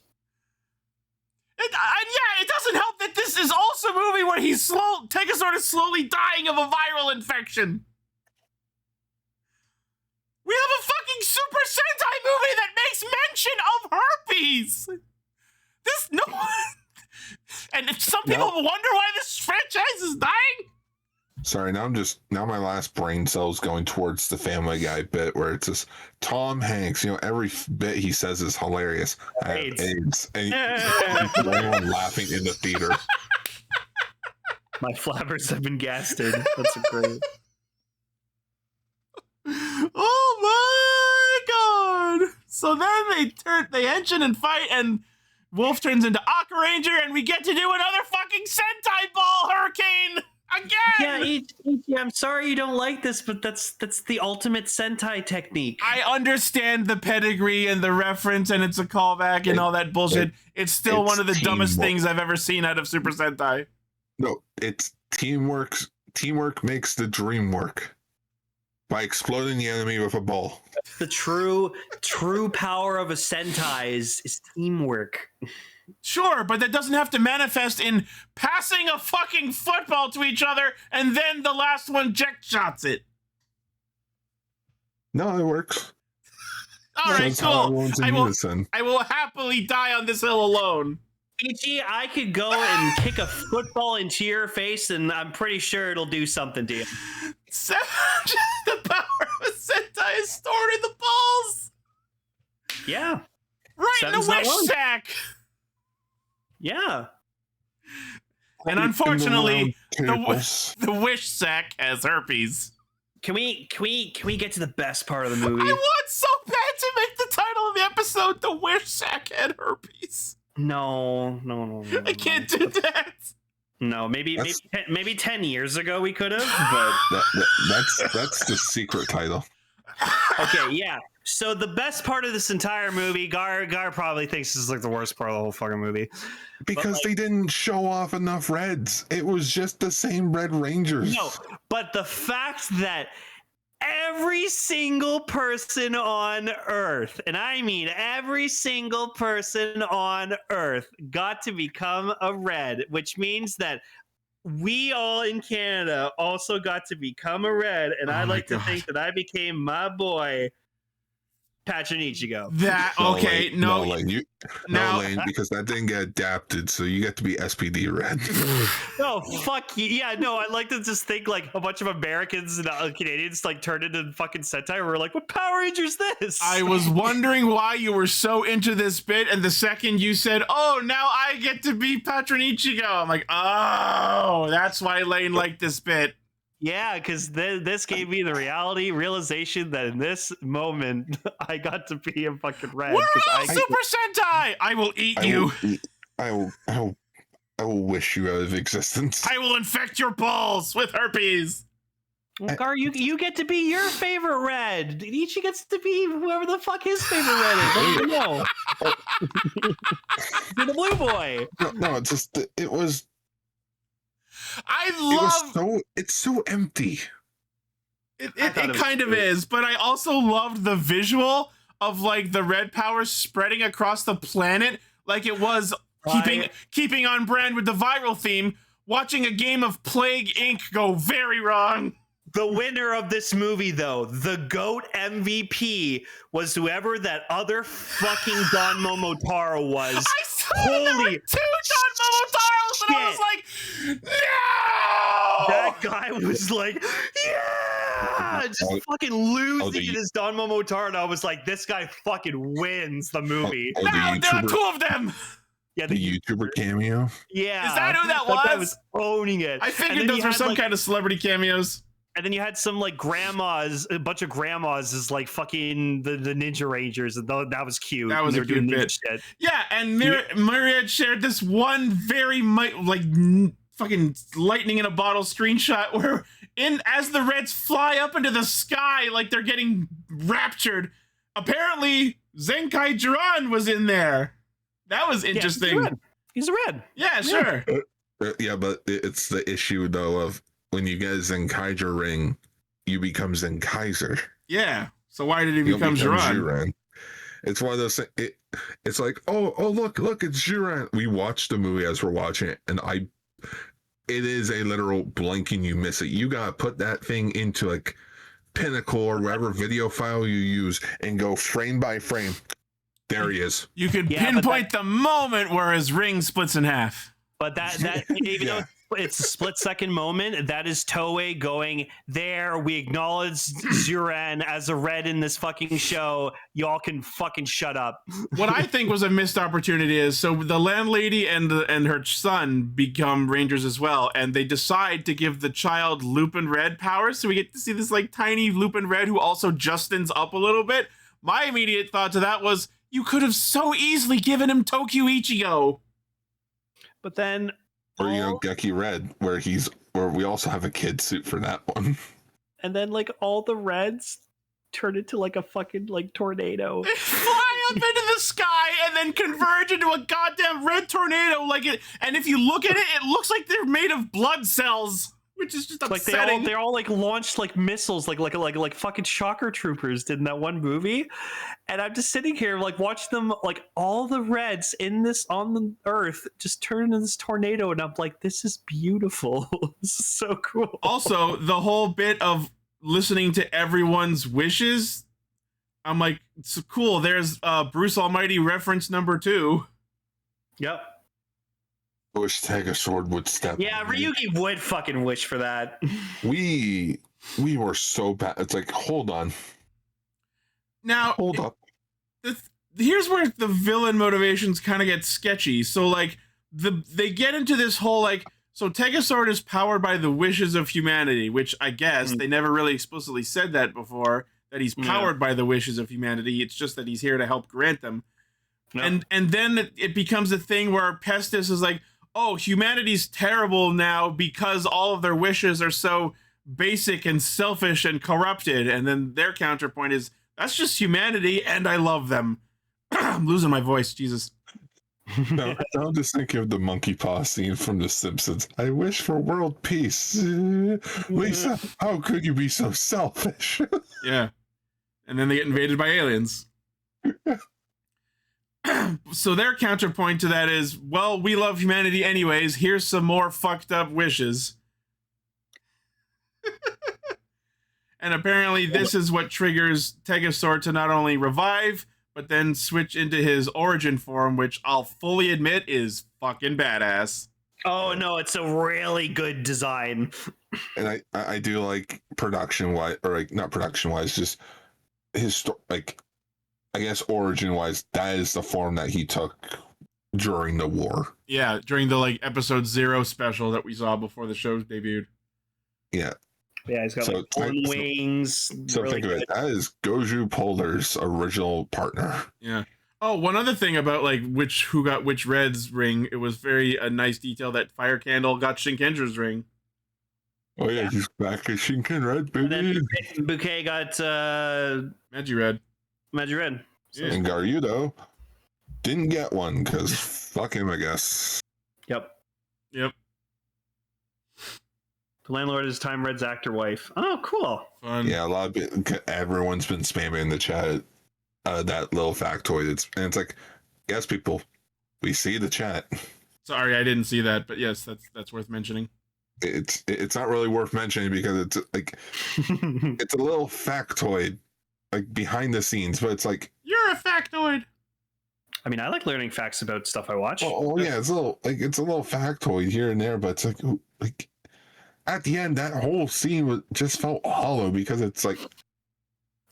Yeah, it doesn't help that this is also a movie where Tegasword is slowly dying of a viral infection. We have a fucking Super Sentai movie that makes mention of herpes. And some people wonder why this franchise is dying. Sorry, now my last brain cell's going towards the Family Guy bit where it's just Tom Hanks. Every bit he says is hilarious. I have AIDS. And everyone laughing in the theater. My flabbers have been gasted. That's great. Oh my god! So then they engine and fight, and Wolf turns into Aqua Ranger, and we get to do another fucking Sentai Ball Hurricane again. Yeah, Ichi, I'm sorry you don't like this, but that's the ultimate Sentai technique. I understand the pedigree and the reference, and it's a callback and all that bullshit. It's still one of the dumbest things I've ever seen out of Super Sentai. No, it's teamwork. Teamwork makes the dream work. By exploding the enemy with a ball. The true power of a Sentai is teamwork. Sure, but that doesn't have to manifest in passing a fucking football to each other and then the last one jet shots it. No, it works. All right, cool. I will happily die on this hill alone. Ichi, I could go and kick a football into your face, and I'm pretty sure it'll do something to you. The power of a Sentai is stored in the balls. Yeah. Right in the wish sack. Yeah. And unfortunately, the wish sack has herpes. Can we get to the best part of the movie? I want so bad to make the title of the episode "The Wish Sack Had Herpes." No. I can't do that. No, maybe 10 years ago we could have, but that's the secret title. Okay, yeah. So the best part of this entire movie, Gar probably thinks this is like the worst part of the whole fucking movie. Because they didn't show off enough Reds. It was just the same Red Rangers. No, but the fact that every single person on Earth, and I mean every single person on Earth, got to become a Red, which means that we all in Canada also got to become a Red, and I like to think that I became my boy, Patrick Ichigo. Lane, because that didn't get adapted, so you get to be SPD Red. No, fuck you. Yeah, no, I like to just think like a bunch of Americans and Canadians like turned into fucking Sentai. We're like, what Power Ranger is this? I was wondering why you were so into this bit, and the second you said, "Oh, now I get to be Patron Ichigo," I'm like, "Oh, that's why Lane liked this bit." Yeah, because this gave me the realization that in this moment I got to be a fucking Red. We're all Super Sentai. I will eat you. I will wish you out of existence. I will infect your balls with herpes. Well, Gar, you get to be your favorite Red. Ichi gets to be whoever the fuck his favorite Red is. Don't you know? You're the blue boy. No, it's just it was. It's so empty. It kind of is, but I also loved the visual of like the red power spreading across the planet, like it was keeping on brand with the viral theme. Watching a game of Plague Inc. go very wrong. The winner of this movie, though, the GOAT MVP, was whoever that other fucking Don Momotaro was. I saw there were 2 Don Momotaros, and I was like, no! That guy was like, yeah! Just fucking losing in his Don Momotaro, and I was like, this guy fucking wins the movie. Now there are 2 of them! Yeah, the YouTuber cameo? Yeah. Is that who that was? Guy was owning it. I figured those were some kind of celebrity cameos. And then you had some like grandmas, a bunch of grandmas as like fucking the Ninja Rangers, and that was cute. That was a cute bit. Shit. Yeah, and Myriad shared this one very fucking lightning in a bottle screenshot where as the Reds fly up into the sky like they're getting raptured, apparently Zenkai Jiran was in there. That was interesting. He's a red. Yeah, sure. Yeah, but it's the issue though of when you get Zenkaiger ring, you become Zenkaiser. Yeah. So why did he You'll become Juran? Juran. It's one of those things. It's like, oh, look, it's Juran. We watched the movie as we're watching it, and it is a literal blink and you miss it. You gotta put that thing into like Pinnacle or whatever video file you use and go frame by frame. There he is. You could pinpoint the moment where his ring splits in half. But that even though it's a split-second moment, that is Toei going, there, we acknowledge Zuran as a red in this fucking show. Y'all can fucking shut up. What I think was a missed opportunity is, so the landlady and her son become Rangers as well, and they decide to give the child Lupin Red powers, so we get to see this like tiny Lupin Red who also Justins up a little bit. My immediate thought to that was, you could have so easily given him Tokyo Ichigo. But then... Or, Geki Red, where we also have a kid suit for that one. And then, like, all the reds turn into, like, a fucking, like, tornado. They fly up into the sky and then converge into a goddamn red tornado. And if you look at it, it looks like they're made of blood cells, which is just upsetting. Like, they're all, like, launched, like, missiles, like fucking shocker troopers did in that one movie. And I'm just sitting here, like, watching them, like, all the reds on the earth just turn into this tornado, and I'm like, this is beautiful. This is so cool. Also, the whole bit of listening to everyone's wishes, I'm like, it's cool. There's Bruce Almighty reference number 2. Yep. I wish Tegasword would step. Yeah, Ryugi would fucking wish for that. We were so bad. It's like, hold on. Now, hold up. Here's where the villain motivations kind of get sketchy. So, like, they get into this whole, like, so Tegasword is powered by the wishes of humanity, which I guess they never really explicitly said that before, that he's powered by the wishes of humanity. It's just that he's here to help grant them. Yep. And then it becomes a thing where Pestis is like, oh, humanity's terrible now because all of their wishes are so basic and selfish and corrupted. And then their counterpoint is, that's just humanity, and I love them. I'm losing my voice, Jesus. No, I'm just thinking of the monkey paw scene from The Simpsons. I wish for world peace. Lisa, how could you be so selfish? Yeah. And then they get invaded by aliens. So their counterpoint to that is, well, we love humanity anyways. Here's some more fucked up wishes. And apparently this is what triggers Tegasword to not only revive, but then switch into his origin form, which I'll fully admit is fucking badass. Oh, no, it's a really good design. And I do like production-wise, or like not production-wise, just his, like, I guess origin-wise, that is the form that he took during the war. Yeah, during the, like, episode 0 special that we saw before the show debuted. Yeah. Yeah, he's got like horn wings. So really think of it. That is Goju Polder's original partner. Yeah. Oh, one other thing about like who got which Red's ring. It was very a nice detail that Fire Candle got Shinkendra's ring. Oh yeah, he's back at Shinken Red, baby. And then Bouquet got Magi Red. Magi Red. So. And Garyudo didn't get one because fuck him, I guess. Yep. The landlord is Time Red's actor wife. Oh, cool. Fun. Yeah, everyone's been spamming in the chat that little factoid. It's like, yes, people, we see the chat. Sorry, I didn't see that, but yes, that's worth mentioning. It's not really worth mentioning because it's like it's a little factoid, like behind the scenes, but it's like, you're a factoid. I mean, I like learning facts about stuff I watch. Oh yeah, it's a little factoid here and there, but it's like at the end, that whole scene just felt hollow because it's like,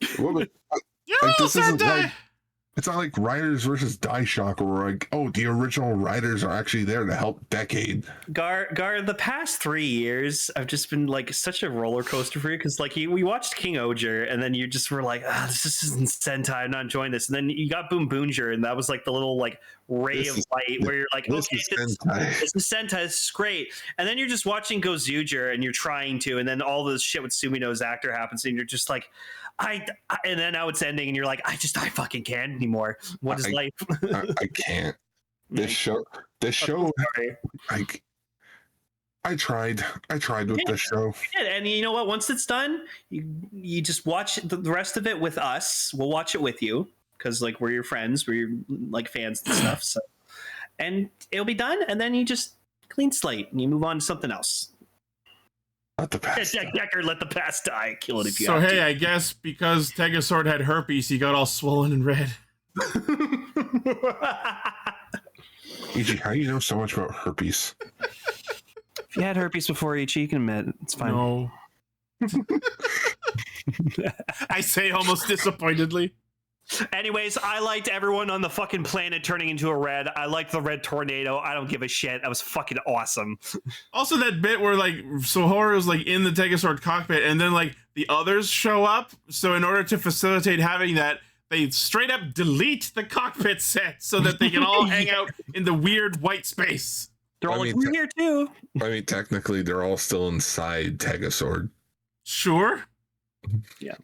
this isn't like, it's not like Riders versus Daishock where like, oh, the original Riders are actually there to help Decade. Gar, the past 3 years, I've just been like such a roller coaster for you because like we watched King Oger and then you just were like, this isn't Sentai, I'm not enjoying this. And then you got Boom Boonjer and that was like the little like ray of light where you're like, okay, this is Sentai, this is great. And then you're just watching Gozyuger and you're trying to, and then all this shit with Sumino's actor happens and you're just like, and then now it's ending and you're like, I fucking can't anymore. What is life? I can't. This show, like, I tried with this show. Yeah, and you know what? Once it's done, you just watch the rest of it with us. We'll watch it with you because like we're your friends, we're your like fans and stuff. So, and it'll be done, and then you just clean slate and you move on to something else. Let the past. Decker, let the past die. Kill it if you So have hey, to. I guess because Tegasword had herpes, he got all swollen and red. Ichi, how do you know so much about herpes? If you had herpes before, Ichi, you can admit it. It's fine. No. I say almost disappointedly. Anyways, I liked everyone on the fucking planet turning into a red. I liked the red tornado. I don't give a shit. That was fucking awesome. Also, that bit where like Sohora was like in the Tegasword cockpit, and then like the others show up. So in order to facilitate having that, they straight up delete the cockpit set so that they can all hang out in the weird white space. They're all I like, mean, we're here too. I mean, technically, they're all still inside Tegasword. Sure. Yeah.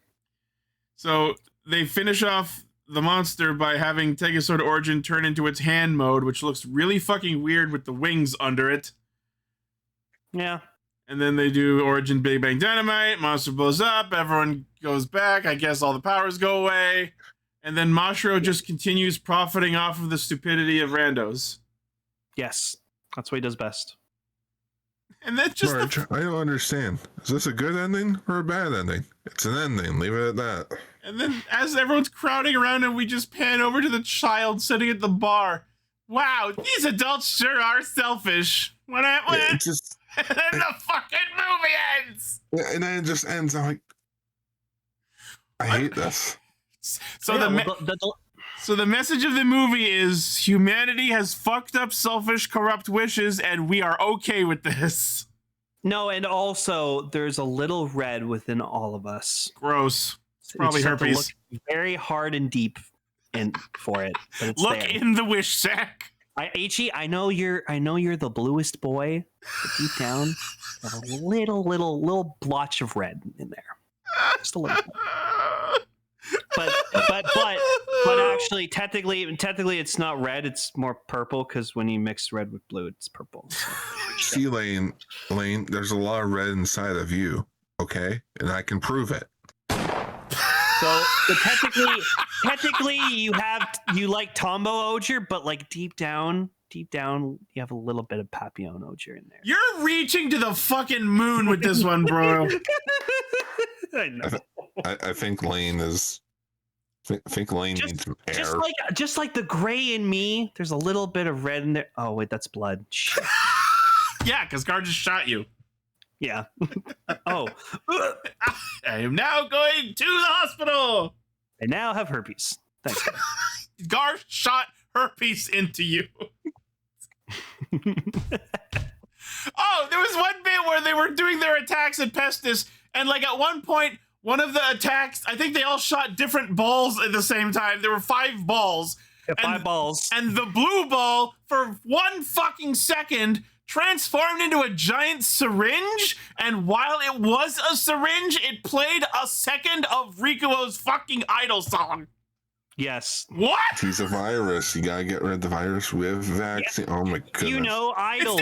So they finish off the monster by having Tegasword Origin turn into its hand mode, which looks really fucking weird with the wings under it. Yeah. And then they do Origin Big Bang Dynamite, monster blows up, everyone goes back, I guess all the powers go away, and then Mashiro just continues profiting off of the stupidity of randos. Yes. That's what he does best. And that's just Marge, I don't understand. Is this a good ending or a bad ending? It's an ending. Leave it at that. And then as everyone's crowding around and we just pan over to the child sitting at the bar. Wow, these adults sure are selfish. It just, And then the fucking movie ends! and then it just ends. I'm like, I hate this. So yeah, So the message of the movie is humanity has fucked up selfish, corrupt wishes, and we are okay with this. no, and also there's a little red within all of us. Gross. Probably You just have to herpes. look very hard and deep in for it. But it's Look there. in the wish sack. Ichi, I know you're the bluest boy, but deep down, there's a little blotch of red in there. Just a little bit. But actually, technically, it's not red. It's more purple because when you mix red with blue, it's purple. So. See, Lane, there's a lot of red inside of you, okay? And I can prove it. So technically, you like Tombow Ogier, but like deep down, you have a little bit of Papillon Ogier in there. You're reaching to the fucking moon with this one, bro. I know. I think Lane is. I think Lane needs some air. Just like the gray in me, there's a little bit of red in there. Oh wait, that's blood. Shit. Yeah, because Gar just shot you. Yeah. Oh. I am now going to the hospital. I now have herpes. Thanks. Gar shot herpes into you. Oh, there was one bit where they were doing their attacks at Pestis, and like at one point, one of the attacks, I think they all shot different balls at the same time. There were 5 balls. Yeah, 5 balls. And the blue ball, for 1 fucking second, transformed into a giant syringe, and while it was a syringe, it played a second of Rikuo's fucking Idol song. Yes. What? He's a virus. You gotta get rid of the virus with vaccine. Yeah. Oh my goodness. You know, Idols.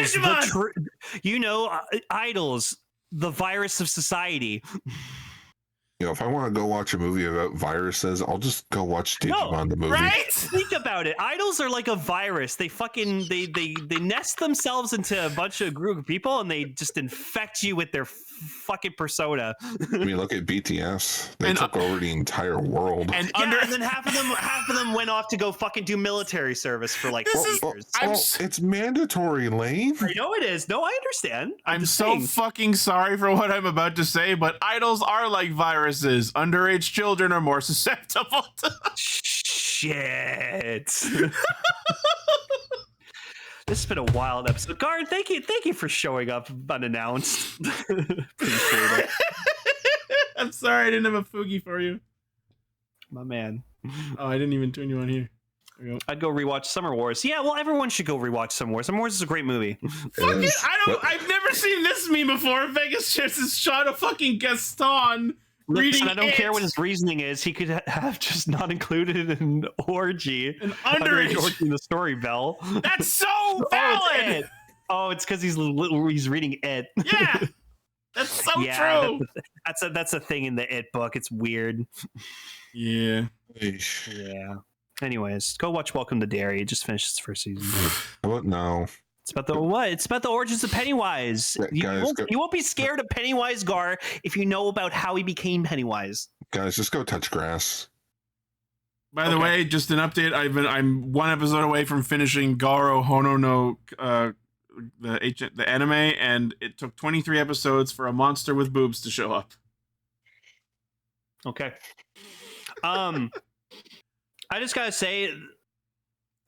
Idols, the virus of society. You know, if I want to go watch a movie about viruses, I'll just go watch Digimon the movie. Right? Think about it. Idols are like a virus. They fucking they nest themselves into a bunch of group of people, and they just infect you with their fucking persona. I mean, look at BTS. They took over the entire world. And then half of them went off to go fucking do military service for like 4 years. It's mandatory, Lane. I know it is. No, I understand. I'm so fucking sorry for what I'm about to say, but idols are like viruses. Underage children are more susceptible to. Shit. This has been a wild episode. Garn, thank you for showing up unannounced. Appreciate it. I'm sorry I didn't have a Fugi for you. My man. Oh, I didn't even turn you on here. There we go. I'd go rewatch Summer Wars. Yeah, well, everyone should go rewatch Summer Wars. Summer Wars is a great movie. Fuck it, I've never seen this meme before. Vegas Chips has shot a fucking Gaston Listen, reading I don't care what it. his reasoning is. He could have just not included an orgy. An underage orgy in the story, Bell. That's so Oh, valid. it's it. Oh, it's because he's reading it. Yeah, that's so Yeah, true. That's a thing in the It book. It's weird. Yeah. Yeah. Anyways, go watch Welcome to Derry. It just finished its first season. What? No. It's about the what? It's about the origins of Pennywise. Yeah, You won't be scared of Pennywise, Gar, if you know about how he became Pennywise. Guys, just go touch grass. By the way, just an update. I'm one episode away from finishing Garo Hono no the anime, and it took 23 episodes for a monster with boobs to show up. Okay. I just gotta say,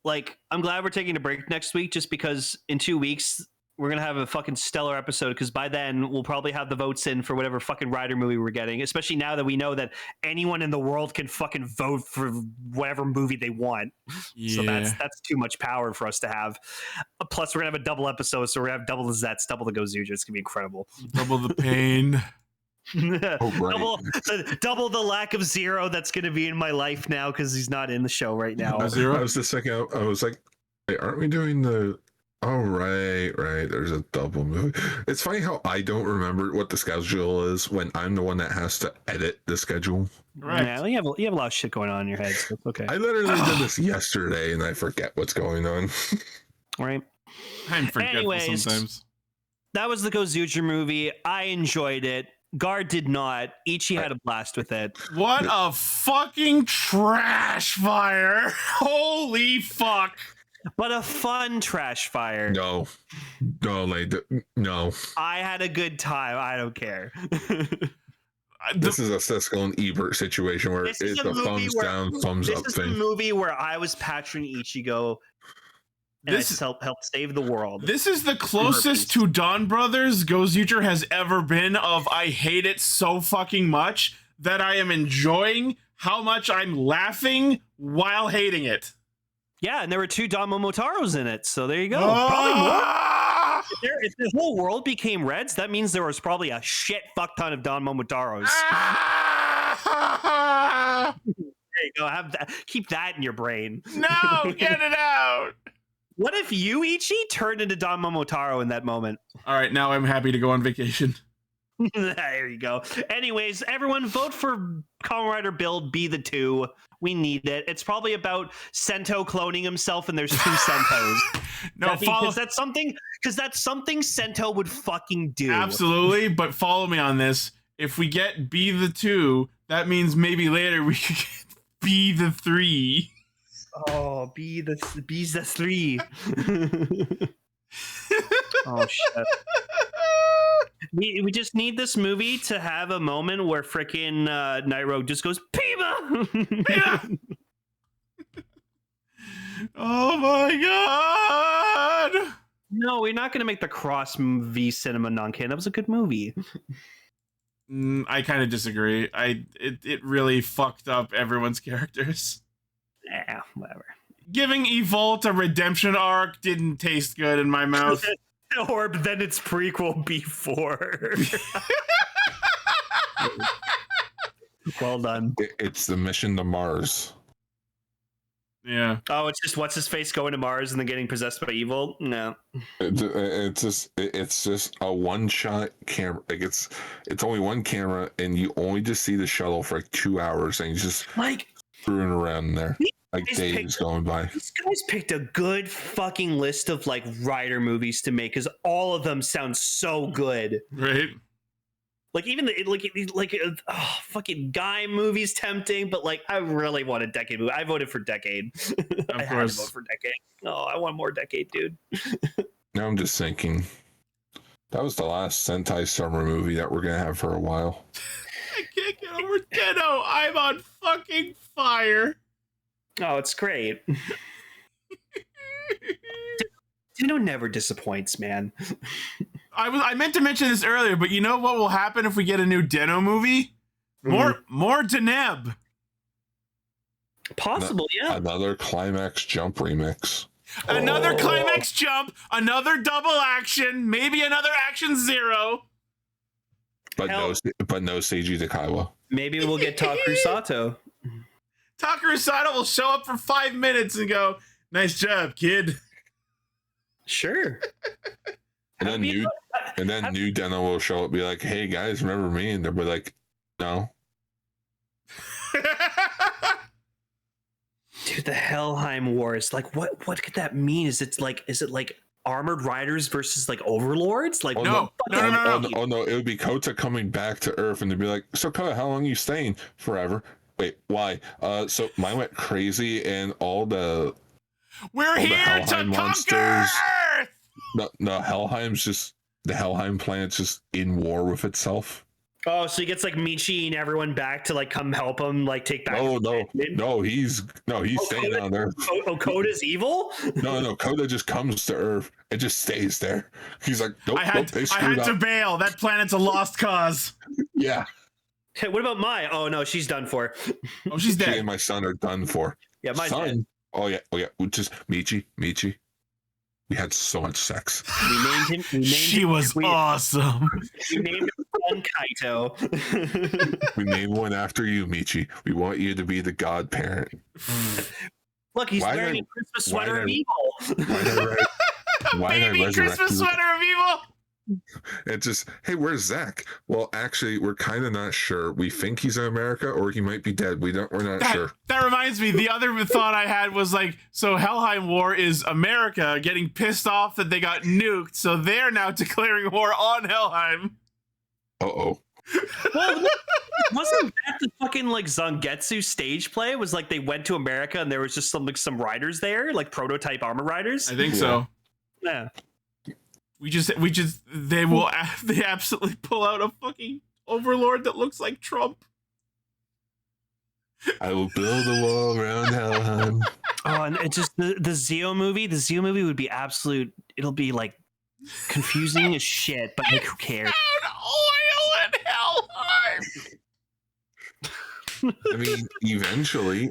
like, I'm glad we're taking a break next week, just because in 2 weeks we're gonna have a fucking stellar episode, because by then we'll probably have the votes in for whatever fucking Rider movie we're getting, especially now that we know that anyone in the world can fucking vote for whatever movie they want. Yeah. So that's too much power for us to have. Plus we're gonna have a double episode, so we're gonna have double the Zeztz, double the Gozyuger. It's gonna be incredible. Double the pain. Oh, right. double the lack of Zero that's going to be in my life now, because he's not in the show right now. Zero? I was just thinking, I was like, hey, aren't we doing the... Oh, right. There's a double movie. It's funny how I don't remember what the schedule is when I'm the one that has to edit the schedule. Right. Yeah, you have a lot of shit going on in your head, so it's okay. I literally did this yesterday and I forget what's going on. Right. I'm forgetful Anyways, sometimes. That was the Gozyuger movie. I enjoyed it. Guard did not. Ichi had a blast with it. What a fucking trash fire. Holy fuck. But a fun trash fire. No. I had a good time. I don't care. This is a Siskel and Ebert situation where it's a thumbs down, thumbs up This is thing. a movie where I was patching Ichigo and This help save the world. This is the closest to Dawn Brothers Gozyuger has ever been of I hate it so fucking much that I am enjoying how much I'm laughing while hating it. Yeah, and there were 2 Don Momotaros in it, so there you go. Probably more. If the whole world became Reds, that means there was probably a shit fuck ton of Don Momotaros. There you go. Have that. Keep that in your brain. No, get it out. What if you, Ichi, turned into Don Momotaro in that moment? All right, now I'm happy to go on vacation. There you go. Anyways, everyone vote for Kamen Rider Build Be the 2. We need it. It's probably about Sento cloning himself, and there's 2 Sentos. No, because that's something Sento would fucking do. Absolutely, but follow me on this. If we get Be the 2, that means maybe later we could get Be the 3. Oh, Be's the 3. Oh shit. We just need this movie to have a moment where frickin' Night Rogue just goes Pima. Pima! Oh my god! No, we're not gonna make the Cross V Cinema non-canon. That was a good movie. I kind of disagree. It really fucked up everyone's characters. Yeah, whatever. Giving Evolt a redemption arc didn't taste good in my mouth. Or then it's prequel B4. Well done. It's the mission to Mars. Yeah. Oh, it's just what's his face going to Mars and then getting possessed by evil? No. It's just a one-shot camera. Like it's only one camera, and you only just see the shuttle for like 2 hours, and you just Like screwing around there. Like days going by. These guys picked a good fucking list of like Rider movies to make, because all of them sound so good. Right. Like even fucking Guy movies tempting, but like I really want a Decade movie. I voted for Decade. I had to vote for Decade. Oh, I want more Decade, dude. Now I'm just thinking, that was the last Sentai summer movie that we're gonna have for a while. I can't get over Tenno. I'm on fucking fire. Oh, it's great. Dino never disappoints, man. I meant to mention this earlier, but you know what will happen if we get a new Deno movie? More Deneb. Possible, yeah. Another Climax Jump remix. Another Climax Jump, another double action, maybe another Action Zero. but no Seiji Takaiwa. Maybe we'll get Takusato. Takusato will show up for 5 minutes and go, "Nice job, kid." Sure. And then new Deno will show up and be like, "Hey guys, remember me?" And they'll be like, "No." Dude, the Helheim Wars. Like, what could that mean? Is it like armored riders versus like overlords? Like, No. Oh no, it would be Kota coming back to Earth, and they'd be like, "So Kota, how long are you staying?" "Forever." "Wait, why?" So mine went crazy, and We're here to conquer Earth. No, Helheim's just the Helheim planet's just in war with itself. Oh, so he gets like Michi and everyone back to like come help him like take back. No, he's staying down there. Oh, Koda's evil? No, Kota just comes to Earth and just stays there. He's like, "Nope, I had to bail. That planet's a lost cause." Yeah. Hey, what about Mai? Oh no, she's done for. Oh, she's dead. She and my son are done for. Yeah, my son. Oh yeah. Just Michi. We had so much sex. We named him. She was awesome. We named him Son Kaito. We named one after you, Michi. We want you to be the godparent. Look, he's wearing a Christmas sweater of evil. Baby Christmas sweater of evil. It's just, hey, where's Zach? Well, actually, we're kind of not sure. We think he's in America, or he might be dead. We're not sure. That reminds me. The other thought I had was like, so Helheim War is America getting pissed off that they got nuked, so they're now declaring war on Helheim. Uh-oh. Well, wasn't that the fucking like Zangetsu stage play? It was like they went to America and there was just some riders there, like prototype armor riders. I think so. Yeah. They absolutely pull out a fucking overlord that looks like Trump. I will build a wall around Helheim. Oh, and it just the Zeo movie. The Zeo movie would be absolute. It'll be like confusing as shit, but like who cares? Oil in Helheim. I mean, eventually,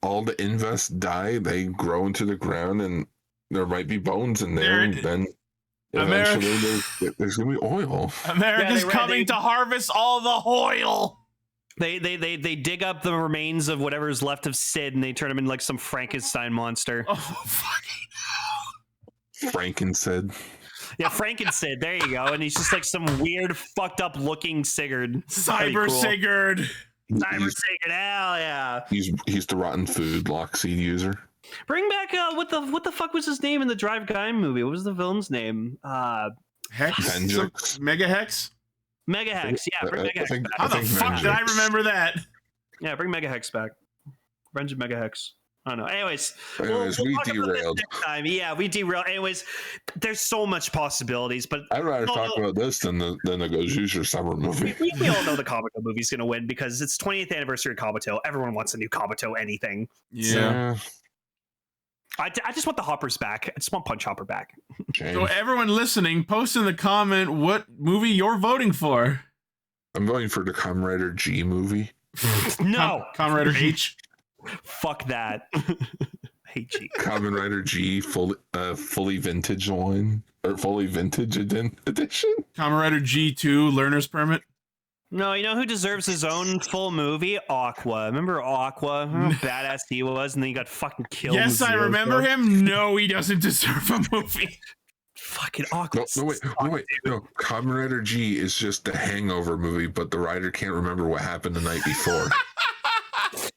all the invests die. They grow into the ground, and there might be bones in there. And then eventually, there's gonna be oil. America's coming to harvest all the oil. They dig up the remains of whatever's left of Sid, and they turn him into like some Frankenstein monster. Oh fucking hell! Frankenstein. Yeah, Frankenstein. There you go. And he's just like some weird, fucked up looking Sigurd. Cyber cool. Sigurd. Cyber Sigurd. Hell yeah. He's the rotten food lockseed user. Bring back what the fuck was his name in the Drive Guy movie? What was the villain's name? Hex. Mega Hex. Mega Hex. Yeah, bring Mega Hex back. How the fuck did I remember that? Yeah, bring Mega Hex back. Revenge of Mega Hex. I don't know. Anyways, we'll we derailed. Next time. Yeah, we derailed. Anyways, there's so much possibilities, but I'd rather talk about this than the Gozyuger summer movie. We all know the Kabuto movie's gonna win because it's 20th anniversary of Kabuto. Everyone wants a new Kabuto anything. Yeah. I just want the Hoppers back. I just want Punch Hopper back. So everyone listening, post in the comment what movie you're voting for. I'm voting for the Kamen Rider G movie. No. Kamen Rider H. Fuck that. I hate G. Kamen Rider G fully vintage one or fully vintage edition. Kamen Rider G2 learner's permit. No, you know who deserves his own full movie? Aqua. Remember Aqua? Remember how badass he was, and then he got fucking killed. Yes, I remember him. No, he doesn't deserve a movie. Fucking Aqua. No, wait. No, Kamen Rider G is just the Hangover movie, but the writer can't remember what happened the night before.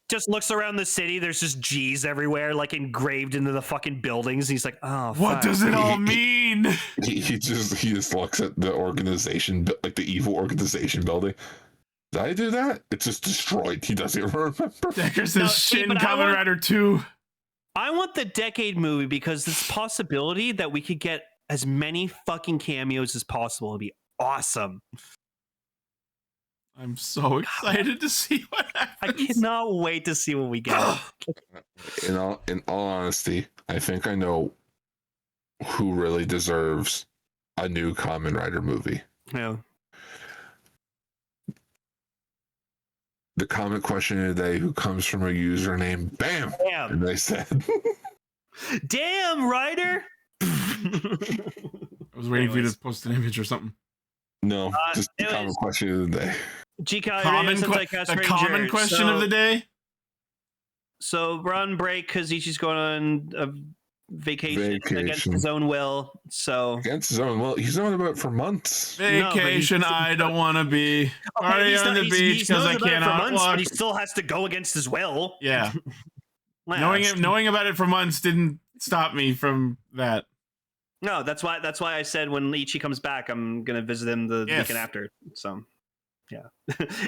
Just looks around the city. There's just G's everywhere, like engraved into the fucking buildings. He's like, oh, what does it all mean? He just looks at the organization, like the evil organization building. Did I do that? It's just destroyed. He doesn't remember. Decker says Shin Kamen Rider 2. I want the Decade movie because this possibility that we could get as many fucking cameos as possible would be awesome. I'm so excited to see what happens. I cannot wait to see what we get. In all honesty, I think I know who really deserves a new Kamen Rider movie. Yeah. The comment question of the day, who comes from a username Bam, and they said, "Damn, Ryder." I was waiting for you to post an image or something. No, just the common question of the day. The common question of the day. So we're on break because Ichi's going on a vacation against his own will. So against his own will, he's known about it for months. Vacation. No, I don't want to be. Already on the beach because I cannot walk. But he still has to go against his will. Yeah. knowing about it for months didn't stop me from that. No, that's why I said when Ichi comes back, I'm gonna visit him the weekend after. So, yeah.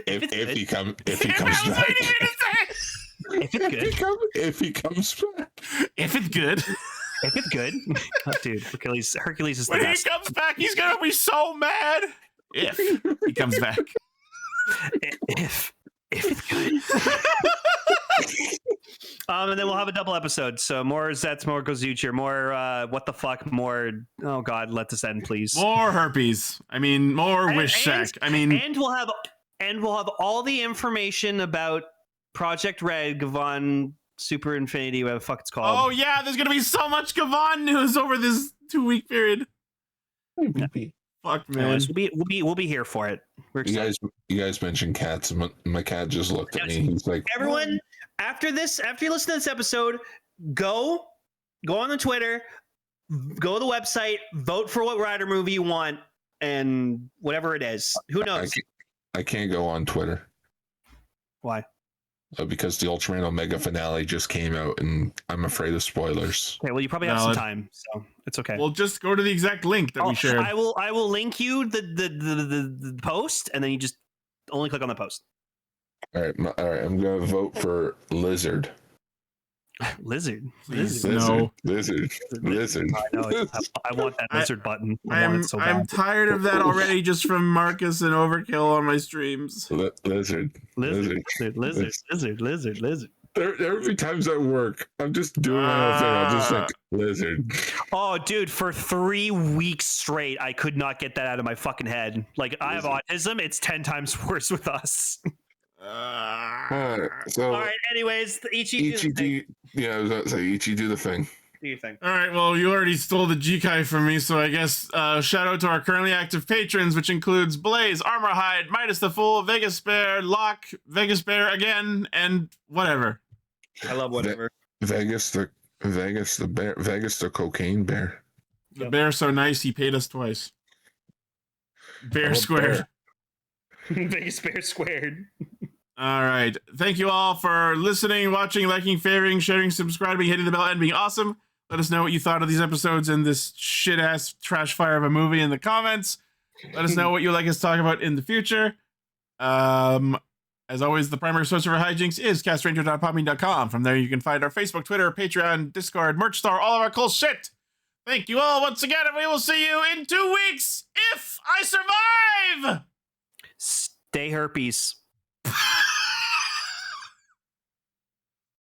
if he comes back. If it's good. If he comes back. If it's good. If it's good. Oh, dude, Hercules is the when best. When he comes back, he's gonna be so mad. If he comes back. If it's good. And then we'll have a double episode. So more Zeztz, more Gozyuger, more what the fuck, more oh god, let this end, please. More herpes. I mean, more wish sack. I mean, and we'll have all the information about Project Red, Gavon, Super Infinity, whatever the fuck it's called. Oh yeah, there's gonna be so much Gavon news over this 2-week period. Yeah. Fuck man, anyways, we'll be here for it. We're excited. You guys mentioned cats. My cat just looked at me. He's like, everyone. After you listen to this episode, go on the Twitter, go to the website, vote for what Rider movie you want, and whatever it is. Who knows? I can't go on Twitter. Why? Because the Ultraman Omega finale just came out, and I'm afraid of spoilers. Okay, well, you probably have some time, so it's okay. Well, just go to the exact link that we shared. I will link you the post, and then you just only click on the post. All right. I'm gonna vote for Lizard. Lizard. No. Lizard. I know. I want that lizard button. I'm tired of that already, just from Marcus and Overkill on my streams. Lizard. There be times at work, I'm just doing my own thing. I'm just like, Lizard. Oh, dude, for 3 weeks straight, I could not get that out of my fucking head. Like, I have autism. It's 10 times worse with us. All right. Anyways, Ichi I was about to say, Ichi, do the thing. Do your thing. All right. Well, you already stole the Jikai from me, so I guess shout out to our currently active patrons, which includes Blaze, Armorhide, Midas the Fool, Vegas Bear, Locke, Vegas Bear again, and whatever. I love whatever. Vegas the bear, Vegas the cocaine bear. The bear's so nice he paid us twice. Bear squared. Vegas Bear squared. All right. Thank you all for listening, watching, liking, favoring, sharing, subscribing, hitting the bell, and being awesome. Let us know what you thought of these episodes and this shit-ass trash fire of a movie in the comments. Let us know what you'd like us to talk about in the future. As always, the primary source of our hijinks is castranger.podbean.com. From there, you can find our Facebook, Twitter, Patreon, Discord, merch store, all of our cool shit. Thank you all once again, and we will see you in 2 weeks if I survive! Stay herpes.